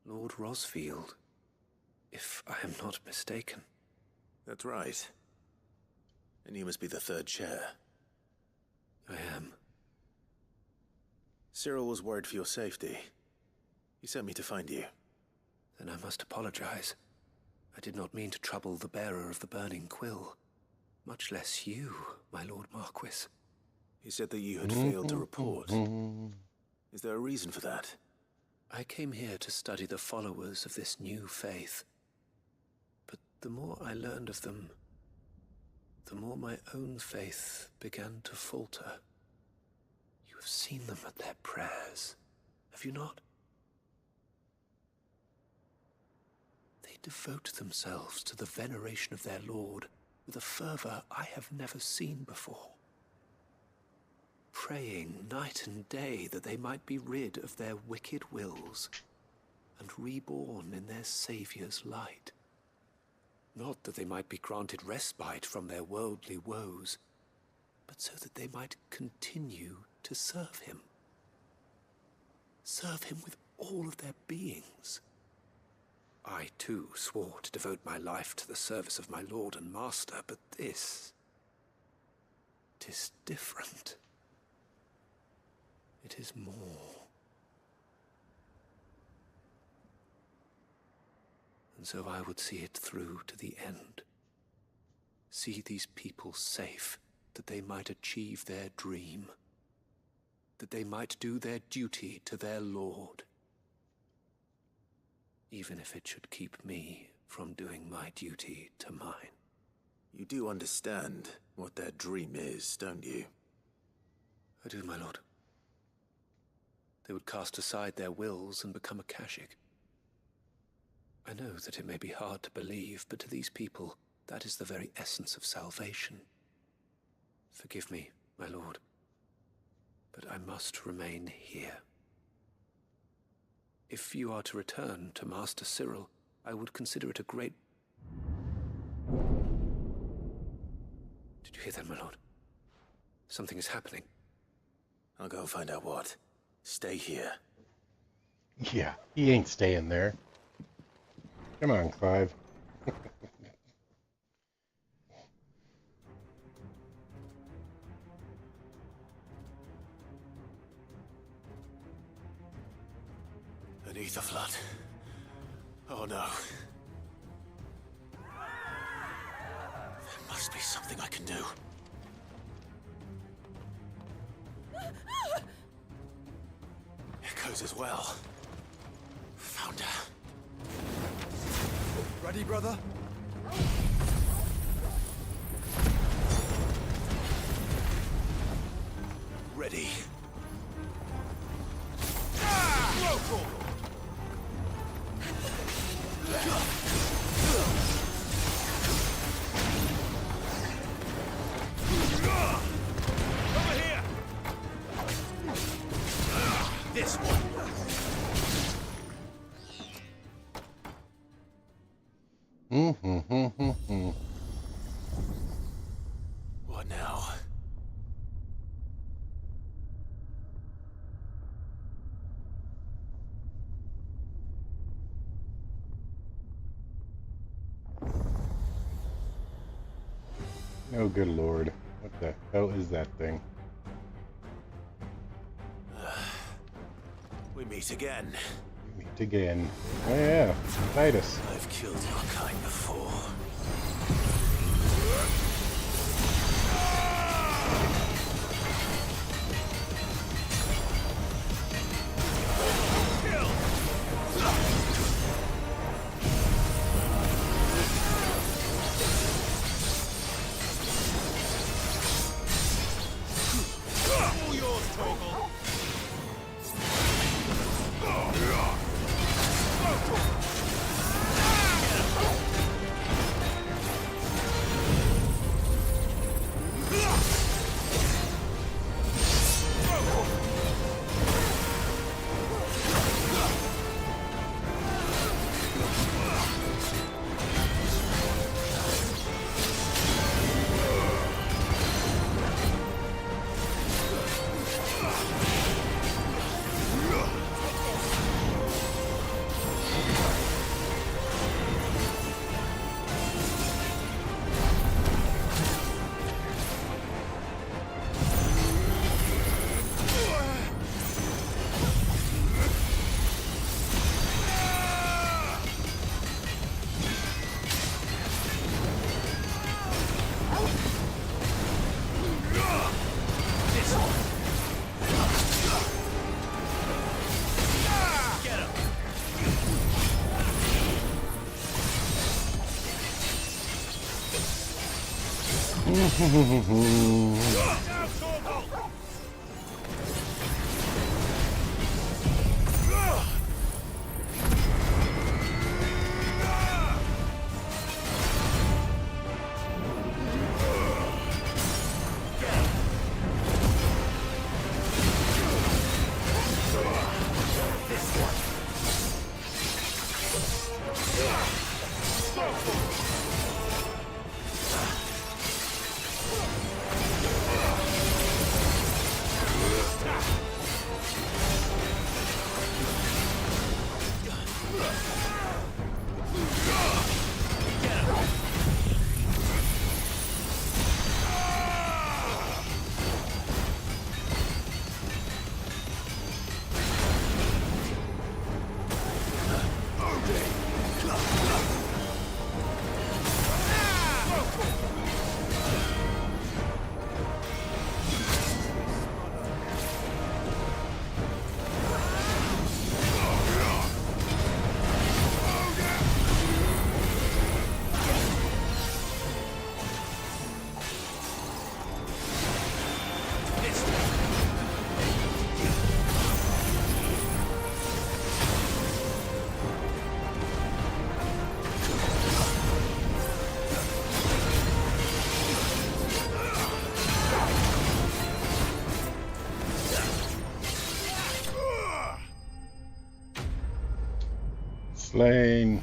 Lord Rosfield, if I am not mistaken. That's right. And you must be the third chair. I am. Cyril was worried for your safety. He sent me to find you. Then I must apologize. I did not mean to trouble the bearer of the burning quill, much less you, my Lord Marquis. He said that you had failed to report. Is there a reason for that? I came here to study the followers of this new faith. But the more I learned of them, the more my own faith began to falter. You have seen them at their prayers, have you not? They devote themselves to the veneration of their Lord with a fervor I have never seen before. Praying night and day that they might be rid of their wicked wills and reborn in their Saviour's light. Not that they might be granted respite from their worldly woes, but so that they might continue to serve him. Serve him with all of their beings. I, too, swore to devote my life to the service of my lord and master, but this... 'tis different. It is more. And so I would see it through to the end. See these people safe, that they might achieve their dream. That they might do their duty to their lord. Even if it should keep me from doing my duty to mine. You do understand what their dream is, don't you? I do, my lord. They would cast aside their wills and become a Kashik. I know that it may be hard to believe, but to these people, that is the very essence of salvation. Forgive me, my lord, but I must remain here. If you are to return to Master Cyril, I would consider it a great... Did you hear that, my lord? Something is happening. I'll go and find out what. Stay here. Yeah, he ain't staying there. Come on, Clive. An ether flood. Oh no. There must be something I can do. Echoes as well. Found her. Ready, brother? Ready. Over here! This one. What now? Oh, good lord. What the hell is that thing? We meet again. We meet again. Oh yeah, Titus. I've killed your kind before. All yours, Torgal. Slain.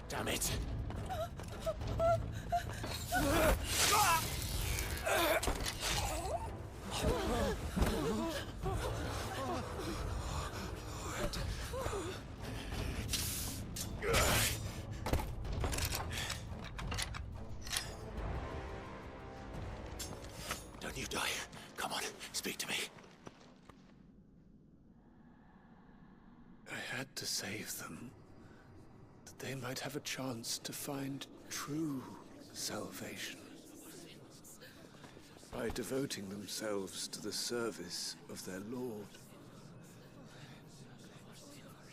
Damn it. Don't you die. Come on, speak to me. I had to save them, that they might have a chance to find true salvation by devoting themselves to the service of their Lord.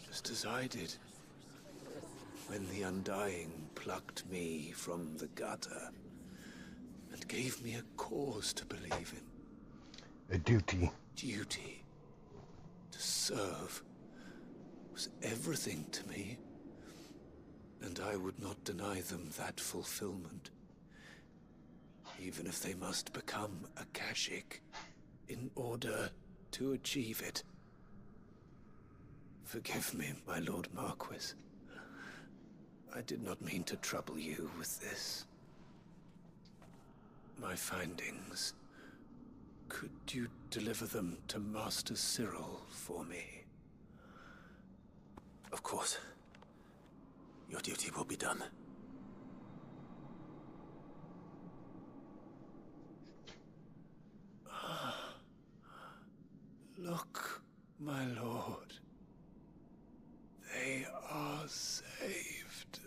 Just as I did when the Undying plucked me from the gutter and gave me a cause to believe in. A duty. Duty. To serve was everything to me, and I would not deny them that fulfillment, even if they must become a Kashik in order to achieve it. Forgive me, my Lord Marquis. I did not mean to trouble you with this. My findings. Could you deliver them to Master Cyril for me? Of course. Your duty will be done. Look, my lord. They are saved.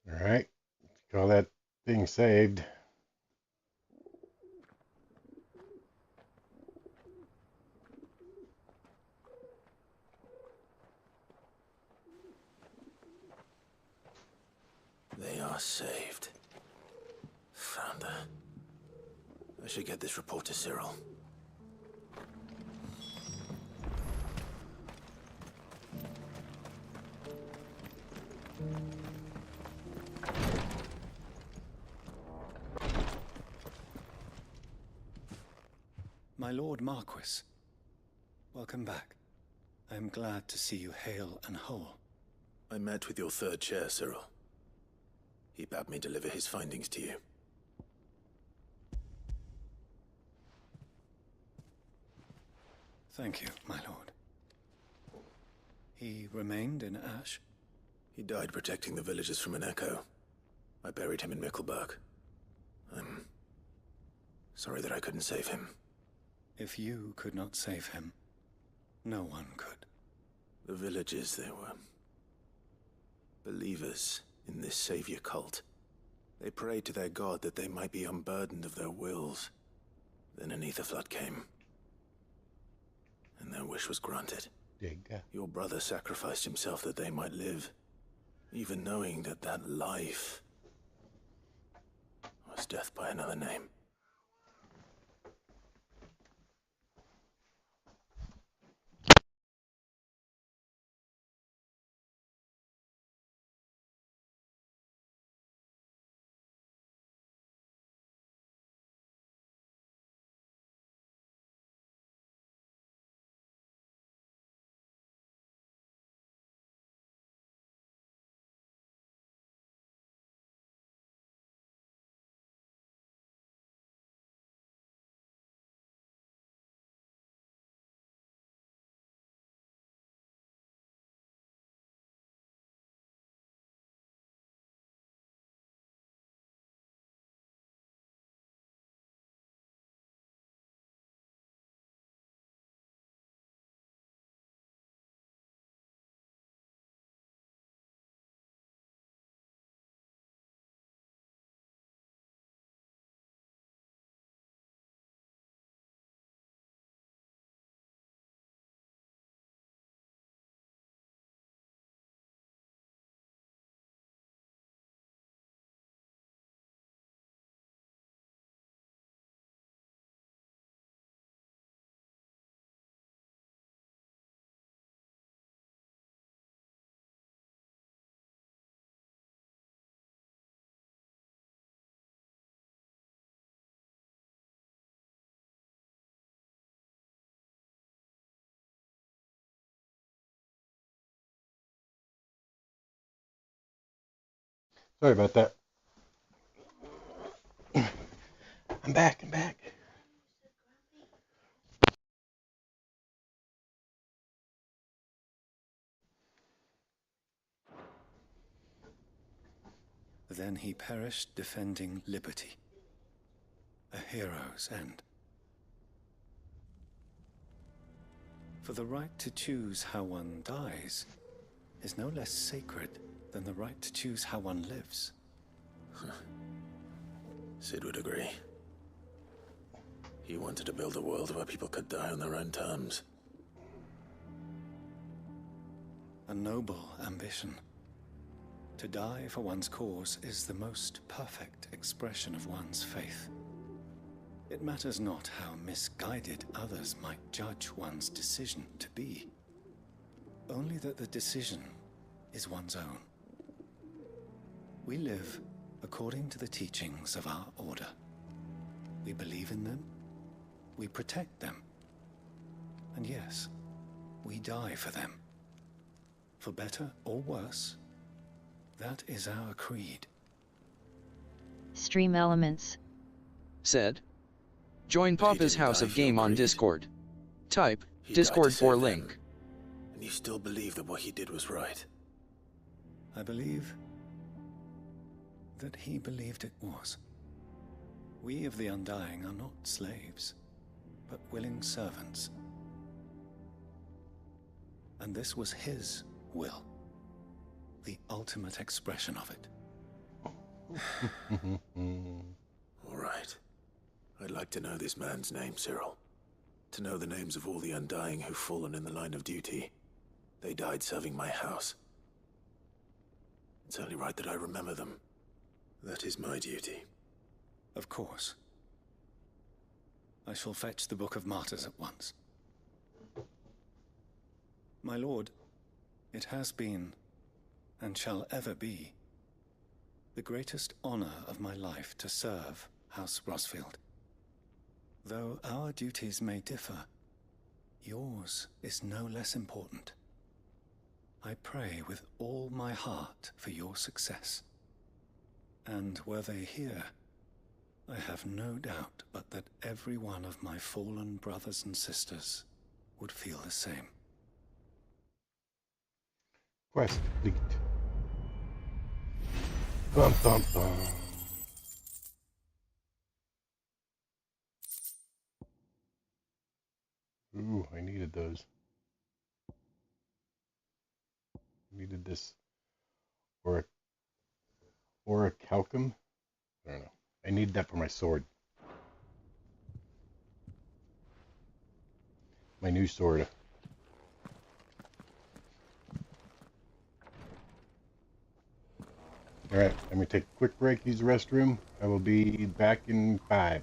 All right. Call that thing saved. They are saved. Founder. I should get this report to Cyril. My Lord Marquis, welcome back. I am glad to see you hale and whole. I met with your third chair, Cyril. He bade me deliver his findings to you. Thank you, my lord. He remained in Ash? He died protecting the villagers from an echo. I buried him in Mickelberg. I'm sorry that I couldn't save him. If you could not save him, no one could. The villagers, they were believers in this savior cult. They prayed to their god that they might be unburdened of their wills. Then an ether flood came, and their wish was granted. Your brother sacrificed himself that they might live, even knowing that that life was death by another name. Sorry about that. I'm back. Then he perished defending liberty. A hero's end. For the right to choose how one dies is no less sacred than the right to choose how one lives. Sid would agree. He wanted to build a world where people could die on their own terms. A noble ambition. To die for one's cause is the most perfect expression of one's faith. It matters not how misguided others might judge one's decision to be, only that the decision is one's own. We live according to the teachings of our order. We believe in them, we protect them, and yes, we die for them. For better or worse, that is our creed. Stream elements. Said. Join Papa's House of Game on Discord. Type Discord for link. And you still believe that what he did was right? I believe that he believed it was. We of the Undying are not slaves, but willing servants. And this was his will, the ultimate expression of it. All right. I'd like to know this man's name, Cyril. To know the names of all the Undying who've fallen in the line of duty. They died serving my house. It's only right that I remember them. That is my duty. Of course. I shall fetch the Book of Martyrs at once. My lord, it has been, and shall ever be, the greatest honor of my life to serve House Rosfield. Though our duties may differ, yours is no less important. I pray with all my heart for your success. And were they here, I have no doubt but that every one of my fallen brothers and sisters would feel the same. Quest complete. Bum, bum, bum. Ooh, I needed those. Needed this orichalcum. I don't know. I need that for my sword. My new sword. Alright, I'm going to take a quick break, use the restroom. I will be back in 5.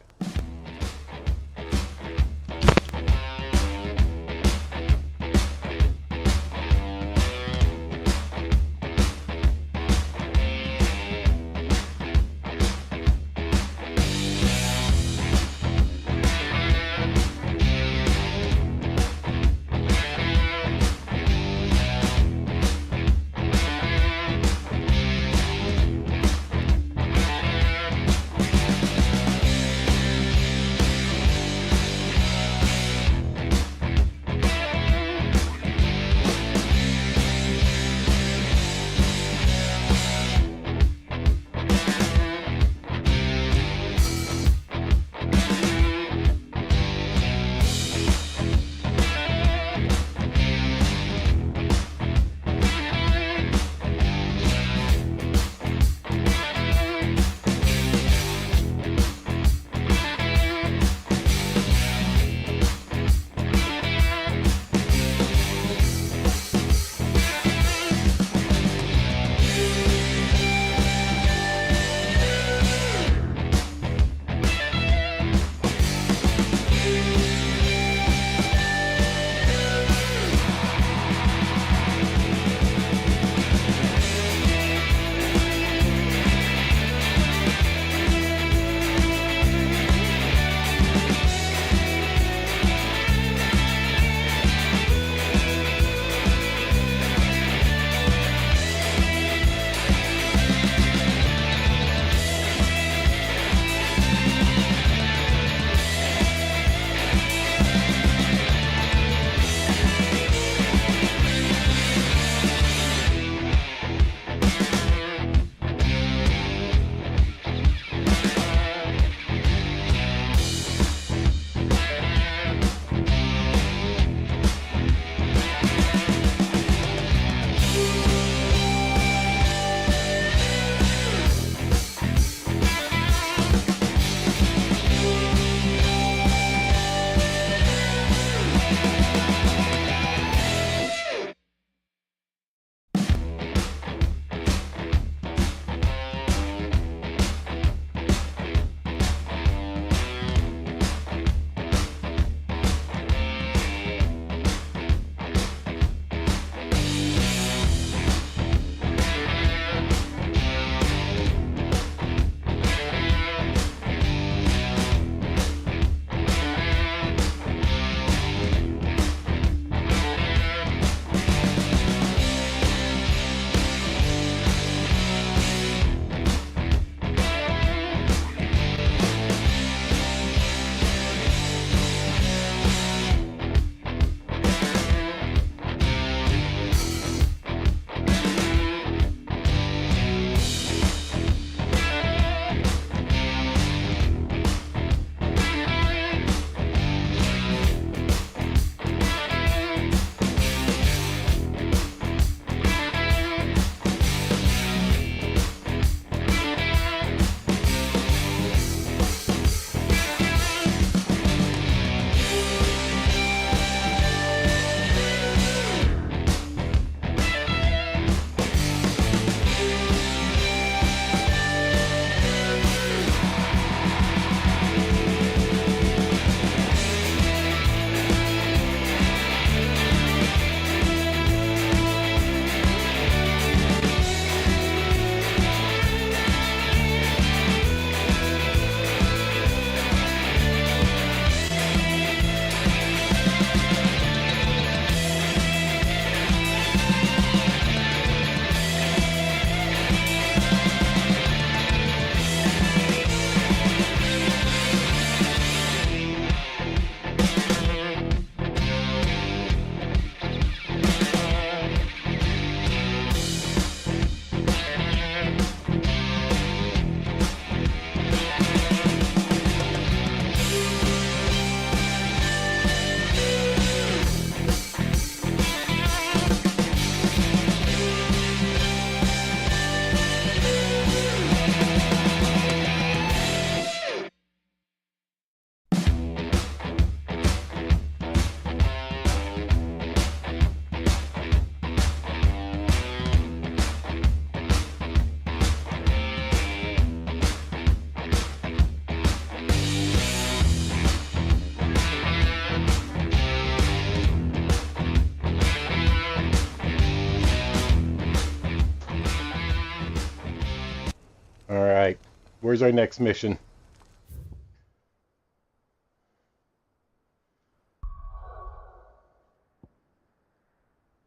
Where's our next mission?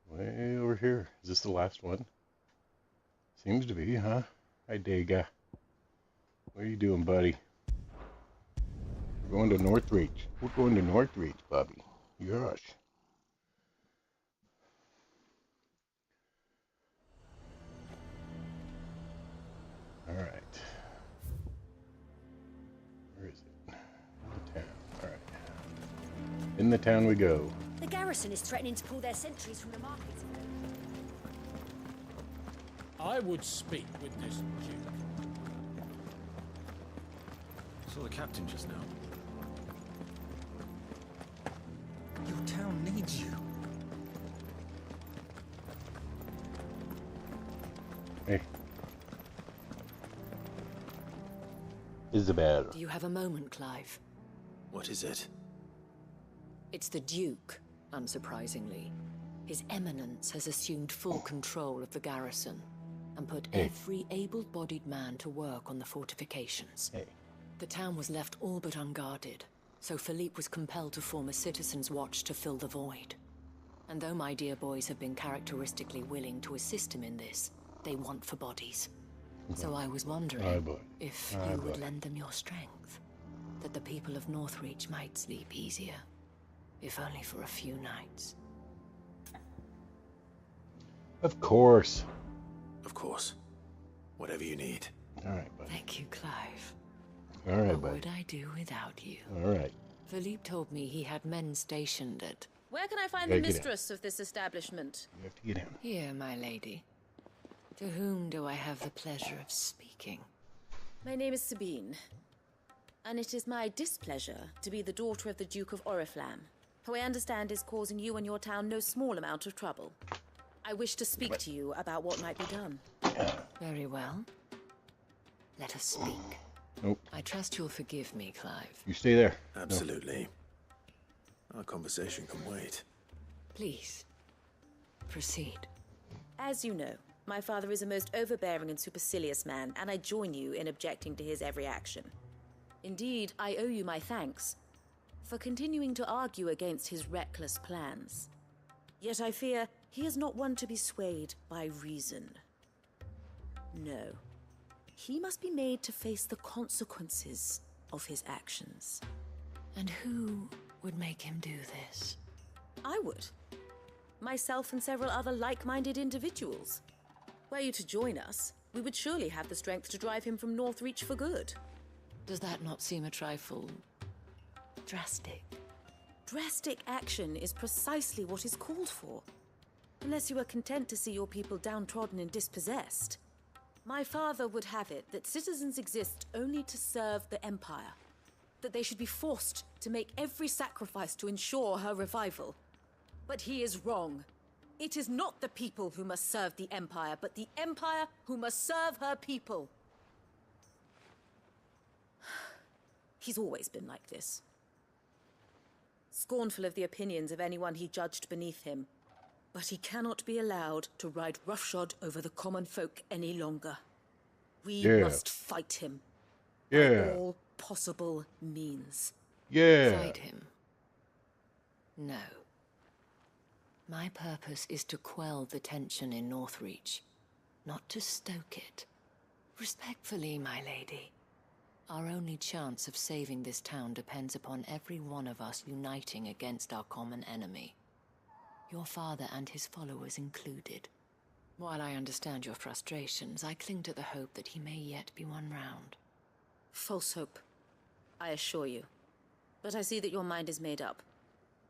Way over here. Is this the last one? Seems to be, huh? Hi, Dega. What are you doing, buddy? We're going to Northreach. We're going to Northreach, Bobby. Gosh. All right. Where is it? In the town. All right. In the town we go. The garrison is threatening to pull their sentries from the markets. I would speak with this duke. Saw the captain just now. Your town needs you. Hey. Isabel. Do you have a moment, Clive? What is it? It's the Duke, unsurprisingly. His Eminence has assumed full control of the garrison and put every able-bodied man to work on the fortifications. The town was left all but unguarded, so Philippe was compelled to form a citizens' watch to fill the void. And though my dear boys have been characteristically willing to assist him in this, they want for bodies. So I was wondering if you would lend them your strength, that the people of Northreach might sleep easier, if only for a few nights. Of course. Of course. Whatever you need. All right, buddy. Thank you, Clive. All right, What buddy. would I do without you? All right. Philippe told me he had men stationed at... Where can I find Yeah, the get in. mistress of this establishment? You have to get in. Here, my lady. To whom do I have the pleasure of speaking? My name is Sabine, and it is my displeasure to be the daughter of the Duke of Oriflamme, who I understand is causing you and your town no small amount of trouble. I wish to speak to you about what might be done. Very well. Let us speak. Nope. I trust you'll forgive me, Clive. You stay there. Absolutely. Our conversation can wait. Please, proceed. As you know, my father is a most overbearing and supercilious man, and I join you in objecting to his every action. Indeed, I owe you my thanks for continuing to argue against his reckless plans. Yet I fear he is not one to be swayed by reason. No. He must be made to face the consequences of his actions. And who would make him do this? I would. Myself and several other like-minded individuals. Were you to join us, we would surely have the strength to drive him from Northreach for good. Does that not seem a trifle... drastic? Drastic action is precisely what is called for. Unless you are content to see your people downtrodden and dispossessed. My father would have it that citizens exist only to serve the Empire. That they should be forced to make every sacrifice to ensure her revival. But he is wrong. It is not the people who must serve the Empire, but the Empire who must serve her people. He's always been like this. Scornful of the opinions of anyone he judged beneath him. But he cannot be allowed to ride roughshod over the common folk any longer. We must fight him. By all possible means. Fight him? No. My purpose is to quell the tension in Northreach, not to stoke it. Respectfully, my lady. Our only chance of saving this town depends upon every one of us uniting against our common enemy. Your father and his followers included. While I understand your frustrations, I cling to the hope that he may yet be won round. False hope, I assure you. But I see that your mind is made up.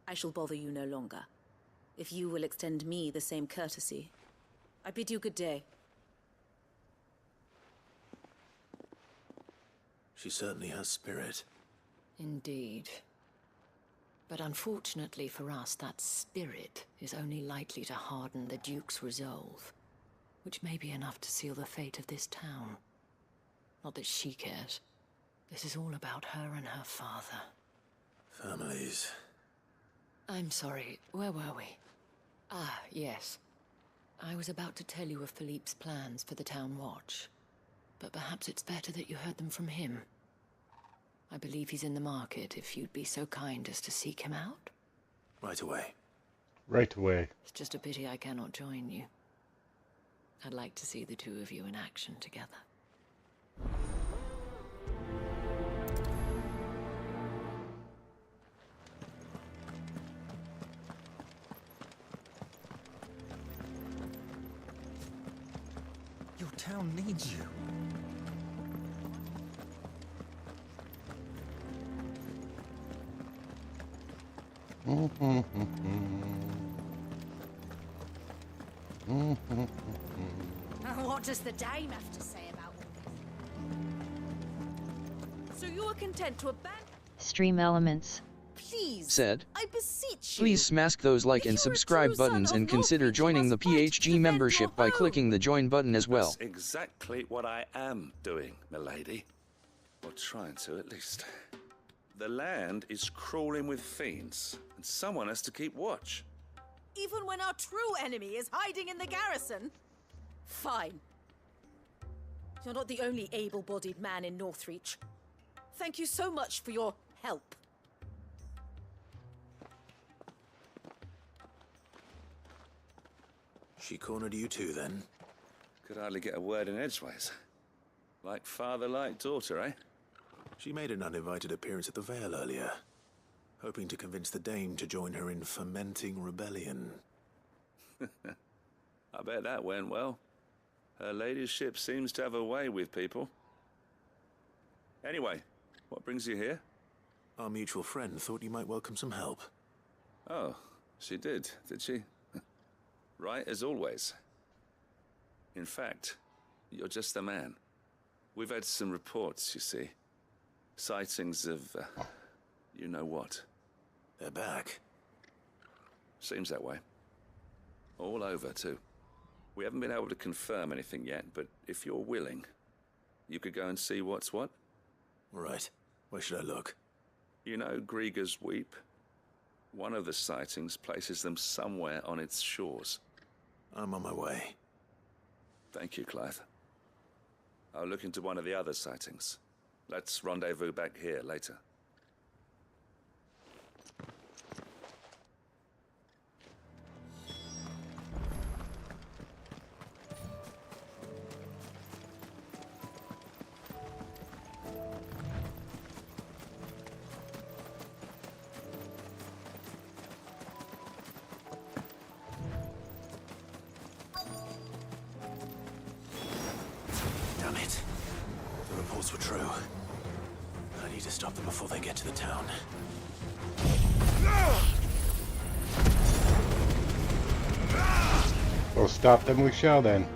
I shall bother you no longer. If you will extend me the same courtesy, I bid you good day. She certainly has spirit. Indeed. But unfortunately for us, that spirit is only likely to harden the Duke's resolve, which may be enough to seal the fate of this town. Not that she cares. This is all about her and her father. Families. I'm sorry, where were we? Ah, yes. I was about to tell you of Philippe's plans for the town watch. but perhaps it's better that you heard them from him. I believe he's in the market, if you'd be so kind as to seek him out. Right away. Right away. It's just a pity I cannot join you. I'd like to see the two of you in action together. Your town needs you. What does the dame have to say about all this? So you are content to abandon... Stream elements. Please, said. I beseech you. Please smash those like and subscribe buttons and consider joining the PHG membership by clicking the join button as well. That's exactly what I am doing, milady. Or trying to, at least. The land is crawling with fiends, and someone has to keep watch. Even when our true enemy is hiding in the garrison? Fine. You're not the only able-bodied man in Northreach. Thank you so much for your help. She cornered you too, then? Could hardly get a word in edgeways. Like father, like daughter, eh? She made an uninvited appearance at the Vale earlier, hoping to convince the dame to join her in fomenting rebellion. I bet that went well. Her ladyship seems to have a way with people. Anyway, what brings you here? Our mutual friend thought you might welcome some help. Oh, she did she? Right as always. In fact, you're just the man. We've had some reports, you see. Sightings of, you know what. They're back. Seems that way. All over, too. We haven't been able to confirm anything yet, but if you're willing, you could go and see what's what. Right. Where should I look? You know Grieger's Weep? One of the sightings places them somewhere on its shores. I'm on my way. Thank you, Clive. I'll look into one of the other sightings. Let's rendezvous back here later. Damn it. The reports were true. I need to stop them before they get to the town. Well, stop them we shall then.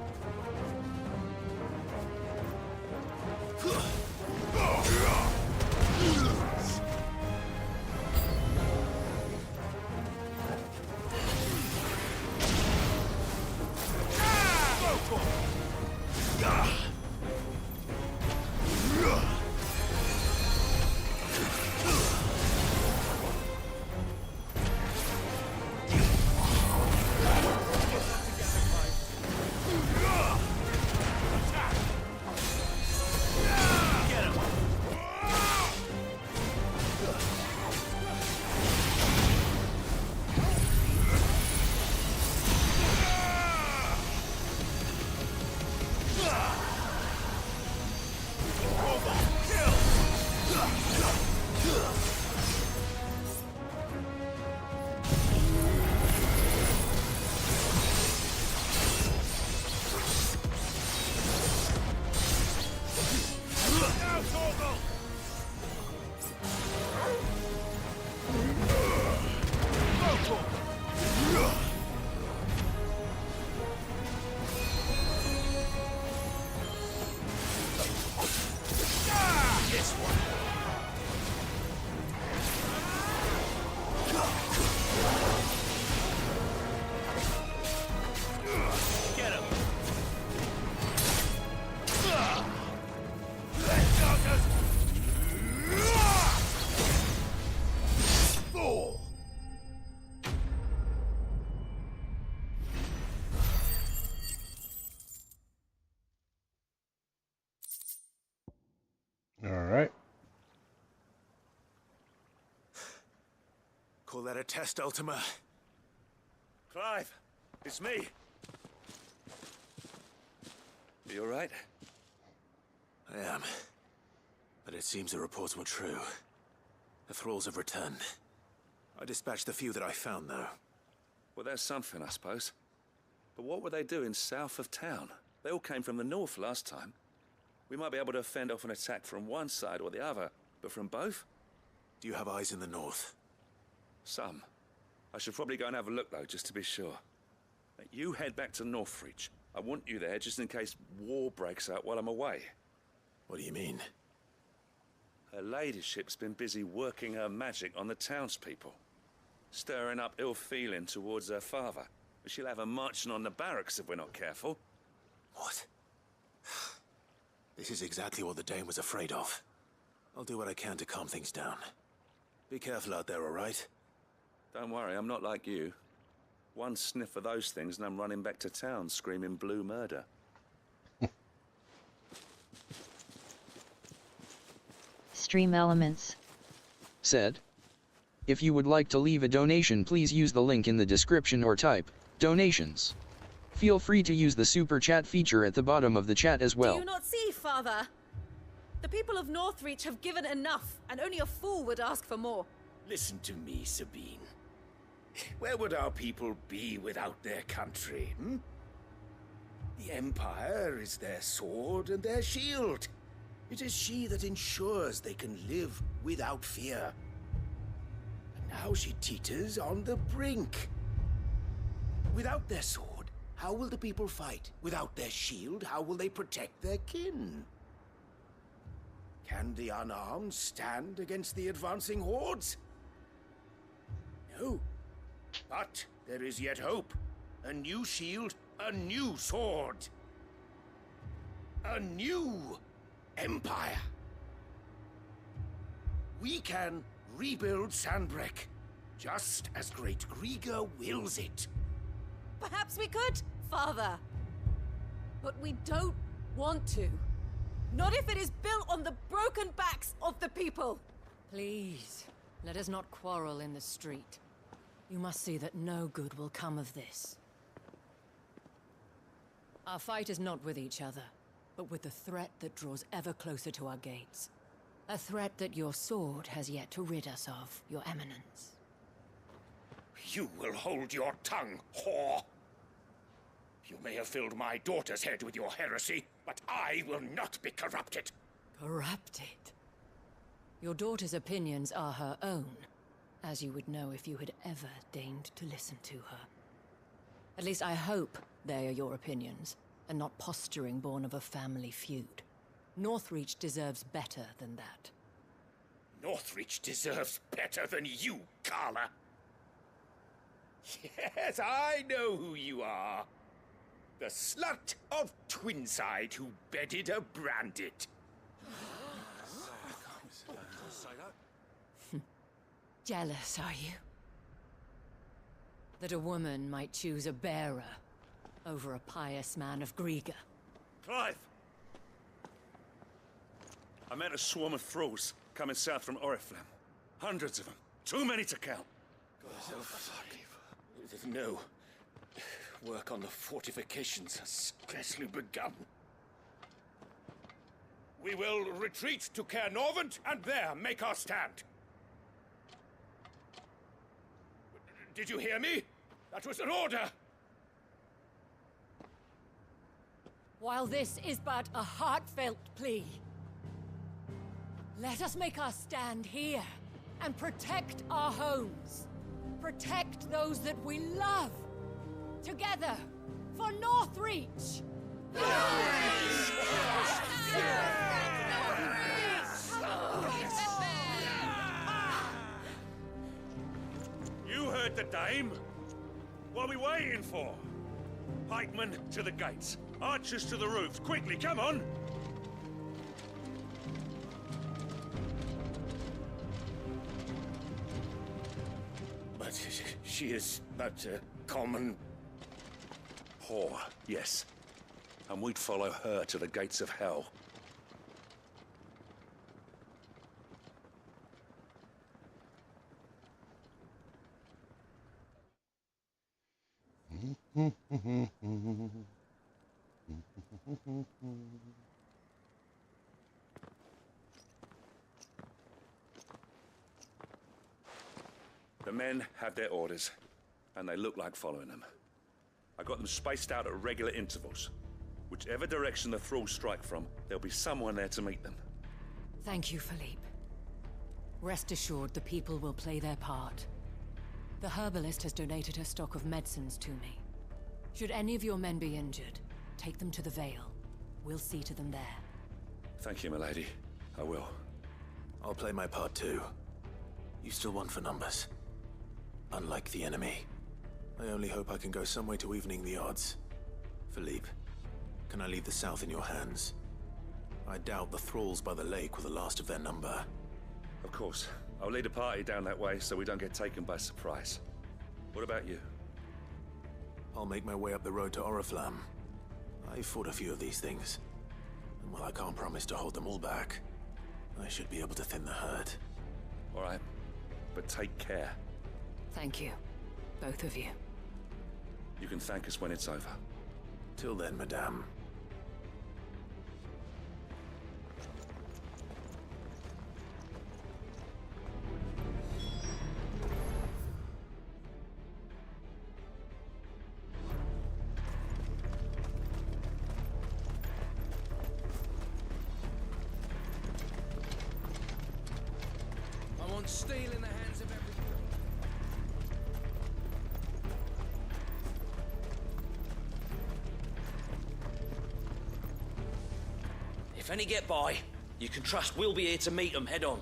Call that a test, Ultima? Clive, it's me. You all right? I am. But it seems the reports were true. The thralls have returned. I dispatched the few that I found, though. Well, there's something, I suppose. But what were they doing south of town? They all came from the north last time. We might be able to fend off an attack from one side or the other, but from both? Do you have eyes in the north? Some. I should probably go and have a look, though, just to be sure. You head back to Northreach. I want you there just in case war breaks out while I'm away. What do you mean? Her ladyship's been busy working her magic on the townspeople, stirring up ill feeling towards her father. She'll have her marching on the barracks if we're not careful. What? This is exactly what the Dame was afraid of. I'll do what I can to calm things down. Be careful out there, all right? Don't worry, I'm not like you. One sniff of those things and I'm running back to town screaming blue murder. Stream elements. Said. If you would like to leave a donation, please use the link in the description or type donations. Feel free to use the super chat feature at the bottom of the chat as well. Do you not see, Father? The people of Northreach have given enough, and only a fool would ask for more. Listen to me, Sabine. Where would our people be without their country, hmm? The Empire is their sword and their shield. It is she that ensures they can live without fear. And now she teeters on the brink. Without their sword, how will the people fight? Without their shield, how will they protect their kin? Can the unarmed stand against the advancing hordes? No. But there is yet hope. A new shield, a new sword. A new empire. We can rebuild Sandbreck, just as Great Grieger wills it. Perhaps we could, Father. But we don't want to. Not if it is built on the broken backs of the people. Please, let us not quarrel in the street. You must see that no good will come of this. Our fight is not with each other, but with the threat that draws ever closer to our gates. A threat that your sword has yet to rid us of, Your Eminence. You will hold your tongue, whore! You may have filled my daughter's head with your heresy, but I will not be corrupted. Corrupted? Your daughter's opinions are her own, as you would know if you had ever deigned to listen to her. At least I hope they are your opinions, and not posturing born of a family feud. Northreach deserves better than that. Northreach deserves better than you, Carla. Yes, I know who you are. The slut of Twinside who bedded a Brandit. Jealous, are you? That a woman might choose a bearer over a pious man of Grieger. Clive! I met a swarm of thralls coming south from Oriflamme. Hundreds of them. Too many to count. No. Work on the fortifications has scarcely begun. We will retreat to Caer Norvent and there make our stand. Did you hear me? That was an order! While this is but a heartfelt plea, let us make our stand here and protect our homes. Protect those that we love. Together, for Northreach! You heard the Dame. What are we waiting for? Pikemen to the gates. Archers to the roofs. Quickly, come on! But she is but a common... whore, yes. And we'd follow her to the gates of hell. The men have their orders, and they look like following them. I got them spaced out at regular intervals. Whichever direction the thralls strike from, there'll be someone there to meet them. Thank you, Philippe. Rest assured, the people will play their part. The herbalist has donated her stock of medicines to me. Should any of your men be injured, take them to the Vale. We'll see to them there. Thank you, milady. I will. I'll play my part too. You still want for numbers. Unlike the enemy. I only hope I can go some way to evening the odds. Philippe, can I leave the south in your hands? I doubt the thralls by the lake were the last of their number. Of course. I'll lead a party down that way so we don't get taken by surprise. What about you? I'll make my way up the road to Oriflamme. I fought a few of these things. And while I can't promise to hold them all back, I should be able to thin the herd. All right. But take care. Thank you. Both of you. You can thank us when it's over. Till then, madame. I want steel in the hands of everyone. If any get by, you can trust we'll be here to meet them head on.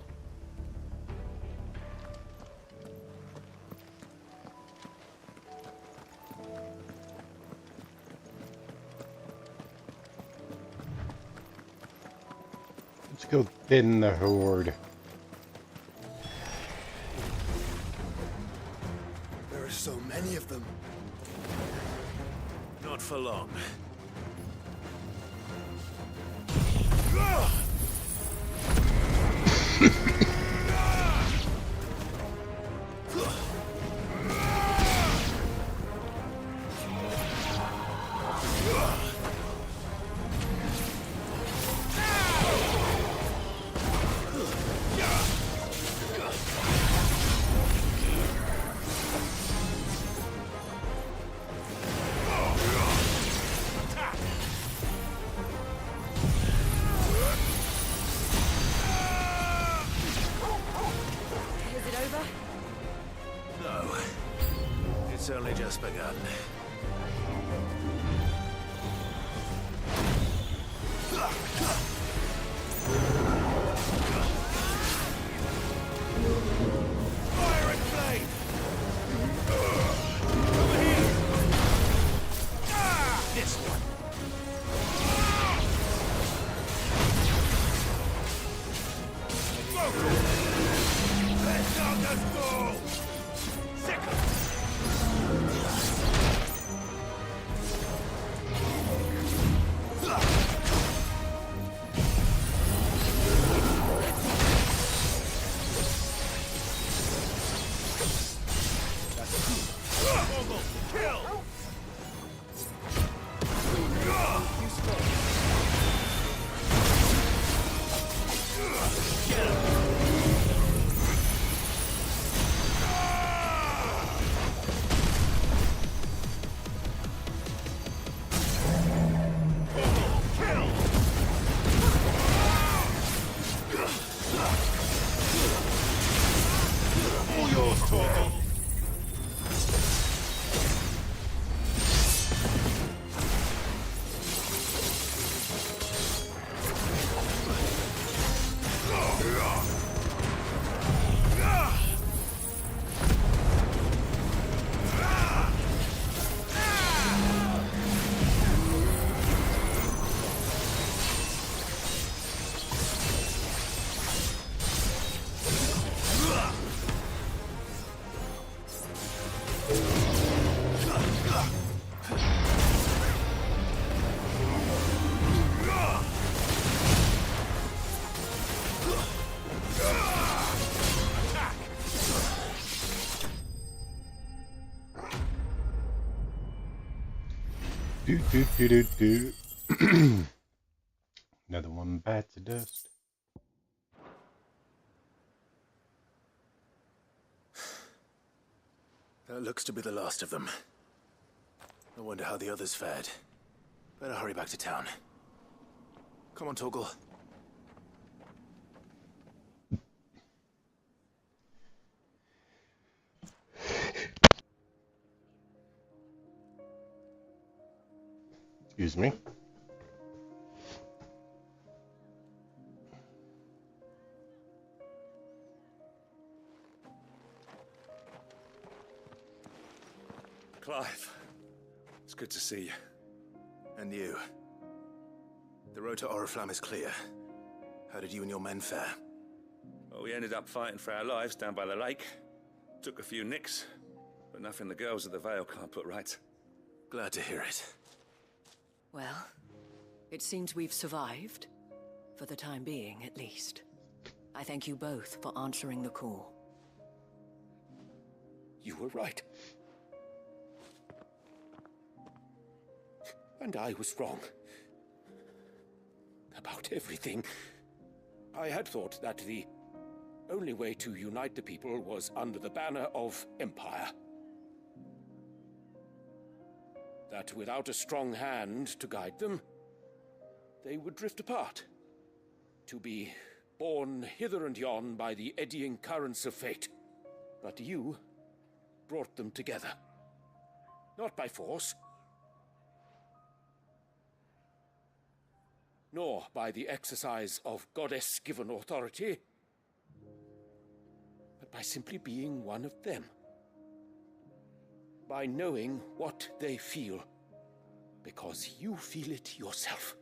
Let's go thin the horde. There are so many of them. Not for long. It's only just begun. Fire and flame! Over here! This one. Let's out the school! Do do do do do. Another one bites the dust. That looks to be the last of them. I wonder how the others fared. Better hurry back to town. Come on, Torgal. Excuse me. Clive, it's good to see you. And you. The road to Oriflamme is clear. How did you and your men fare? Well, we ended up fighting for our lives down by the lake. Took a few nicks, but nothing the girls at the Vale can't put right. Glad to hear it. Well, it seems we've survived. For the time being, at least. I thank you both for answering the call. You were right. And I was wrong. About everything. I had thought that the only way to unite the people was under the banner of Empire. That without a strong hand to guide them, they would drift apart. To be borne hither and yon by the eddying currents of fate. But you brought them together. Not by force, nor by the exercise of goddess-given authority, but by simply being one of them. By knowing what they feel, because you feel it yourself.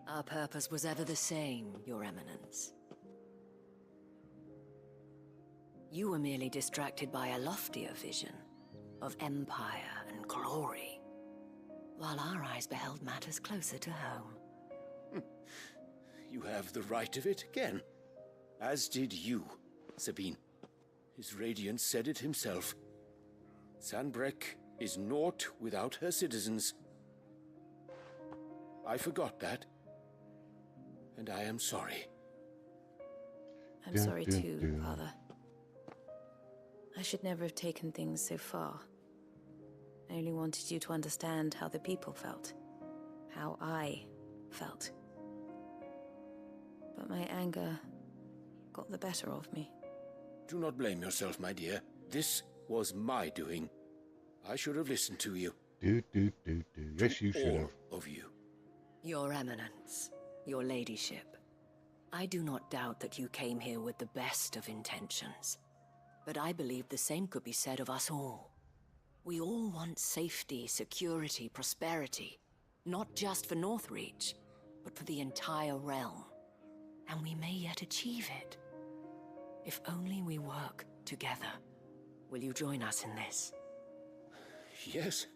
Our purpose was ever the same, Your Eminence. You were merely distracted by a loftier vision of empire and glory, while our eyes beheld matters closer to home. You have the right of it again. As did you, Sabine. His radiance said it himself. Sanbreque is naught without her citizens. I forgot that. And I am sorry. I'm sorry too, Father. I should never have taken things so far. I only wanted you to understand how the people felt. How I felt. But my anger got the better of me. Do not blame yourself, my dear. This was my doing. I should have listened to you. Yes, you should have. All of you. Your Eminence, your Ladyship, I do not doubt that you came here with the best of intentions. But I believe the same could be said of us all. We all want safety, security, prosperity. Not just for Northreach, but for the entire realm. And we may yet achieve it. If only we work together. Will you join us in this? Yes.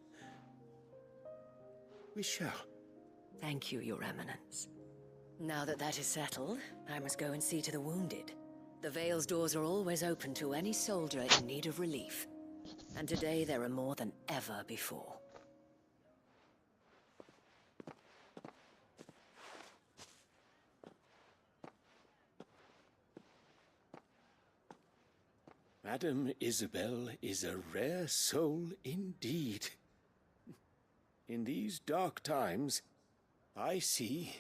We shall. Thank you, Your Eminence. Now that that is settled, I must go and see to the wounded. The Vale's doors are always open to any soldier in need of relief. And today there are more than ever before. Madame Isabel is a rare soul indeed. In these dark times, I see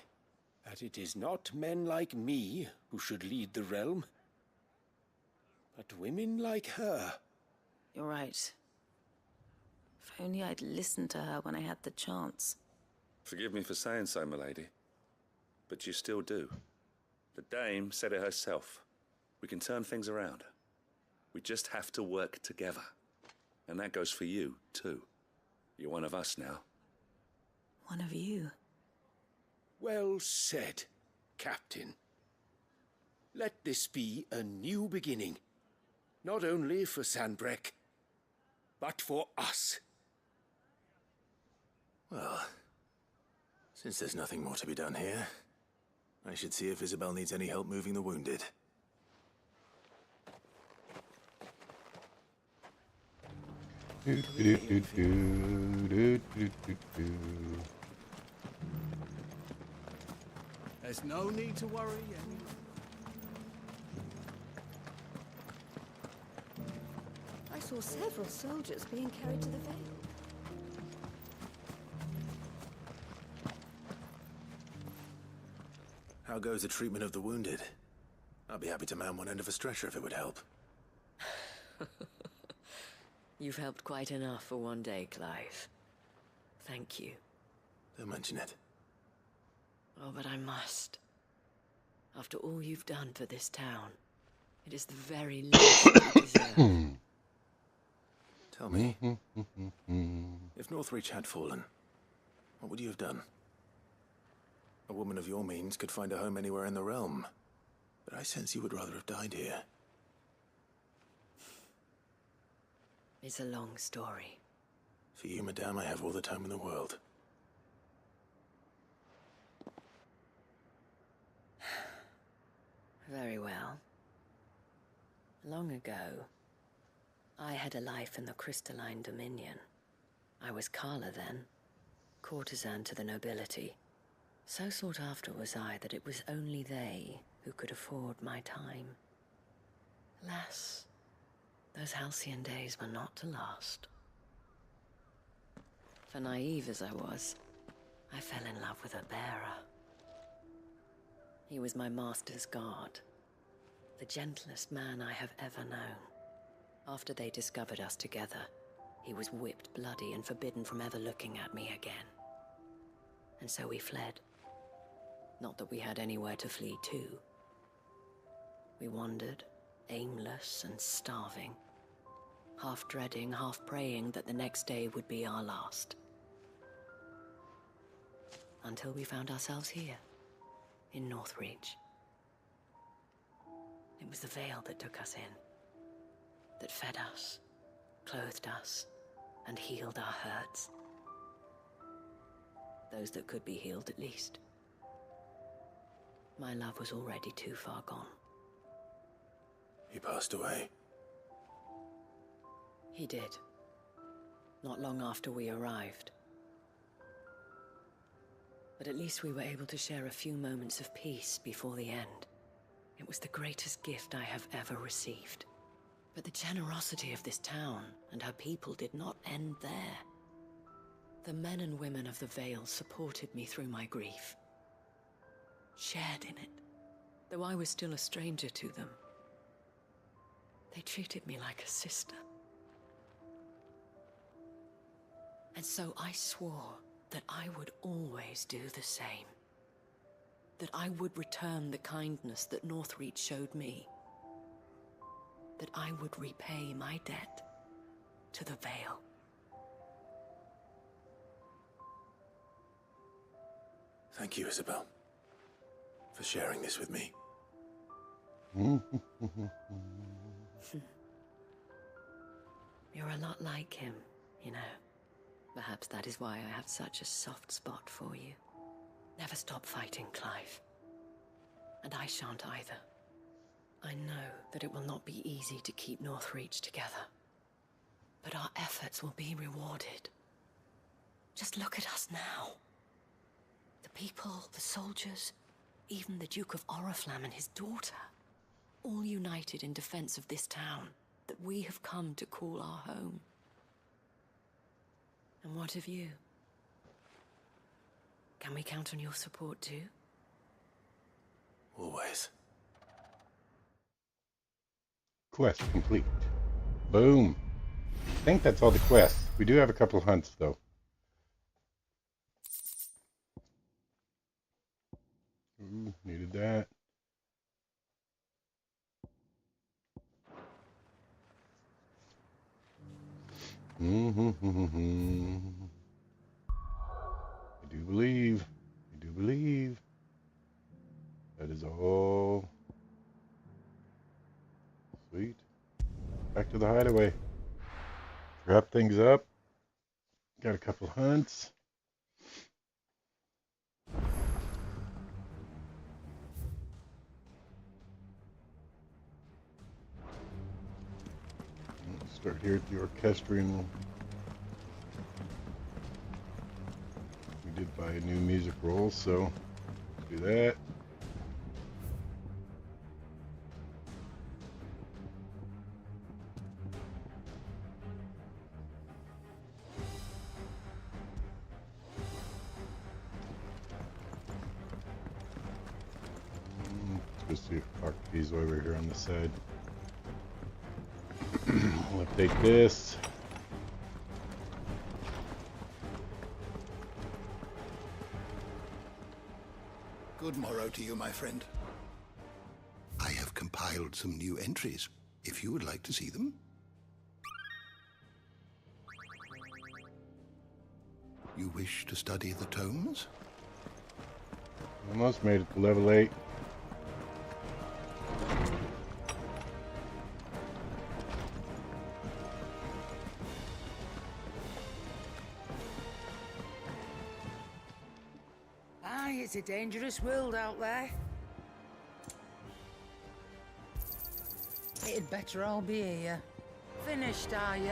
that it is not men like me who should lead the realm, but women like her. You're right. If only I'd listened to her when I had the chance. Forgive me for saying so, milady, but you still do. The dame said it herself. We can turn things around. We just have to work together. And that goes for you, too. You're one of us now. One of you. Well said, Captain. Let this be a new beginning. Not only for Sanbreque, but for us. Well, since there's nothing more to be done here, I should see if Isabel needs any help moving the wounded. There's no need to worry anymore. I saw several soldiers being carried to the Vale. How goes the treatment of the wounded? I'd be happy to man one end of a stretcher if it would help. You've helped quite enough for one day, Clive. Thank you. Don't mention it. Oh, but I must. After all you've done for this town, it is the very least you deserve. Tell me, if Northreach had fallen, what would you have done? A woman of your means could find a home anywhere in the realm, but I sense you would rather have died here. It's a long story. For you, madame, I have all the time in the world. Very well. Long ago, I had a life in the Crystalline Dominion. I was Carla then, courtesan to the nobility. So sought after was I that it was only they who could afford my time. Alas, those halcyon days were not to last. For naive as I was, I fell in love with a bearer. He was my master's guard, the gentlest man I have ever known. After they discovered us together, he was whipped bloody and forbidden from ever looking at me again. And so we fled. Not that we had anywhere to flee to. We wandered, aimless and starving, half dreading, half praying that the next day would be our last. Until we found ourselves here, in Northreach. It was the Vale that took us in, that fed us, clothed us, and healed our hurts. Those that could be healed, at least. My love was already too far gone. He passed away. He did. Not long after we arrived. But at least we were able to share a few moments of peace before the end. It was the greatest gift I have ever received. But the generosity of this town and her people did not end there. The men and women of the Vale supported me through my grief. Shared in it, though I was still a stranger to them. They treated me like a sister. And so I swore that I would always do the same. That I would return the kindness that Northreach showed me. That I would repay my debt to the Vale. Thank you, Isabel, for sharing this with me. You're a lot like him, you know. Perhaps that is why I have such a soft spot for you. Never stop fighting, Clive. And I shan't either. I know that it will not be easy to keep Northreach together. But our efforts will be rewarded. Just look at us now. The people, the soldiers, even the Duke of Oriflamme and his daughter, all united in defense of this town that we have come to call our home. And what of you? Can we count on your support too? Always. Quest complete. Boom. I think that's all the quests. We do have a couple hunts though. Ooh, needed that. I do believe. That is all. Sweet. Back to the hideaway. Wrap things up. Got a couple hunts. Start here at the orchestrion. buy a new music roll, so do that. Let's go see if Arcady's over here on the side. We'll take this. Good morrow to you, my friend. I have compiled some new entries, if you would like to see them. You wish to study the tomes? Almost made it to level 8. It's a dangerous world out there. It'd better all be here. Finished, are you?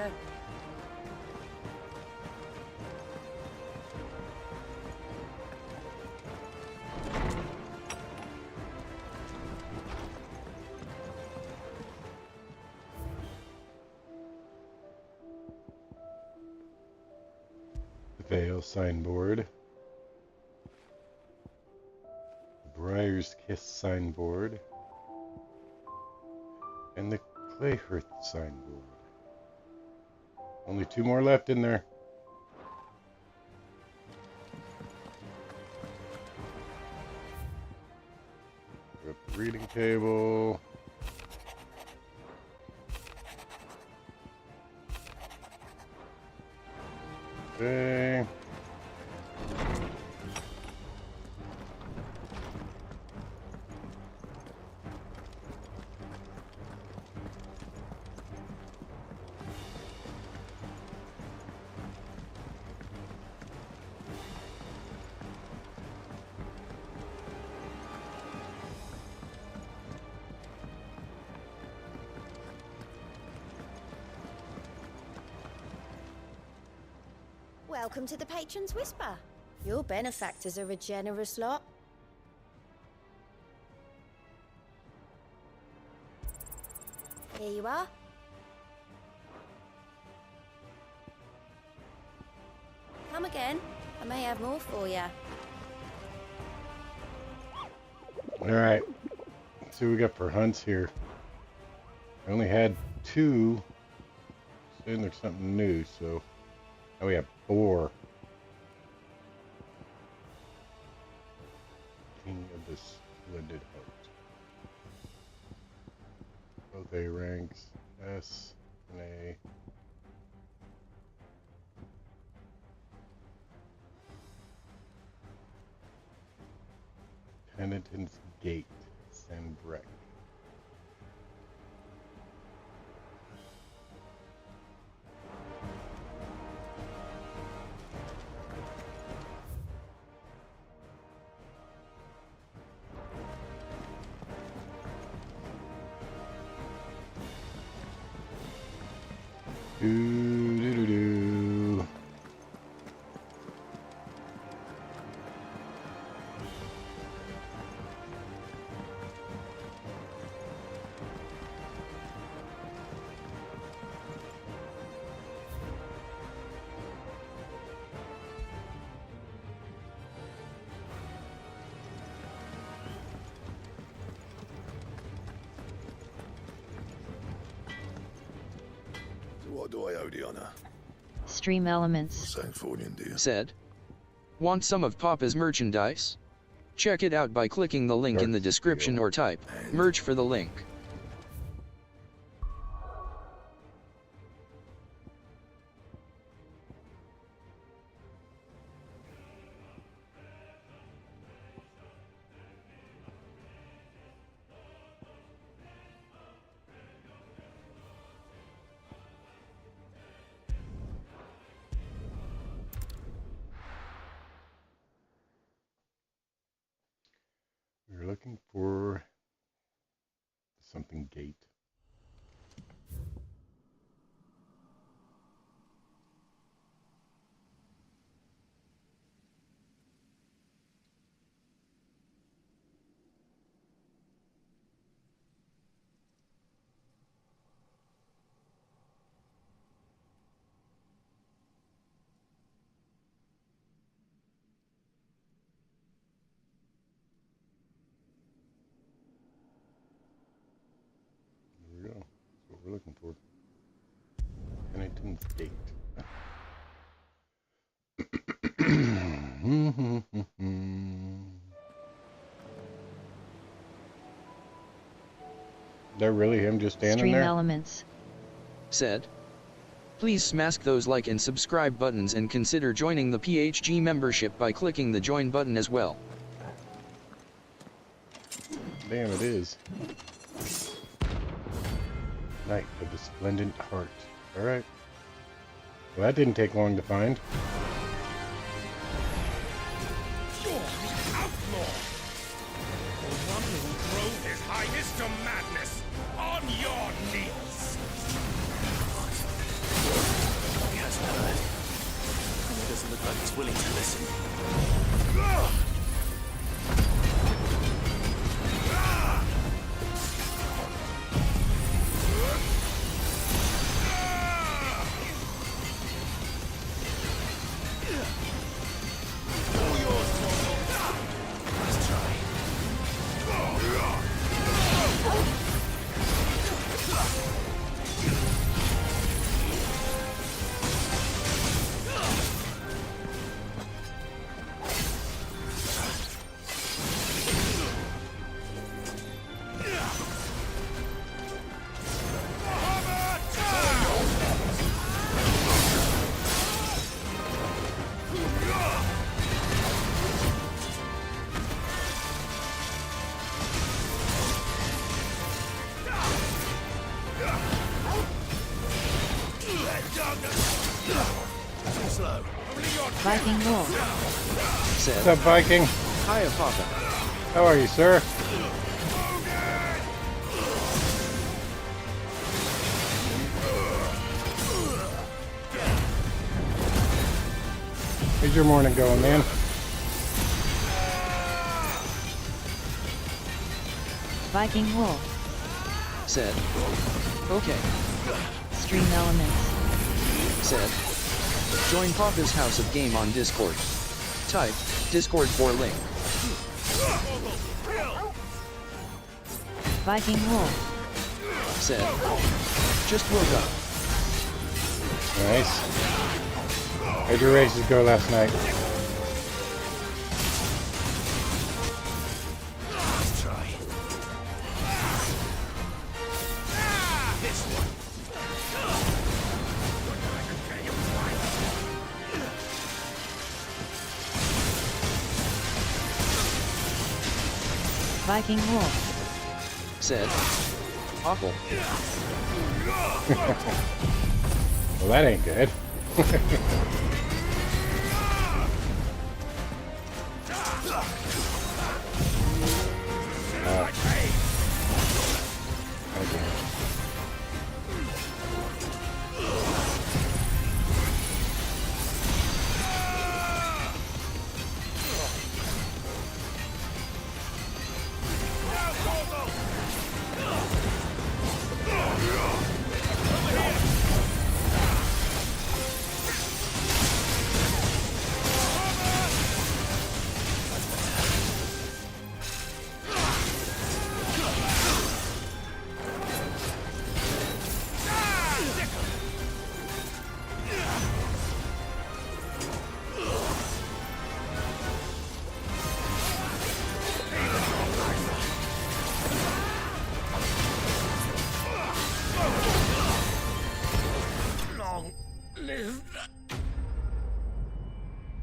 The Vale signboard. Briar's Kiss signboard, and the Clayhearth signboard. Only 2 more left in there. Got the reading table. Okay. Welcome to the Patron's Whisper. Your benefactors are a generous lot. Here you are. Come again. I may have more for you. Alright. Let's see what we got for hunts here. I only had 2. Saying there's something new, so. Oh, we have 4. King of the Splendid Host. Both A ranks. S and A. Penitent's Gate. Sanbrek. Do. What do I owe the honor? Stream elements. Sanfordine, dear. Said. Want some of Papa's merchandise? Check it out by clicking the link in the description or type merch for the link. We're looking for something gate. looking for. Pennington's Gate. Is that really him just standing Stream there? elements. Said. Please smash those like and subscribe buttons and consider joining the PHG membership by clicking the join button as well. Damn, it is. Knight of the Splendid Heart. Alright. Well, that didn't take long to find. You're the outlaw! The one who drove his highness to madness! On your knees! He hasn't heard. And he doesn't look like he's willing to listen. Viking Wolf. Said. What's up, Viking? Hiya, Papa. How are you, sir? How's your morning going, man? Viking Wolf. Said. Okay. Stream elements. Said. Join Papa's House of Game on Discord. Type Discord for link. Viking Wolf. Said. Just woke up. Nice. How'd your races go last night? Let's try. This one. Viking Wolf. Said. Awful. Well, that ain't good.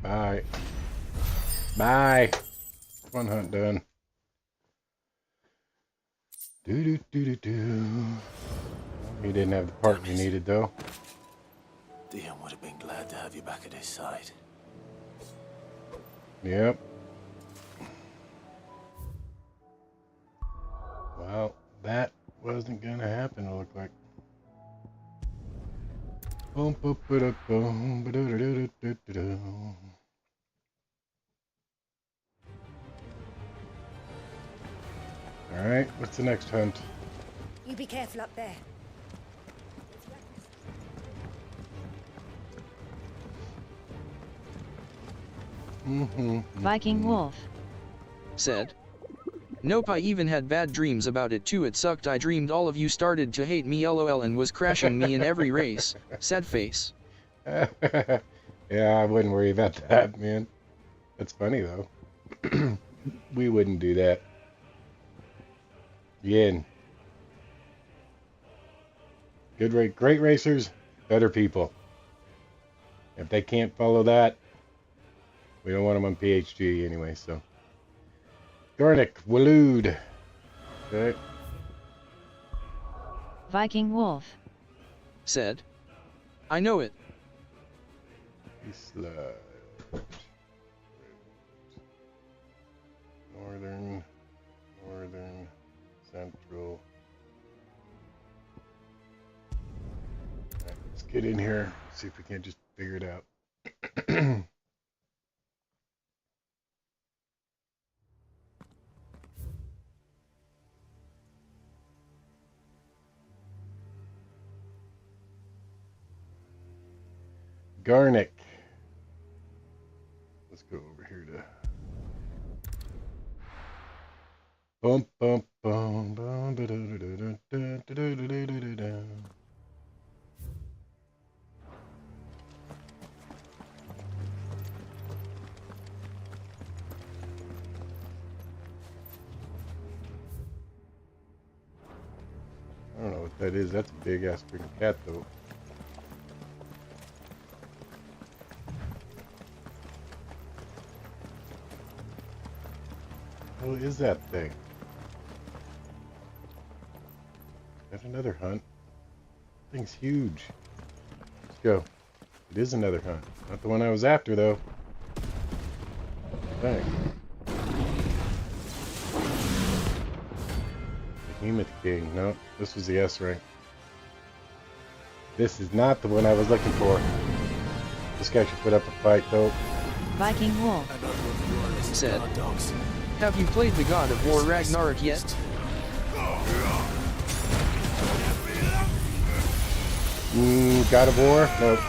Bye. Bye. One hunt done. He didn't have the part we needed, though. Dion would have been glad to have you back at his side. Yep. Well, that wasn't gonna happen, it looked like. Alright, what's the next hunt? You be careful up there. Viking Wolf. Said. Nope, I even had bad dreams about it too. It sucked. I dreamed all of you started to hate me lol and was crashing me in every race. Sad face. Yeah, I wouldn't worry about that, man. That's funny, though. We wouldn't do that. Again. Great racers, better people. If they can't follow that, we don't want them on PhD anyway, so. Garnick, Walood. Okay. Viking Wolf said, I know it. Northern, Central. Right, let's get in here, see if we can't just figure it out. Garnick. Let's go over here to bum bum bum bum da da da da da da da da da. I don't know what that is. That's a big ass freaking cat though. What is that thing? That's another hunt. Thing's huge. Let's go. It is another hunt. Not the one I was after though. Dang. Behemoth King. No, this was the S rank. This is not the one I was looking for. This guy should put up a fight though. Viking Wolf said, have you played the God of War Ragnarok yet? God of War? Nope.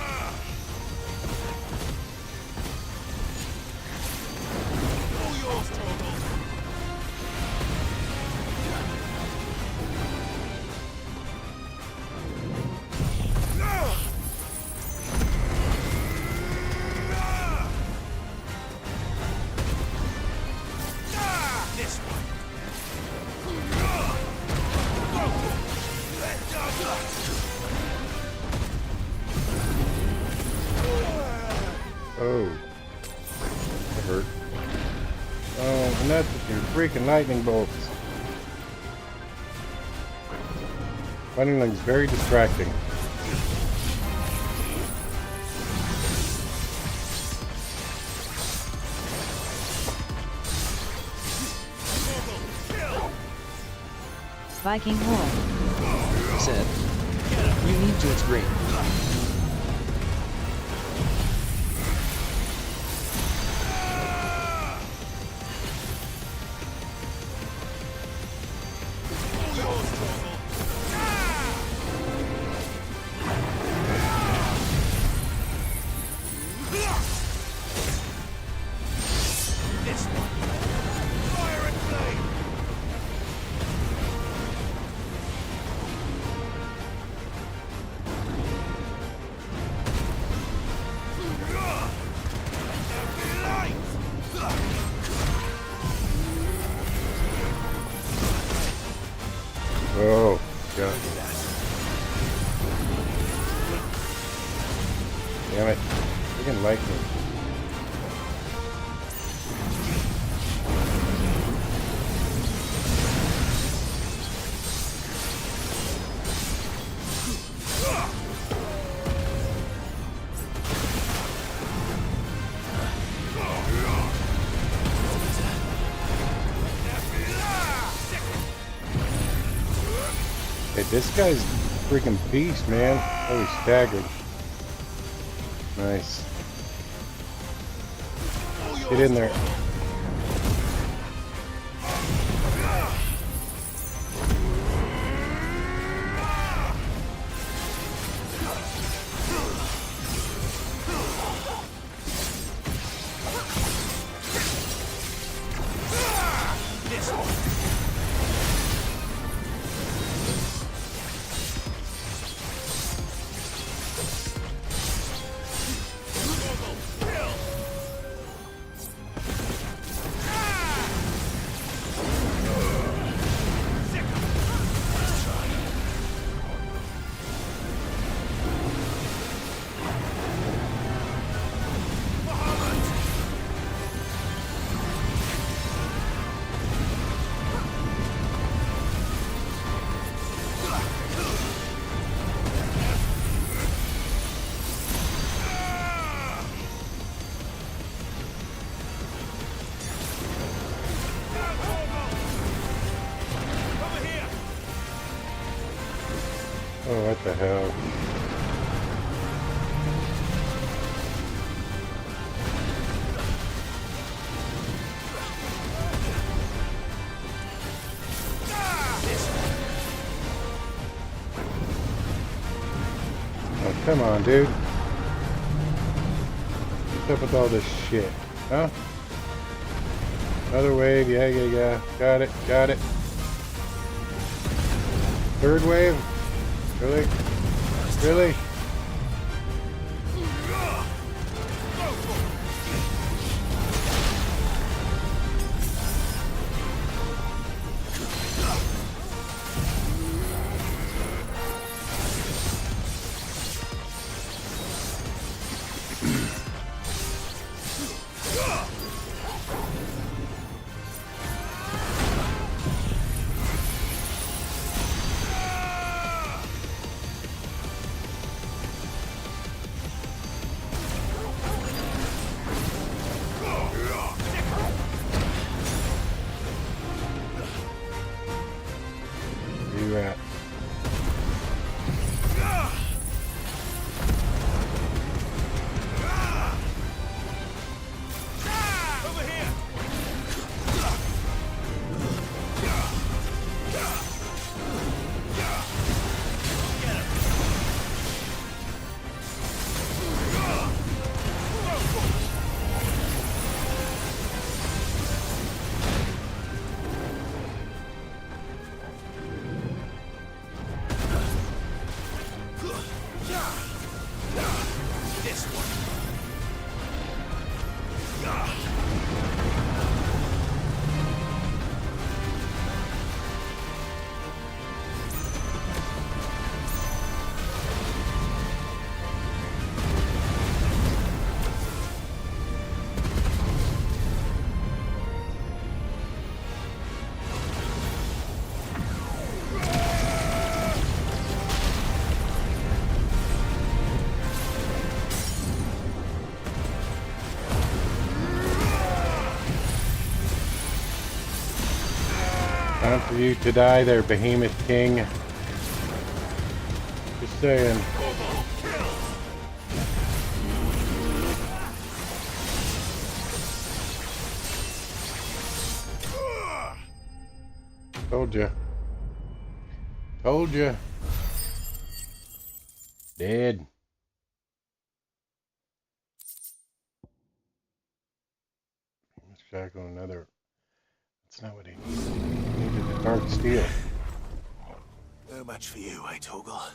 Oh, that hurt. Oh, and that's with your freaking lightning bolts. Lightning's very distracting. Viking Wolf said, you need to, it's great. Oh, God. Damn it. Freaking lightning. This guy's a freaking beast, man. Oh, he's staggered. Nice. Get in there. Oh, what the hell? Oh, come on, dude. What's up with all this shit? Huh? Another wave, yeah. Got it. Third wave? Really? Really? You at? Time for you to die there, Behemoth King. Just saying. Told ya. Told ya. Dead. Let's shackle another. That's not what he needed. He needed the dark steel. No match for you, eh, Torgal?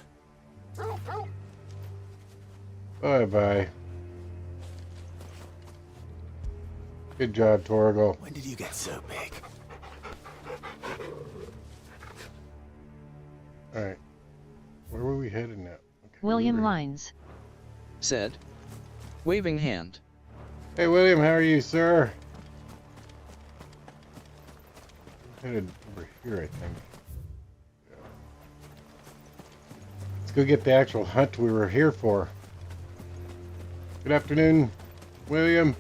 Bye-bye. Good job, Torgal. When did you get so big? Alright. Where were we headed now? Okay, William Lines said, waving hand. Hey, William, how are you, sir? We're headed over here, I think. Yeah. Let's go get the actual hunt we were here for. Good afternoon, William.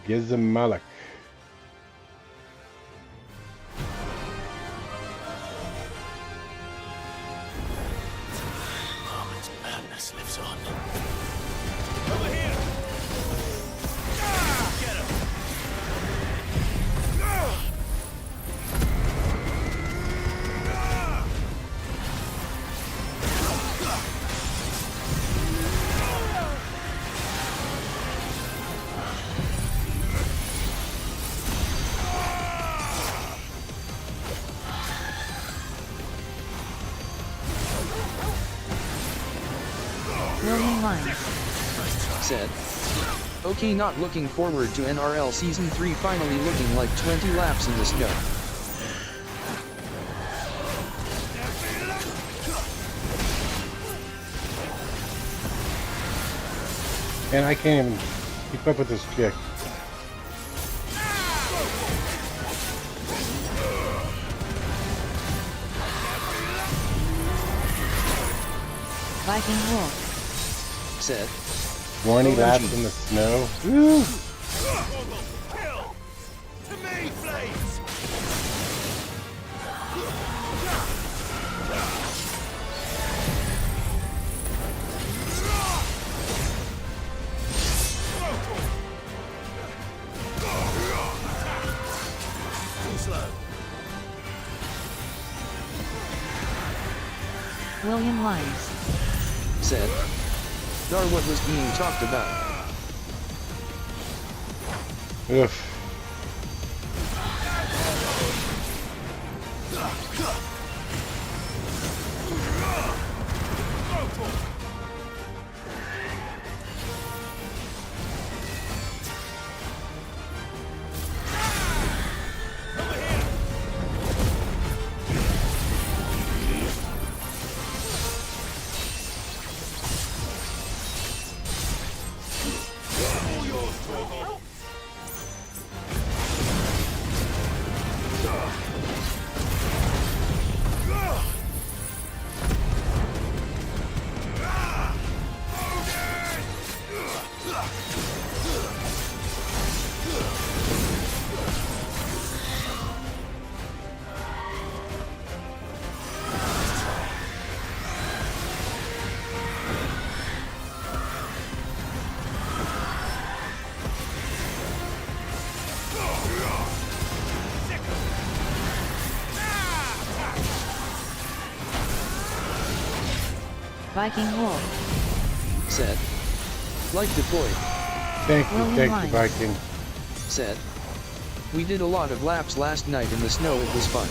Gizmalek. Moment's madness lives on. Over here! Get him! William Lines said, okay, not looking forward to NRL Season 3 finally looking like 20 laps in the snow. And I can't even Keep up with this chick. Viking wolf. Said. 20 laps in the snow. Woo! Kill! To me, flames! Too slow. William Lyons. Said. Dar what was being talked about. Oof. Viking wolf. Said. Light deployed. Thank you, William thank you, Lyons. Viking. Said. We did a lot of laps last night in the snow. It was fun.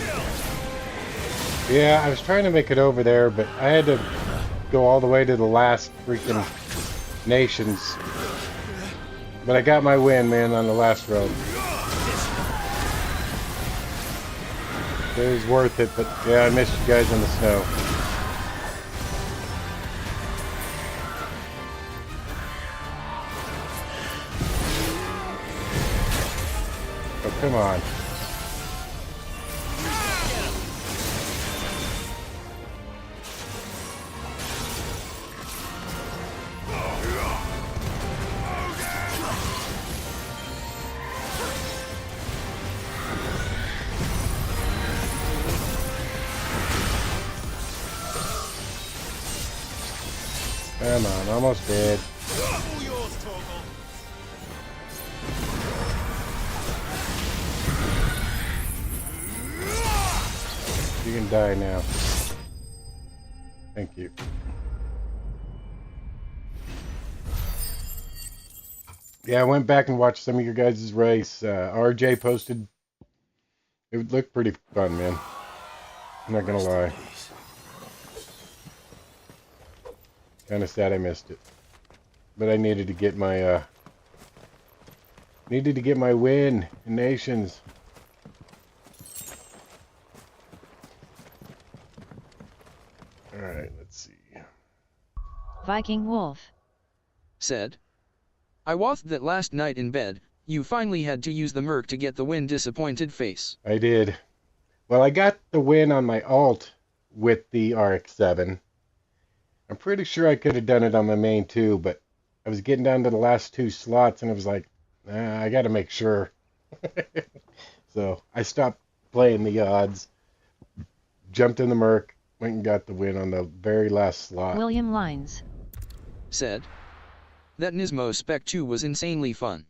Yeah, I was trying to make it over there, but I had to go all the way to the last freaking nations. But I got my win, man, on the last road. It was worth it, but yeah, I missed you guys in the snow. Oh, come on. Come on, almost dead. All yours, Torgal. You can die now. Thank you. Yeah, I went back and watched some of your guys' race. RJ posted. It looked pretty fun, man. I'm not gonna lie. Kind of sad I missed it, but I needed to get my win in Nations. All right, let's see. Viking wolf. Said. I watched that last night in bed. You finally had to use the merc to get the win. Disappointed face. I did. Well, I got the win on my alt with the RX-7. I'm pretty sure I could have done it on my main too, but I was getting down to the last two slots and I was like, I got to make sure. So I stopped playing the odds, jumped in the merc, went and got the win on the very last slot. William Lyons. Said. That Nismo Spec 2 was insanely fun.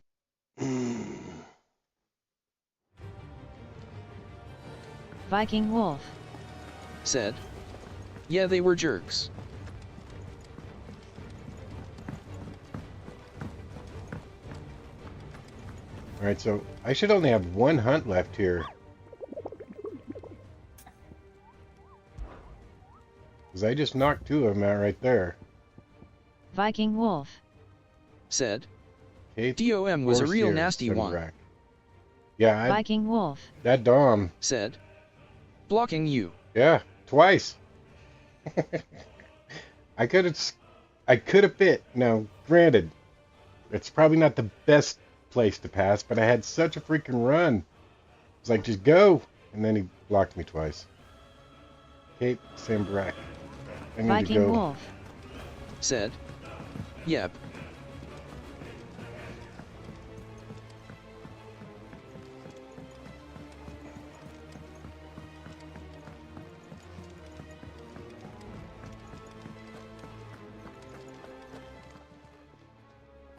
Viking wolf. Said. Yeah, they were jerks. Alright, so I should only have one hunt left here. Because I just knocked two of them out right there. Viking wolf. Said. Okay, DOM was a real nasty one. Rack. Yeah, Viking wolf. That Dom. Said. Blocking you. Yeah, twice. I could have fit. Now, granted, It's probably not the best place to pass, but I had such a freaking run. It's like, just go. And then he blocked me twice. Cape Sambrak. I need Viking to go. Wolf. Said. Yep.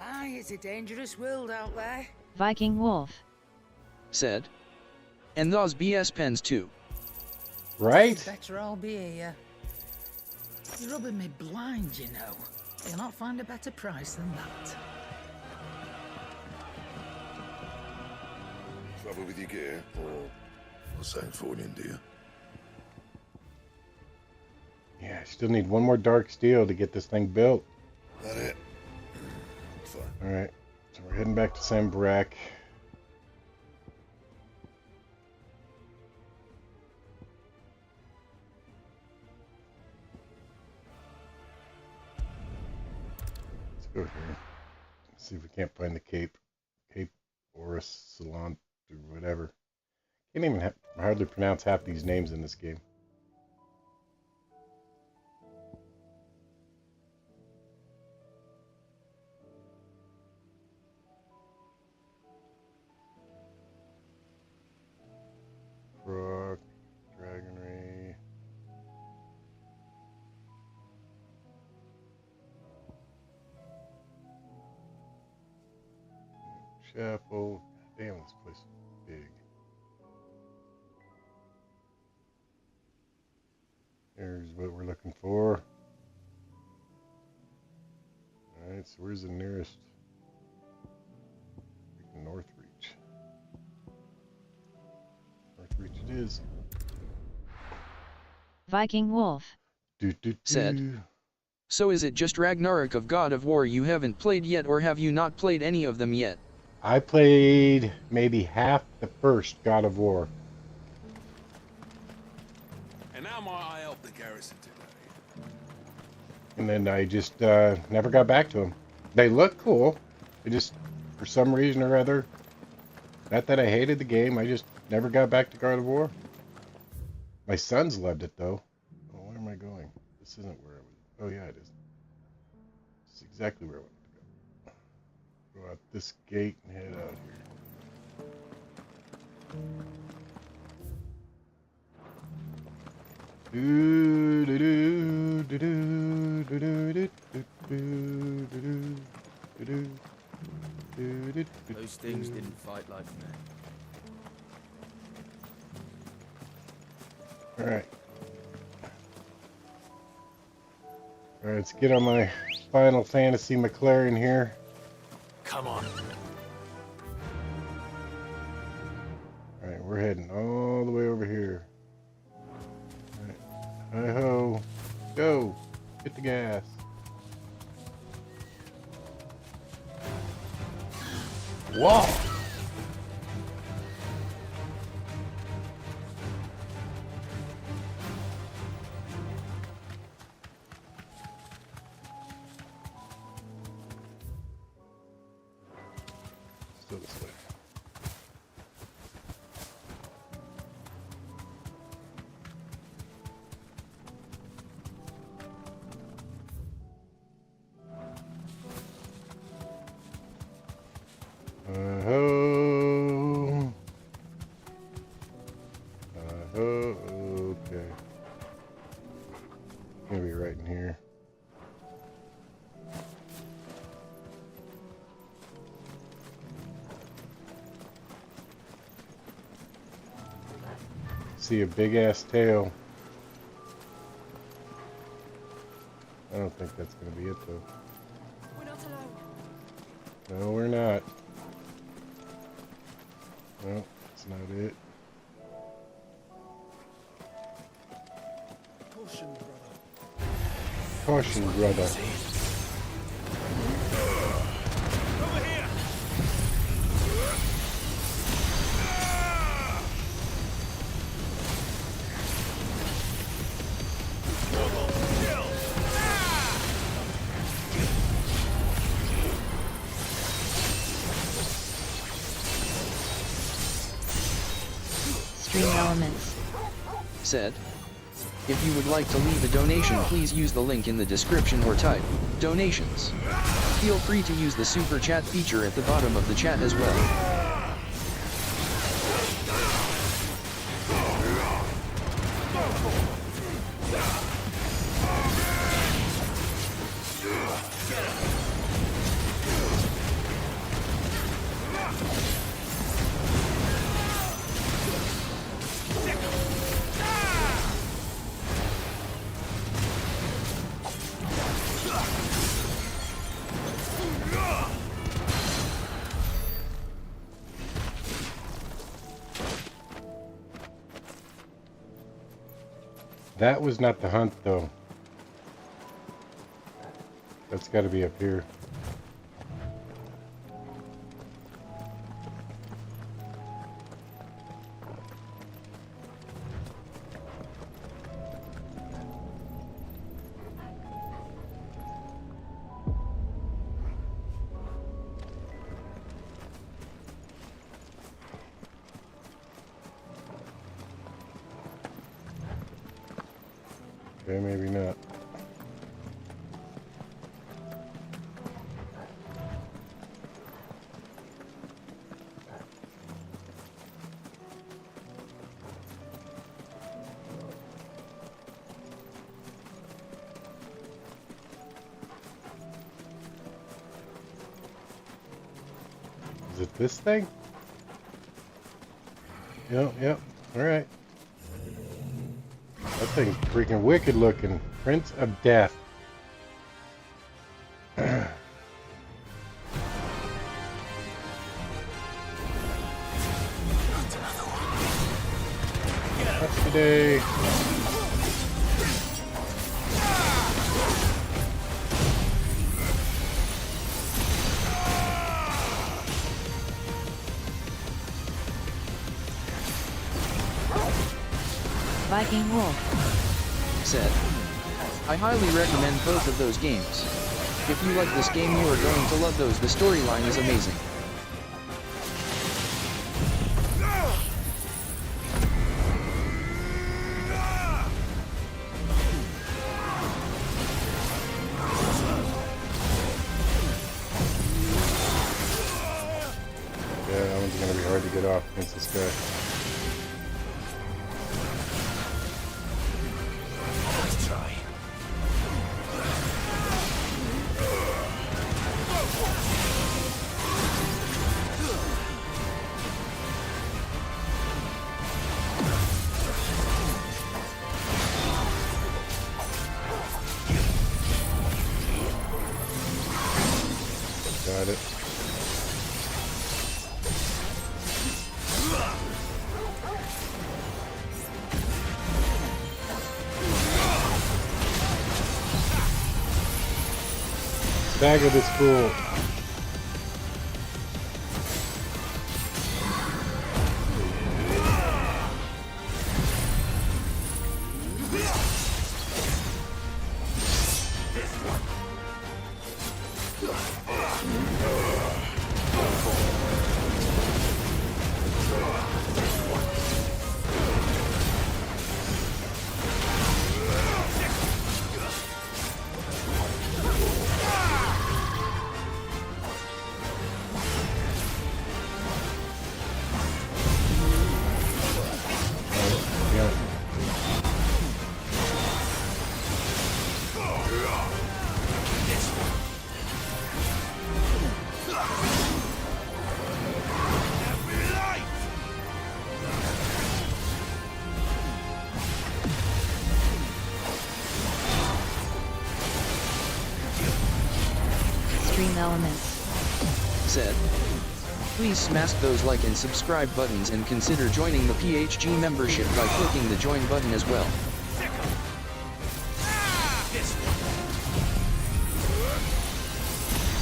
Aye, it's a dangerous world out there. Viking Wolf. Said. And those BS pens too. Right? Better I'll be here. You're rubbing me blind, you know. You'll not find a better price than that. Trouble with your gear, or same fortune, do you? Yeah, I still need one more dark steel to get this thing built. That it? Fine. Alright, so we're heading back to Sambrak. Let's go here. See if we can't find the Cape Orus Salant or whatever. Can't even hardly pronounce half these names in this game. Rock, Dragonry. Chapel. Damn, this place is big. Here's what we're looking for. Alright, so where's the nearest? North Reach. North Reach it is. Viking Wolf. Said. So is it just Ragnarok of God of War you haven't played yet, or have you not played any of them yet? I played maybe half the first God of War. And how might I help the garrison today? And then I just never got back to them. They look cool. I just, for some reason or other, not that I hated the game, I just never got back to God of War. My sons loved it though. Oh, where am I going? This isn't where I was. Oh yeah, it is. It's exactly where I wanted to go. Go out this gate and head out here. Those things didn't fight like men. Alright. Alright, let's get on my Final Fantasy McLaren here. Come on. Alright, we're heading all the way over here. Alright. Hi-ho. Go. Hit the gas. Whoa! Still this way. Oh, okay. Gonna be right in here. See a big ass tail. I don't think that's gonna be it though. We're not alone. No, we're not. No, that's not it. Caution, brother. Caution, brother. Over here! Stream elements. Said, if you would like to leave a donation, please use the link in the description or type donations. Feel free to use the super chat feature at the bottom of the chat as well. That was not the hunt, though. That's got to be up here. Okay, maybe not. Is it this thing? Yep. All right. That thing's freaking wicked looking. Prince of Death. That's today. Viking Wolf. Said, I highly recommend both of those games. If you like this game, you are going to love those. The storyline is amazing. Yeah, that one's gonna be hard to get off against this guy. Got it. Stagger this fool. Stream elements. Said, please smash those like and subscribe buttons and consider joining the PHG membership by clicking the join button as well.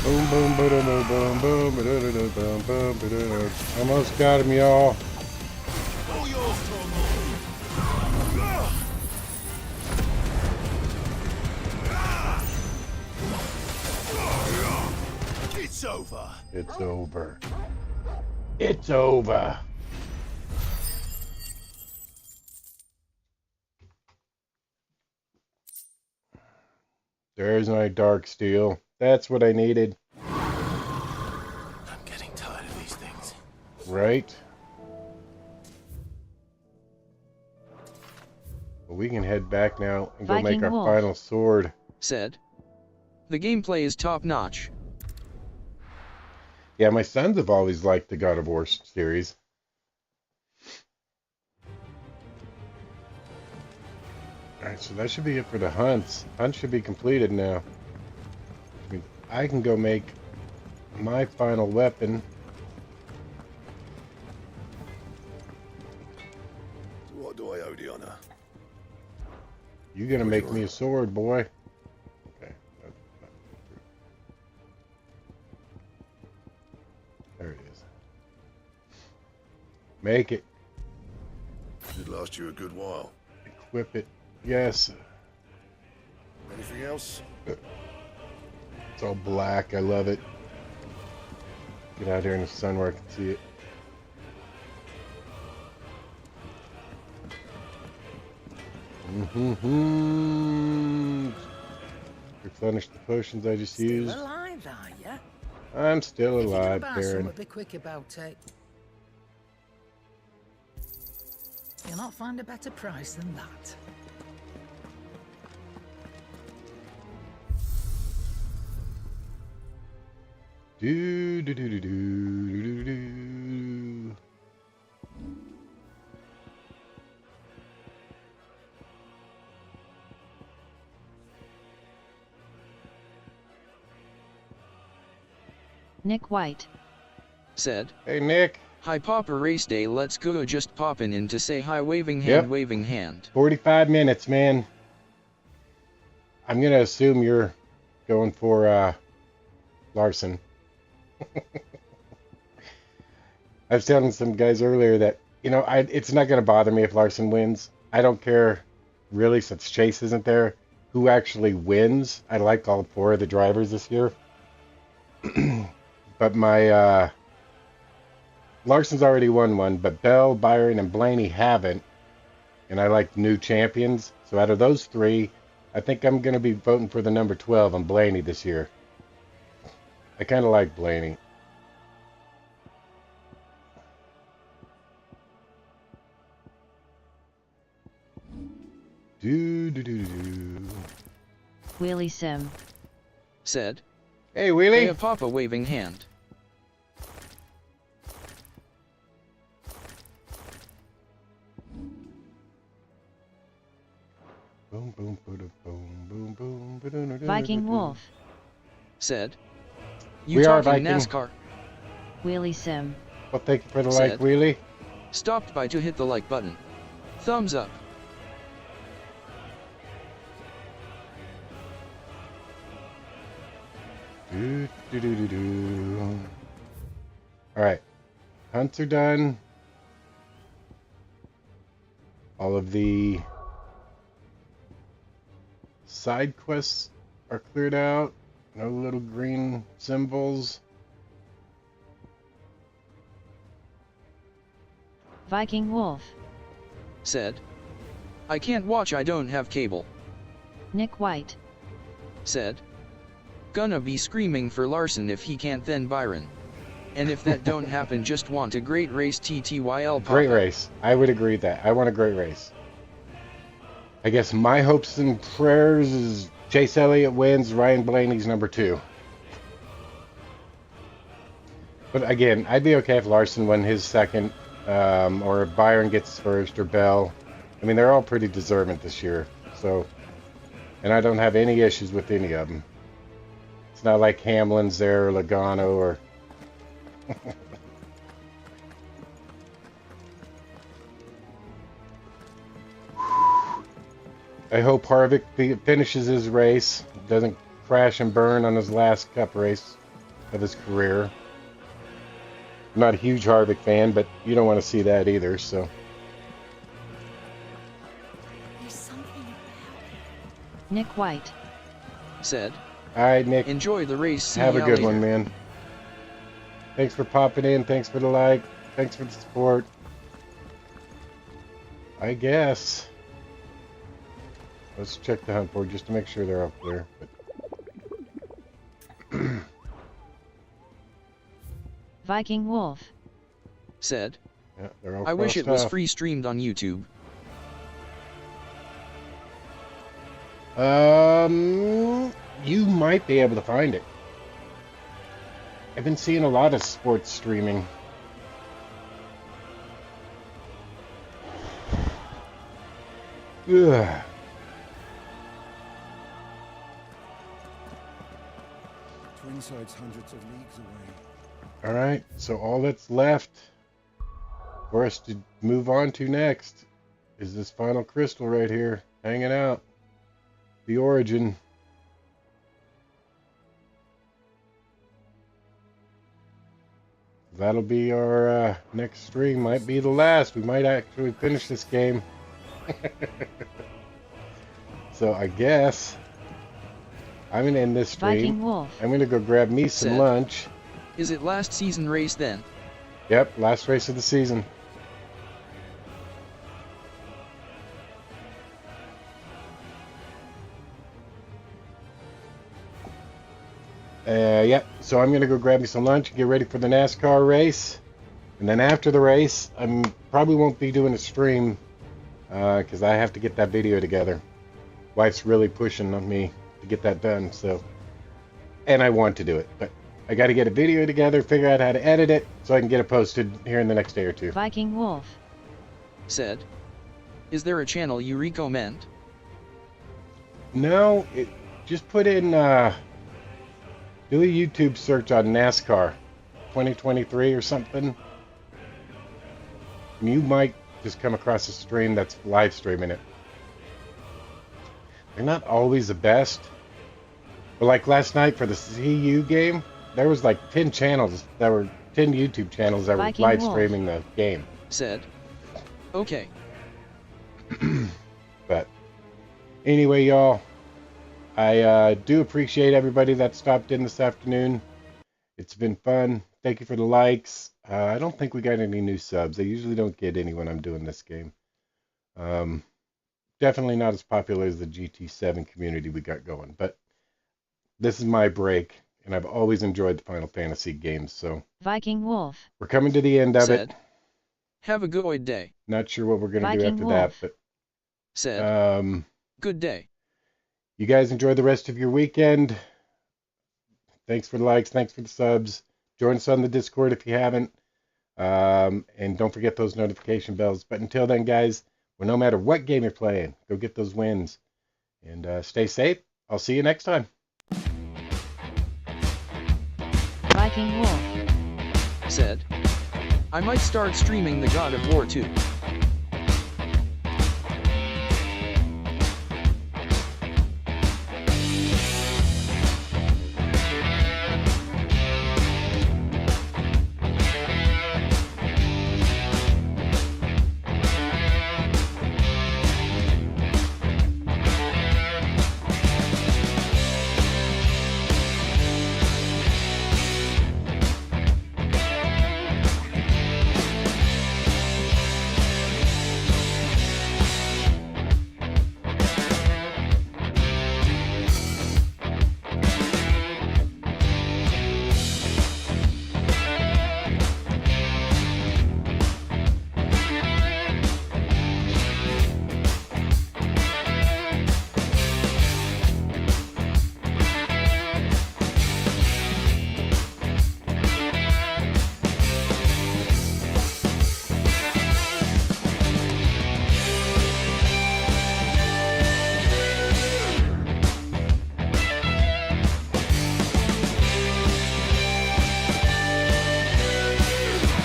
Boom, boom, boom, boom, boom, boom, boom, boom, boom, boom. Almost got him, y'all. It's over. It's over. It's over. There's my dark steel. That's what I needed. I'm getting tired of these things. Right? Well, we can head back now and go make our final sword. Said. The gameplay is top-notch. Yeah, my sons have always liked the God of War series. Alright, so that should be it for the hunts. Hunts should be completed now. Which means I can go make my final weapon. So what do I owe the honor? You're gonna make me a sword, boy. Okay. There it is. Make it. Should last you a good while. Equip it. Yes. Anything else? It's all black. I love it. Get out here in the sun where I can see it. Replenish the potions I just used. Still alive, are ya? I'm still alive, If you do buy Baron. something, be quick about it. You'll not find a better price than that. Do do do do do do do do. Nick White. Said. Hey, Nick. Hi Papa Race Day, let's go, just popping in to say hi, waving hand, waving hand. 45 minutes, man. I'm gonna assume you're going for Larson. I was telling some guys earlier that, you know, it's not gonna bother me if Larson wins. I don't care really, since Chase isn't there, who actually wins. I like all 4 of the drivers this year. But my Larson's already won one, but Bell, Byron, and Blaney haven't. And I like new champions. So out of those 3, I think I'm going to be voting for the number 12 on Blaney this year. I kind of like Blaney. Do do do do. Wheelie Sim. Said. Hey, Wheelie. Hey, a Papa waving hand. Boom boom boom boom boom boom. Viking Wolf. Said. We are talking Viking. NASCAR. Wheelie Sim. Well, thank you for the Said. like, Wheelie. Stopped by to hit the like button. Thumbs up. Do, do, do, do, do. All right, hunts are done. All of the side quests are cleared out. No little green symbols. Viking Wolf. Said. I can't watch, I don't have cable. Nick White. Said. Gonna be screaming for Larson if he can't, then Byron. And if that don't happen, just want a great race, TTYL Papa. Great race. I would agree with that. I want a great race. I guess my hopes and prayers is Chase Elliott wins, Ryan Blaney's number 2. But again, I'd be okay if Larson won his second, or if Byron gets first, or Bell. I mean, they're all pretty deserving this year. So, and I don't have any issues with any of them. It's not like Hamlin's there, or Logano, or... I hope Harvick finishes his race, doesn't crash and burn on his last cup race of his career. I'm not a huge Harvick fan, but you don't want to see that either, so... Nick White. Said. Alright, Nick. Enjoy the race. See Have a ya good later. one, man. Thanks for popping in. Thanks for the like. Thanks for the support. I guess. Let's check the hunt board just to make sure they're all clear. But Viking Wolf. Said. Yeah, they're all I wish it crossed was off. free streamed on YouTube. You might be able to find it. I've been seeing a lot of sports streaming. Ugh. Twinside's hundreds of leagues away. Alright, so all that's left for us to move on to next is this final crystal right here, hanging out. The origin. That'll be our next stream. Might be the last. We might actually finish this game. So I guess I'm going to end this stream. Viking Wolf. I'm going to go grab me some Said. lunch. Is it last season race then? Yep, last race of the season. Yep, so I'm going to go grab me some lunch and get ready for the NASCAR race. And then after the race, I probably won't be doing a stream because I have to get that video together. Wife's really pushing on me to get that done, so... And I want to do it, but I got to get a video together, figure out how to edit it, so I can get it posted here in the next day or two. Viking Wolf. Said. Is there a channel you recommend? No, just put in... do a YouTube search on NASCAR 2023 or something. And you might just come across a stream that's live streaming it. They're not always the best. But like last night for the CU game, there was like 10 channels that were 10 YouTube channels that Viking were live Wolf. streaming the game. Said. Okay. But anyway, y'all, I do appreciate everybody that stopped in this afternoon. It's been fun. Thank you for the likes. I don't think we got any new subs. I usually don't get any when I'm doing this game. Definitely not as popular as the GT7 community we got going. But this is my break, and I've always enjoyed the Final Fantasy games. So Viking Wolf. we're coming to the end of Said. it. Have a good day. Not sure what we're going to do Viking after Wolf. that, Said. but Good day. you guys enjoy the rest of your weekend. Thanks for the likes. Thanks for the subs. Join us on the Discord if you haven't. And don't forget those notification bells. But until then, guys, well, no matter what game you're playing, go get those wins. And stay safe. I'll see you next time. Viking Wolf. Said. I might start streaming the God of War 2.